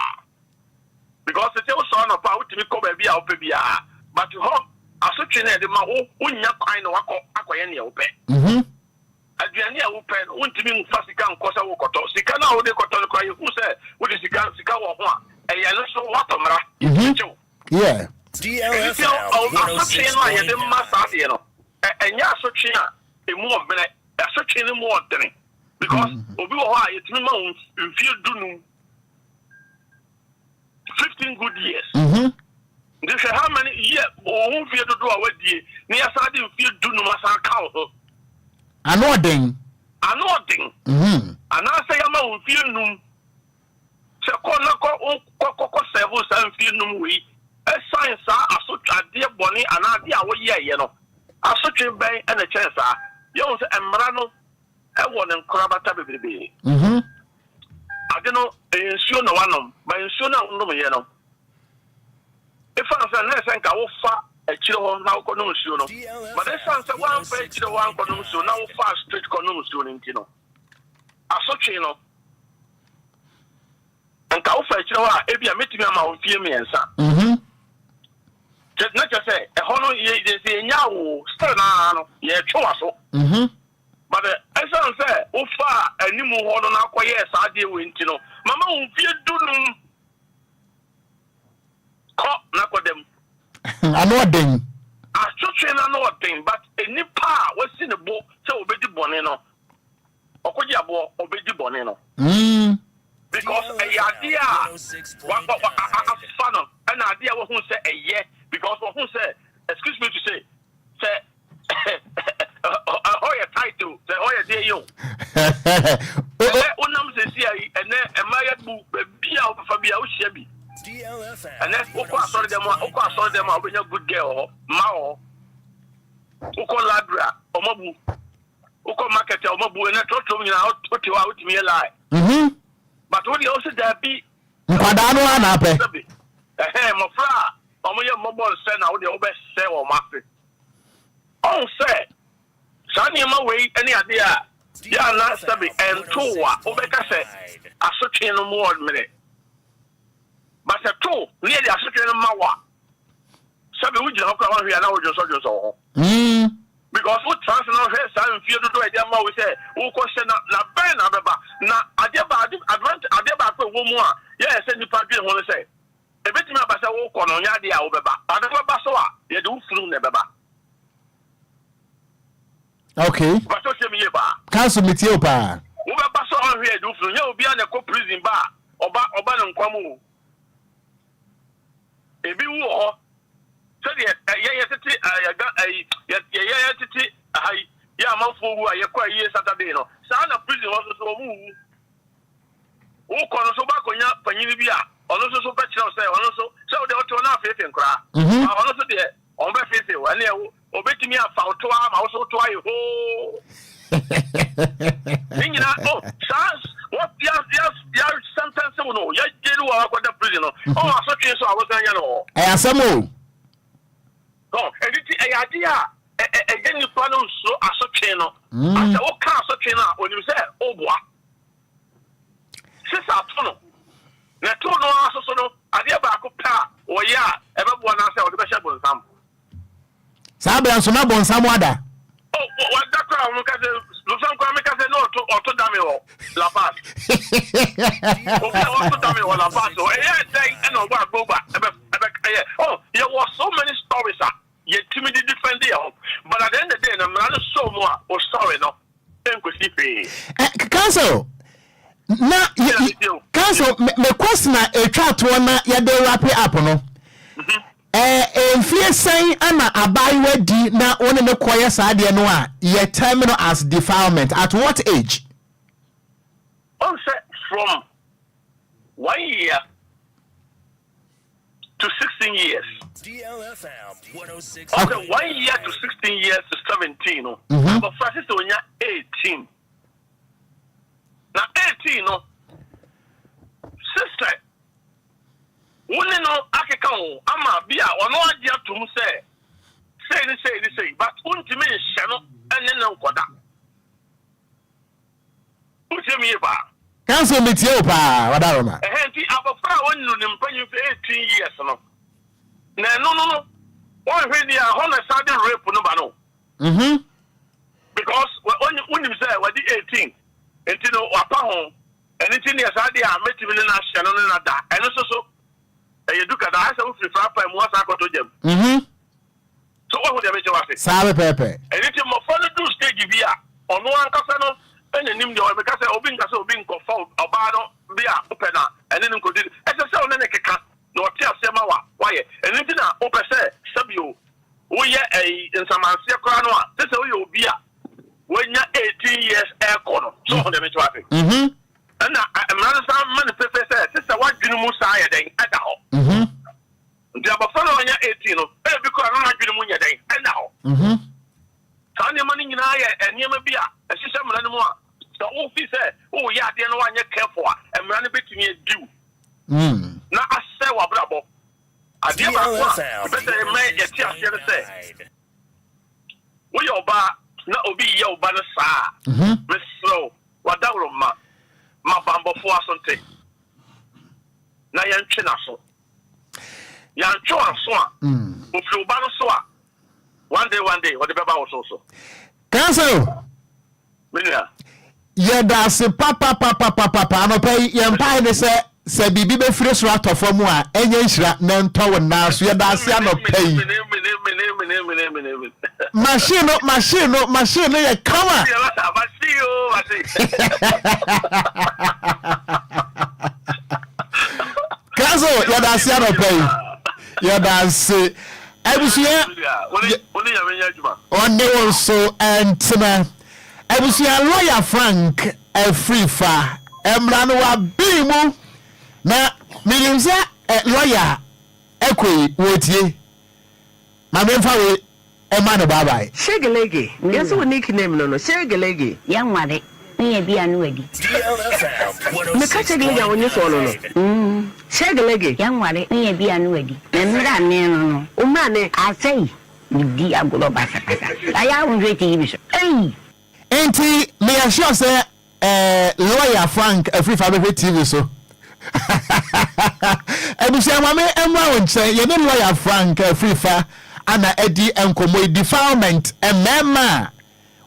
J: because the tell son of wotimi koba bia o pe bia but ho asotwe na de ma wo nya kwan no akoye ne wo pe aduane a wo pe no wontimi nfa sika nkosa wo koto sika na wo de koto no kwa hu se wo de sika wo ho a eya no so watomra
C: yeah
K: DLFM
J: 106.9 enya asotwe a emu obere asotwe ne mu odere because obi wo ho a yetimi ma mfie dunu 15 good years this how many years o mfie dodo a wadie ni asade mfie dunu masa ka ho
C: anoden
J: ana say yama mfie num se ko na ko serve san fi num we science asotwa de boni anade a wo ye no asotwe ben e na chen sa ye won se emra no e wo ne nkorabata bebrebe ade no ensuo na wanom ba ensuo na wonom ye no if I say na sen ka wo fa akire ho na wo konom ensuo no but this sense one fa akire ho an konom ensuo na wo fa straight konom ensuo no ntino asotwe no nka wo fa akire ho a ebia metimi ama wo fie miensa na just say e hono ye dey nyawo still na no ye twa so but essence say wo fa animu hono na akoye sa de we ntino mama wo fie dunum ko na kodem
C: anoden
J: asotwe na no den but eni pa wasi ne bo say obedi bone no Okogyeabour obedi bone no because a idea what fun an idea what who say a yeah because what who say excuse me to say oh your title say oh your day you unam say see and then my book be out Fabia Ushebi DLFM and then Oko sorry them when you good girl mao Oko ladra omobu Oko market omobu and trotro me out to me lie but what you also there be
C: Padano anape
J: my fra omoye mobile send now the obest say or master on say Sani ma way any idea ya na sabi and towa obeka say asotwe no more minute but a two near the asotwe no mawa sabi we just how we are now just because what transnational heads and fear to do a damn we say who question na ben abeba na adeba advance adeba ko wo mu a yeah say nipa dwe ho say e betimi abasa wo ko no nya de a wo beba adeba ba so a ye de wo furu na beba
C: okay
J: but so me ba
C: cancel me tie pa
J: wo beba so on here de wo furu nya obi a na ko prison ba oba no nkwamu ebi wo ho so the yeah titi yeah titi yeah man for who are kwa year Saturday no sa na prison also so mu wo kono so ba konya panyini bia ono so be kire say ono so de oto na afefe nkra ono so de on be fefe wa na e obetimi afa oto a ma so to aye ho ningina oh sans what ya sentence no ya jelu wa kwa da prison no oh so twen so awosanya no
C: asamo
J: no editi idea egeni plano so asotwe no asa wo ka asotwe na onim se obua sisa atono na to no asoso no ade ba ko pa o ya e be bua na se o de be sha bonsam
C: sabe anso na bonsam ada
J: oh what that crowd no ka se lo san kwa me ka se no to dame o la pass o to dame o la pass o say and o gba gba oh there was so many stories yet timid defend there but at the end of the day I'm not so more or sorry no
C: cancel na cancel me question a chat one ya dey wrap it up no enfie sen ana abaiwa di na one ne koye saade no a ye terminal as defilement at what age
J: on set from 1 year to 16 years.
K: DLFM 106.
J: Okay, 1 year to 16 years to 17. No, but Francis Onya 18. Now 18, no, sister. Wone no akeka o ama bia ono agia tum say but untimi hye no ene ne nkoda. Utimi ba.
C: Cancel me tie pa wadaroma.
J: Enti abofra wonu ne mpanyin for 18 years no. Na no. One hwe dia hono sade rape no ba no. Because when you say what 18 enti no wapa ho enti ne sade a metimi ne na hye no na da. Eno so you do that. I say we free pa mu asa ko to jam. So what would you make you say?
C: Sabe pepe.
J: And it mo follow do stage bia. Ono ankasa no enenim de o be ka say obi nkasa obi nkofo oba no bia opena ene nim ko di. E say o ne keka no ti asema wa waye. Ene ti na o pe say sabio wo ye nsamanse kora no a say wo ye obi a wo nya 18 years e ko no. So what do you make you say? And I'm not man pepe say nyinaa yɛ den ɛda hɔ nti abɔfra na ɔnyɛ 18 no ɛbi kɔ na adwene mu nyɛ den ɛda hɔ saa nneɛma no nyinaa yɛ nneɛma bi a ɛhyehyɛ mmara no mu a sɛ wofi sɛ woyɛ adeɛ no woanyɛ careful a mmara no bɛtumi adiw na asɛ w'abrabɔ adeɛ baako a bɛsɛ ɛmɛ yɛte aseɛ no sɛ woyɛ ɔbaa na obi yɛ ɔba no saa mesrɛ wadaworo ma bambɔfo asonte na yɛntwe n'aso yɛntwe w'aso a ofiri ɔba no so a one day wɔde bɛba wo so
C: cancel
J: menua
C: yɛda ase papa anɔpa yi yɛmpae ne sɛ biribi bɛfiri soro atɔ fam a ɛnyɛ nhyira na ntɔ wo naa so yɛda ase anɔpa yi machine no yɛ kama cancel yɛda ase anɔpa yi yɛda ase abusua ɔne wo nso ɛntena abusua lawyer Frank Afrifa emra no wa bi mu na minim sɛ lawyer ekoi wotie ma memfa we ema no bye bye
M: shegelege yes wo nickname no shegelege
N: yanware me bia no wadi
M: me ka shegelege wonye so no shegelege
N: yanware me bia no wadi na mra ne no
M: o ma ne
N: asai di agolo basa aya unje ti biso
C: enti me assure say lawyer Frank Afrifa be TV so ebusia mame emwa wonche ye ne lawyer Frank Afrifa ana edi enkomo defilement emema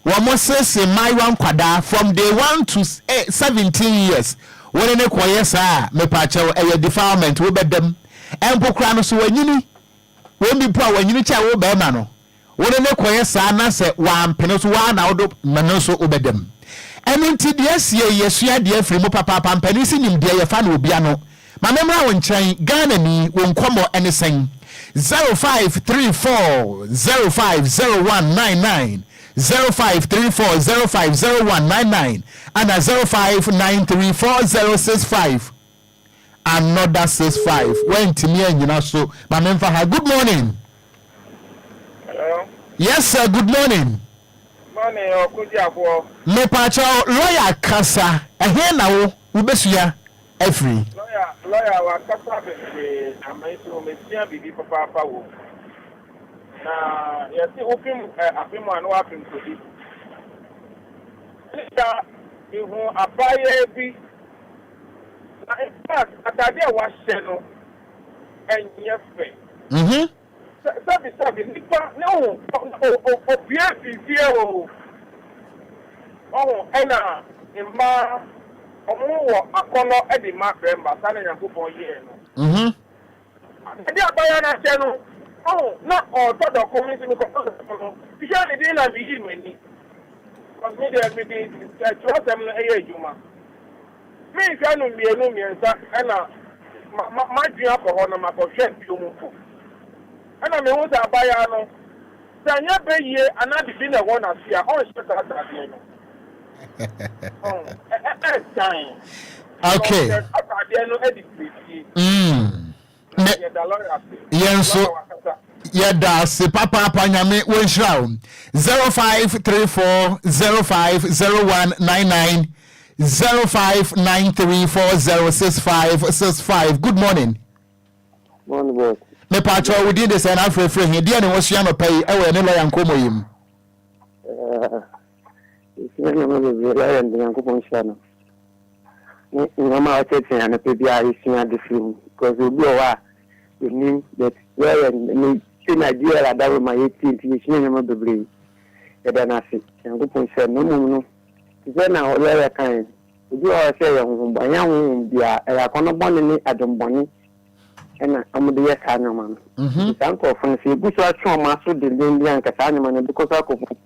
C: wo mo sese my one kwada from day 1 to 17 years wone ne koye saa me pa chew defilement wo bedam empokra no so wanyini wo mi po wanyini cha wo be ma no wone ne koye saa na se wa mpene so wa na wodo mano so obedam eno nti de asie yesua de afiri mu papa pampani si nim de ye fa na Obia no ma memra won kyan Ghana ni won komo ene sen 0534050199 0534050199 and 05934065 another 65 when timi anyina so ma memfa ha good morning.
O: Hello.
C: Yes sir, good morning.
O: Morning Okogyeabour.
C: Me pacho lawyer kasa ehe na wo ubesua every.
O: Lawyer wa kasa be amaiso mesia bibi papa wo. Na yesi opim afimu anu afim todi. Ita ihu abaye bi. Na in fact atade wa hye no enye fe. Sabi nipa no Obia fifie o ena imba omo akono e di ma fremba sane Yakobon ye no edi abaya na che no na otodo community no ko fisha ni na bi yi mani because me dey me dey trust them e ye juma me fa no mienu miensa ena ma dua ko ho na ma ko hwe bi omo fo ana me wo da baya no sanya be ye anadi bi na wona sia on sheta da bi no
C: okay yenso yeda se papa nyame wonhira 0534050199 0593406565 good morning.
B: Morning boss.
C: Me pacho we did this and afre here dia ne wosua no pay e we ne lawyer nkomo yim
B: Senior manager lawyer and Yakobon Shano. Mama tete na pebi a senior different because Obia we name that where me in Nigeria that my 18th senior manager bebre e da na se Yakobon Shano no ze na lawyer kan Obia say ho banya ho bia e akono bone ni adombone ena amude ye ka nyama no sanko fun se guso atwa ma so de ndi anka sa nyama no because akofo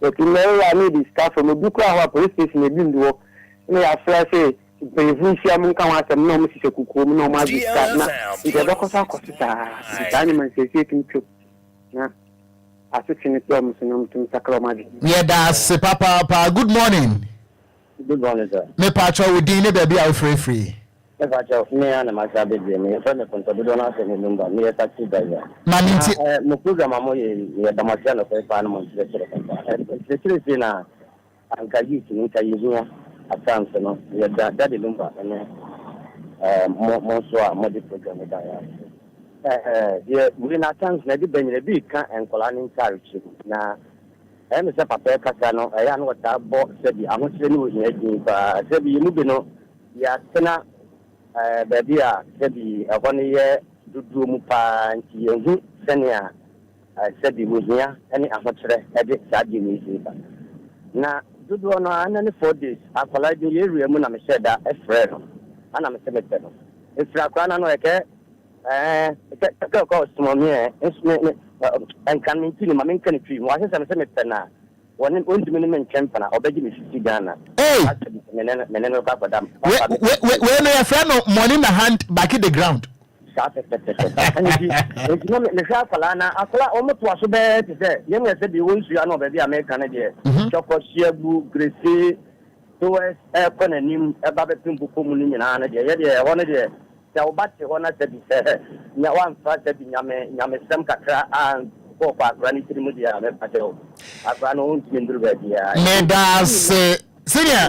B: yet me ya need staff from buku ahwa police station e bindu wo na ya fra say befusia mun kan wasem na mo sise kuku mun na mo azika na ide dokosa akosita sa nyama se se tinto na asitini to mo sunum tum sakra ma di
C: yeah that's papa good morning.
B: Good morning sir.
C: Me pacho we din ne baby a free
P: If I tell me and my sabbath, me friend of Contabudona and Lumba, me a taxi driver. My program, I'm the Marciano for Panama. The truth is now, I'm going to use a chance, you know, Daddy Lumba and more program. We not chance, maybe Ben Rebecca and Colani Enquiries. Now, I'm a papa Casano, I am what I bought, said the Amusinu, but said you know, Yatena. Baby, said the 1 year do Mupa and you, Senia, said the Musia, any amateur edit Sadi. Now, do no any 4 days. I collide the area when I said that a friend, and I'm a cemetery. If Rakana no care, cost money, and can maintain my main country. Why is a cemetery now? One minimum champion, or begging me Ghana. Hey, when
C: a friend of money in the hand back in the ground.
P: It's not the Shafalana. I almost was so bad to say. Young as the ones you are not very American idea. Chocolate, Gracie, towards Aircon and Nim, a Babatum Bukumun in Anna. Yeah, one idea. Tell Batty one at the no one first at Yame Samkatra and.
C: Senior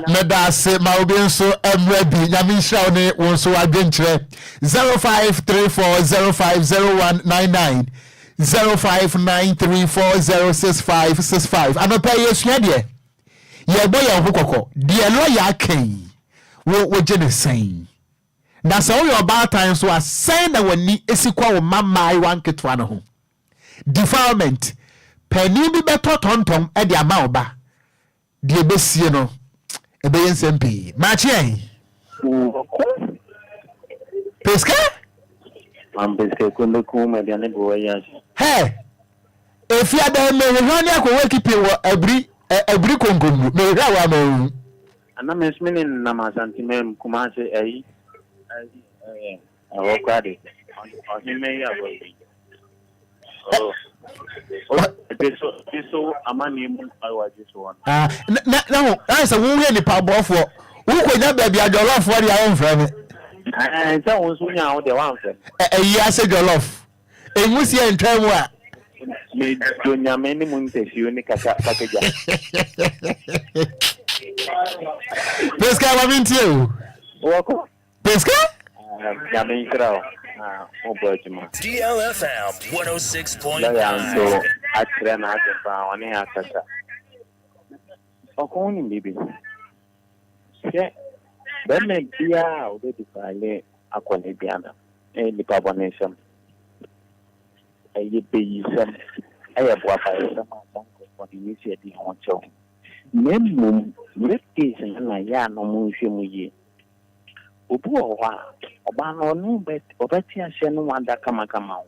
C: Medase Maubinso Emrebi Yamishaune Wonso Adventure 0534050199 0593406565. I'm a pay yes, yeah. Yeah, boy, Hukoko, dear lawyer Kay, what Jenny saying. That's all your bad times was saying that when ni esikwa mama I want it one home. Defilement penny be better tonton e dia ma oba de besie no e be nsmp machi pesca
P: pesca kundo kuma dia ne bo ya
C: he if ya da me hwani akwo keep wo abri kongomu me hwa wa ma
P: ana mesmini na masantimem kuma se ai awokade ohime ya bo. Oh, so amani mu awa jiso one.
C: No, that's a woman in the pub for who could not be a jollof for your own friend.
P: And so was when you the one.
C: A year said jollof. A musia in time what?
P: Made Donya many montes, you nick a package.
C: Pesca, I'm into you. Pesca?
P: Yamin Crow.
K: DLFM 106.9.
P: So I can have on the Akasa. Okoni, baby. Yeah, that may be out of the Valley Aquanibiana, and the carbonation. I pay some. I have what I some for the initiative on show. Mem, with case and I am no moon. Obua, Obano, no bet, Obetia Shen Wanda Kamakama.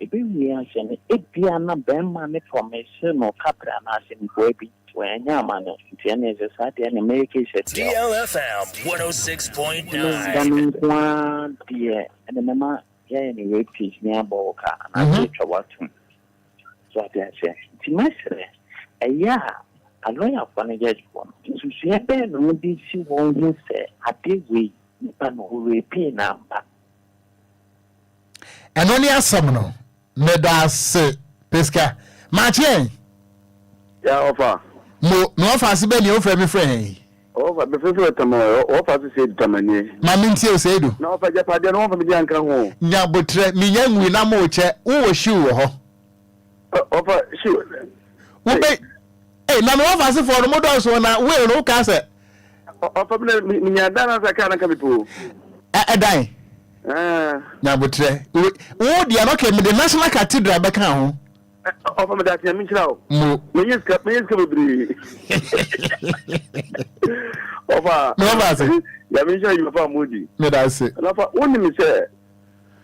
P: A baby Shen, a piano band formation or Capranas in Baby, where Yaman, Tiana Society and American
K: DLFM 106.9.
P: Dear, and the Mama, any rape is near Boca, and I take a watching. So I say, Timestre, a year. I know I want to get one. So she had been really see one you say, I did wait. And only a summoner, Medas Pesca, Martin.
J: Yeah, offer.
C: No fancy belly over me friend.
J: Over the first tomorrow, offer to say Tamani.
C: Mammy said,
J: no, if I get pardon over the young home.
C: Yeah, but me young will not more check. Oh, sure.
J: Offer, sure.
C: Hey, none of us for the motors when I will no castle.
J: Offer me a dance I can't come to
C: a die. Now, but oh, dear, okay, the National Cathedral back home.
J: Offer me that I mean, now. May come Offer, no, I'm sure you are moody. Let us say, only me say,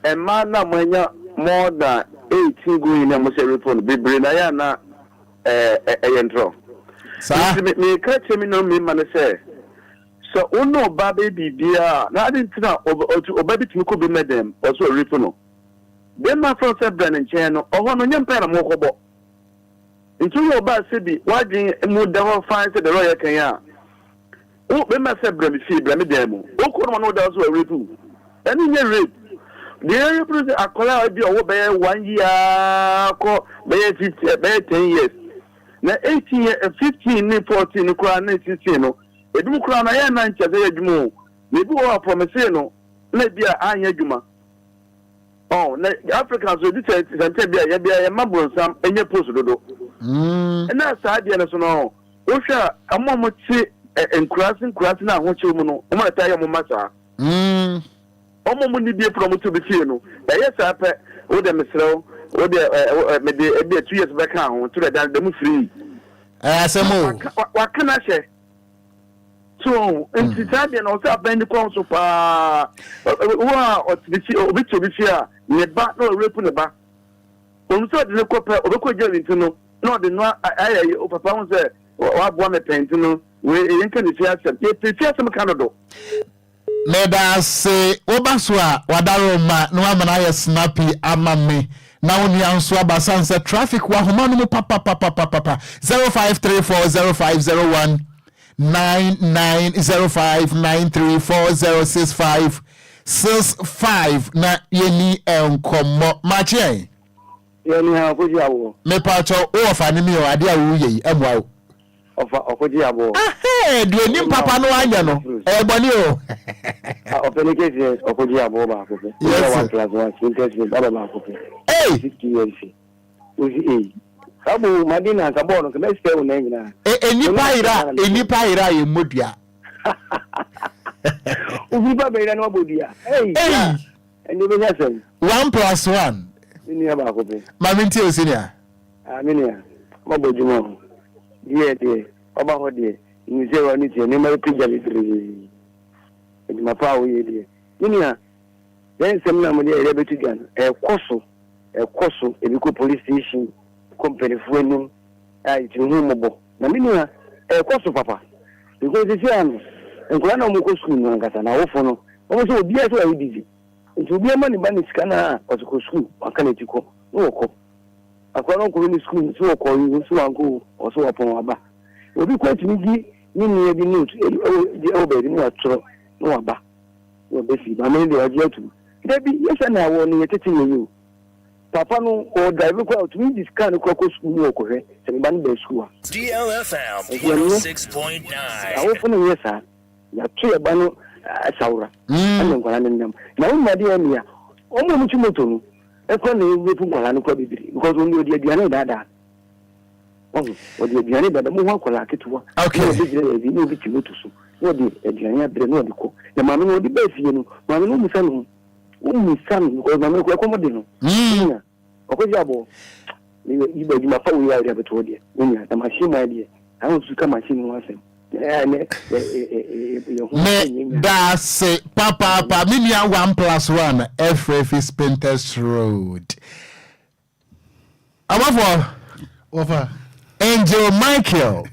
J: a man now more than 18 going and must report be Brinayana a intro. Sir, me catch me no me man say. So, no baby beer. Now I didn't know or baby to could be madam also a refuno. Then my friend said Brennan channel or one on your paramoco. Into your bad city, watching a more devil finds the Royal Kenya. Oh, when my said Brennan see Brennan demo. Oh, could one know that's what we do. Any rape. The area producer akola bi owo be 1 year ko be 10 years. Na 18 years 15 ni 14 ni kura na 16 no. Edum kura na ya na ncheze edum. Me bi wo promise no na bia anya adwuma. Oh, na Africans so this center bia ya mabonsam enye post dodo. Na saa dia na so no. Wo hwa ammo ti Enquires na ho che mu no. O ma ta ya mo masa. Omo mu ni bi promote bi fie no. Da yes ape o de mesrew, o de me de 2 years back ho to the mu free.
C: Asemo.
J: Wa kana she. So, enti tadia na o sa bend ko so pa. Wa o ti fi o bi to bi fie ne ba no rape ne ba. O so de ko pa o be ko je nti no. No de no ayi o papa won say wa bo me pent no. We yenka ni fie asem. Ye fie asem kan do.
C: Meda se obaswa wadaro ma no amana ye snappy amame na woni anso abasan se traffic wa homa no papa 05340501 9905934065 na yeni enkomo mache
B: yeni ha Okogyeabour
C: me pacho o fa ni mi o ade awu yi emwa o
B: Okogyeabour
C: do ni papa no anya no e boni o
B: Openikese Okogyeabour ba ko pe
C: yes
B: class 1 synthesis baba ba ko pe
C: 50
B: years ozi sabu madina sabo no kemesi ke una ngina
C: enipa ira ye modua
B: ubi ba be ira no bodia eni be nyasem
C: 1+1
B: ni ba ko pe
C: maminti osinia
B: aminia mabojumo die oba ho die ni zero ni tie ni ma pijali diri edi mapa wo ye die ninia den sem na mo die ere betu gan ekoso ebi ko police station company fuenum ai ti hu mobo na minia ekoso papa because this am enkola na mo ko school no ngata na wo fo no o so obi aso ayi dizi nti obi ama ni ba ni sika na o ko school aka na tiko no ko akwa no ko ni school so ko yi so anko o so opon aba obi ko ti gi ni ni ebi note o be ni atro no aba o be fi ba me de aje atu debi yesa na wo ni yetete ni papa no o drive ko to me discan ko school no ko he se ba ni be school
K: DLFM 106.9
B: awo fo no yesa ya tu e ba no asawra ane nkwala nem na wo ma de ya o mo mutu moto no e ko na e pu nkwala no ko bibiri because o ndi aduane dada o di aduane dada mo ho akwala ketuwa
C: okay
B: o bi jire bi no bi ti moto so o di aduane abre no di ko na ma no di ba fie no ma no musa no umusan ko ma me ko mo de no Okogyeabour ni ba juma fa wo ya ria beto de nya na machine ma de an su ka machine no asem
C: me da se papa minia 1+1 FF Spinters Road amafo
F: Ofa
C: Angel Michael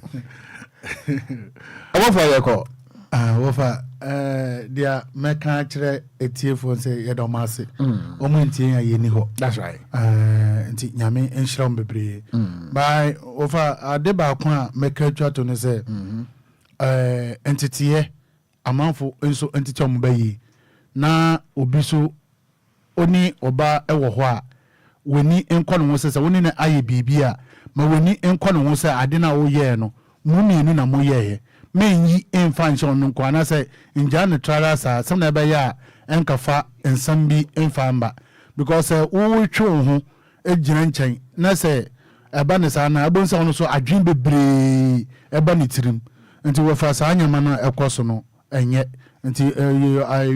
C: amafo yeko
F: wofa dia meka kire etiefo se yedomase omo ntie ya yeni ho
C: that's right
F: nti nyame enhyiram bebre by wofa ade ba ko a meka twato ne se entitiye amanfo enso entiti omo bayi na obi so oni oba ewo ho a woni enko no se woni na aye bibia ma woni enko no se ade na wo ye no mu mienu na mo ye menyi infantile no kwa na say inja ne trara sa some na be ya enkafa ensam bi enfamba because wo twe ho ejina nchen na say eba ne sa na abonsa no so adwen bebre eba ne tirim nti wo fa sa anyama na ekoso no enye nti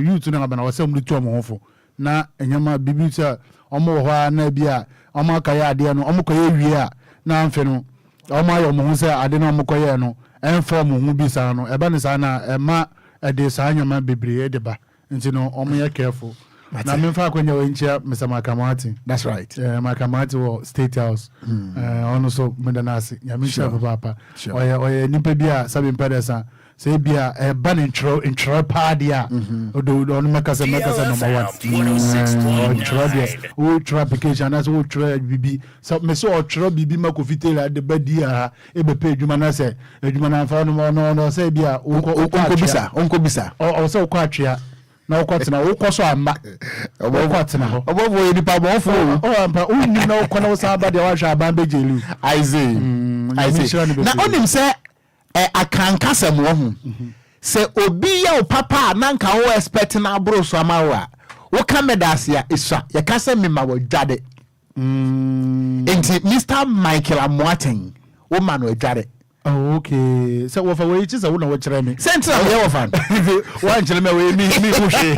F: youth na ba na wo say mu tu omo hofo na enyama bibisa omo ho na bia omo akaya ade no omo koye wie a na amfe no omo ayo mo ho say ade no omo koye no inform hu bi sa no eba ne sa na ema ede sa anyama bebre ede ba nti no omo ye careful na me fa kwenya wenchia Mr. Makamati
C: that's right
F: Makamati wo State House ono so medanasi nyamisha papa oye nipa bia sabi mpedesa say bia eba ne intro padia odo ono makasa number 1 intro bia o intro application as o intro bibi so me so intro bibi makofitela de badia e be page adwuma na se adwuma na fa no say bia onko bisa o so kwa atwea na ukotena ukoso amba ukotena ho
C: obobo yedi pa bon fo
F: ampa unni na ukona usaba de wa hwa aba bejelu
C: I see na onim se akankasem wo ho se obi ya o papa na nka wo expect na abro so amawa wo kamedase ya iswa ya kasa mema wo dwade enti Mr. Michael Amoaten wo ma no dwade.
F: Oh, okay. So what we just a wo chere me.
C: Center we fan.
F: One chere me we me who she.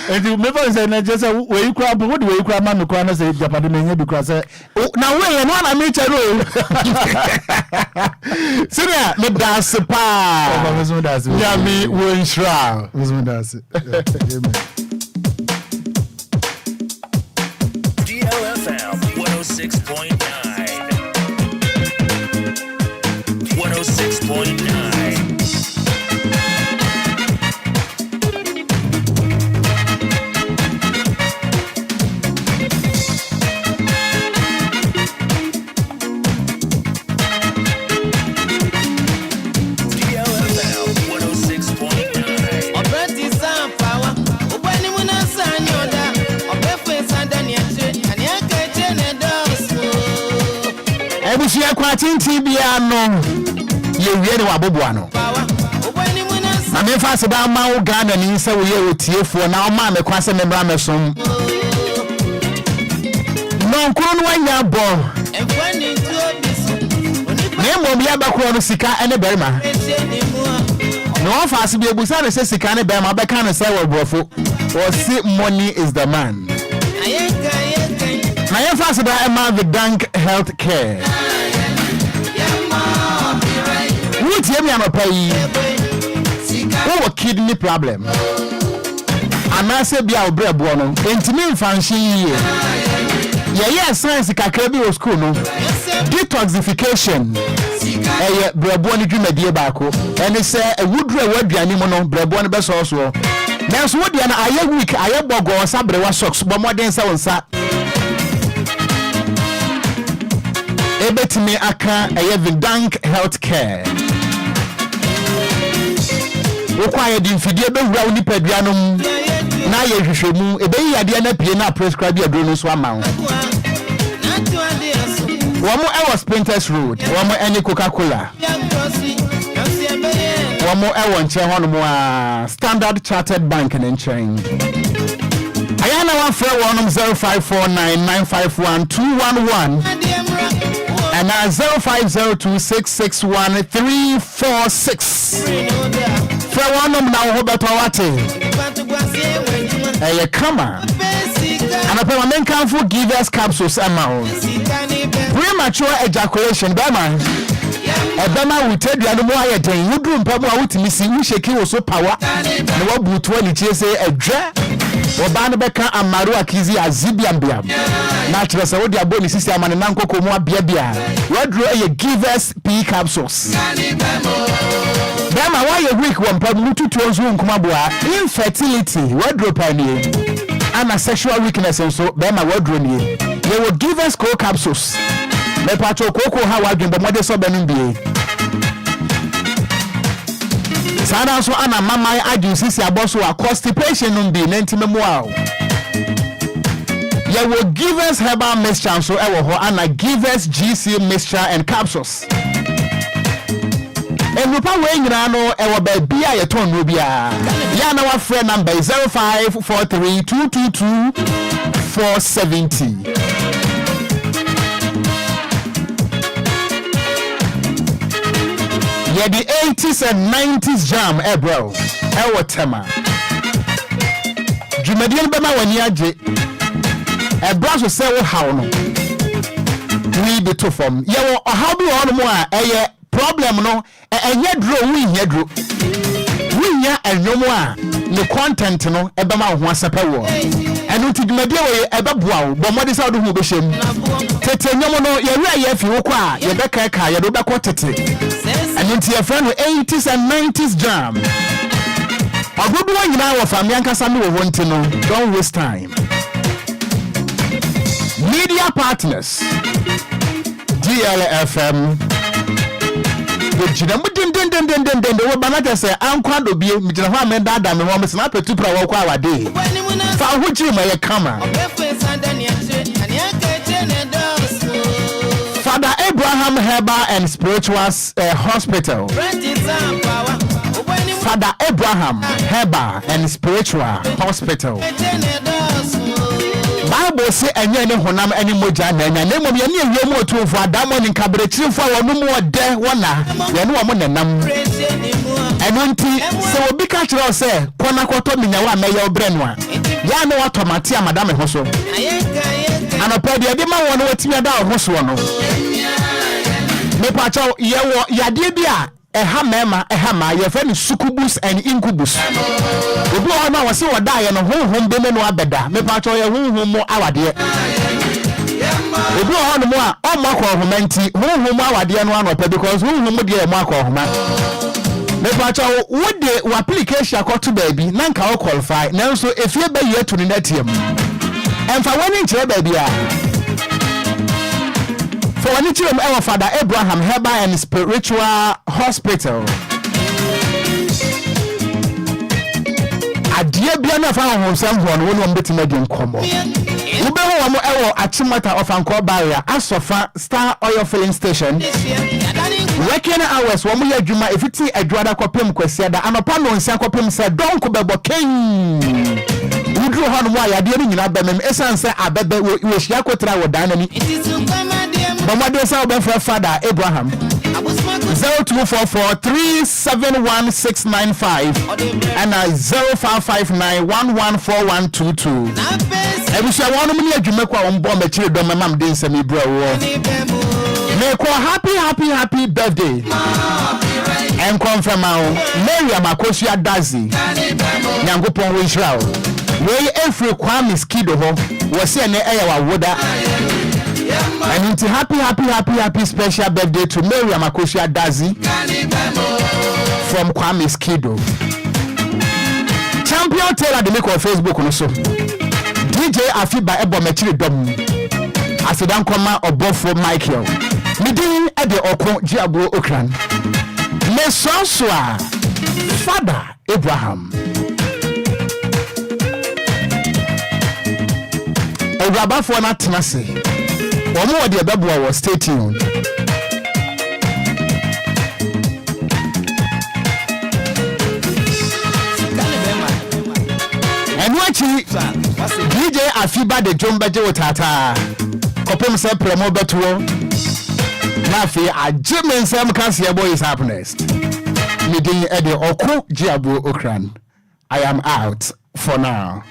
F: And you remember say na just we you cry but we you cry man cry na say Japan me nya because say
C: na we no na me chere o. Senior me dance pa.
F: Oh, dance.
C: Ya me won shra.
F: Amen.
K: DLFM 106.9. 106.9.
C: Ebusia kwa tinti bia no ye wie ne waboboa no na me fa se ba ma wo Ghana ni se wo ye otiefo na o ma me kwa se me bra me som no nkuru no anya bo ne mo bia ba ko no sika ene berima no fa se bia busa ne se sika ne berima be kan se wo brofo or say money is the man na ye fa se da Emma the Dank Health Care tie me amapai wo kidney problem anase bia obrebo no entimi mfanhye ye science kakra bi wo school no detoxification brebo ni dwumadie baako ene se ewudru awaduane mu no brebo no be so nanso wo dia na aye week aye bogo sabrewa socks bo modern se wonsa ebetimi aka the Dank Health Care ukwaye di mfidie be wura oni paduanom na ye hwehwemu ebe yi ade na pie na prescribe adro no so ama wo mo ewo Sprinters Road wo mo any Coca-Cola wo mo ewo nche hono mo Standard Chartered Bank ne nchen ayana wa fra wonom 0549951211 and 0502661346 One now Robert Wate. Kama. And a permanent for givers capsules amount. Premature ejaculation, Bama. A Bama will tell you more I do. You do Pama with me, see, we shake you so power. And what boot 20 say a dra or Banabeka and Marua Kizi as Zibiambiam. Natural Saudi Aboni system and Nanko Komoa Biabia. What draw a givers P capsules? Bama, why a week one Pamutu to us room Kumabua? Infertility, wardrobe and a sexual weakness, and so Bama wardrobe. They will give us cold capsules. Me pacho koko how I get the mother so benimbi. Sada so ana mama adu sisi aboso a constipation numbi nenti memoa. They will give us herbal mixture so and I give us GC mixture and capsules. And we power in Rano, our baby, I told Rubia. Yana, our friend number 0543222470. Yeah, the 80s and 90s jam, bro. Our tema. Jumadian Bama when yaje. A brush will say, how no. We be too from. Yeah, how do you want more? Problem no enye draw we nya enyomo a ne content no ebema ho asepa wo enu tidumade we ebeboa wo bomode sa do hu be shem tete enyomo no ye wi aye fi wo kwa ye be ka ye do be ko tete enu ti ye friend 80s and 90s jam agodo wa nyina wo family ankasa me wo wonti no don't waste time. Media partners DLFM Ejina mu den we banata say ankwa do bie mi gina ho amenda da me ho me sna petu pra wo kwa awade fa ho ji ma ye kama Father Abraham Herbal and Spiritual Hospital. Father Abraham Herbal and Spiritual Hospital. Bible say enye ne honam eni moja na enya na mom ye ne ewie mu otu fo adamo ni kabrechi fo wo no mu de wona ye ne wo mo nenam eno nti se obi ka kire o se kona koto minya wa meye obre no a ya ne wa tomate amadame ho so anapa de ma wo no watimi da ho so no me pa chaw ye wo yade bia eha mema eha ma ye fa ni succubus and incubus obi o na wo se wo da ye no honhom be me no abeda me pa chaw ye honhom mo awade obi o no mo a o ma ko homanti honhom mo awade no anopa because honhom mo de mo akọ homa me pa chaw wo de application akoto baabi na nka o qualify na so efie ba ye to ni natiem emfa woni nkyere baabi a for when it's our Father Abraham Herbal and Spiritual Hospital. Adia bia na fa ho nsam ho no won betima di nkomo. Ube ho mo ewo achimata of Anko Barrier Asofa Star Oil Filling Station. Working hours wo mo ya adwuma efiti adwada kopem kwasiada anopa no nsia kopem se donko bebo ken. Udru ho no mo ayade ni nyina bemem esanse abebe we hia kotra wo dan nani. Mama say for Father Abraham 0244371695 and 0559114122. Every say one mini adwuma kwa ombo me chire do mamam den sami bro wo. Me ko happy birthday. And confirm Mary Amakosia Dazi. Nyankopon we Israel. We every kwam skido ho. Wo se ne eya wa woda. And it's happy special birthday to Mary Amakosia Dazi from Kwame Skido. Champion Taylor the make on Facebook no so. DJ Afiba Ebo Mechiri Dom. Asidan Koma Obofo Michael. Midin Ede Okogyeabour Ocran. Me Sonsua Father Abraham. Ewaba for na tenase. Omo de bebo was stay tuned. And watching DJ Afiba de Jombaje Tata. Kopem se promo betuo. Nafi a Jimin Sam Kansia boy is happiness. Midin Ede Okogyeabour Ocran. I am out for now.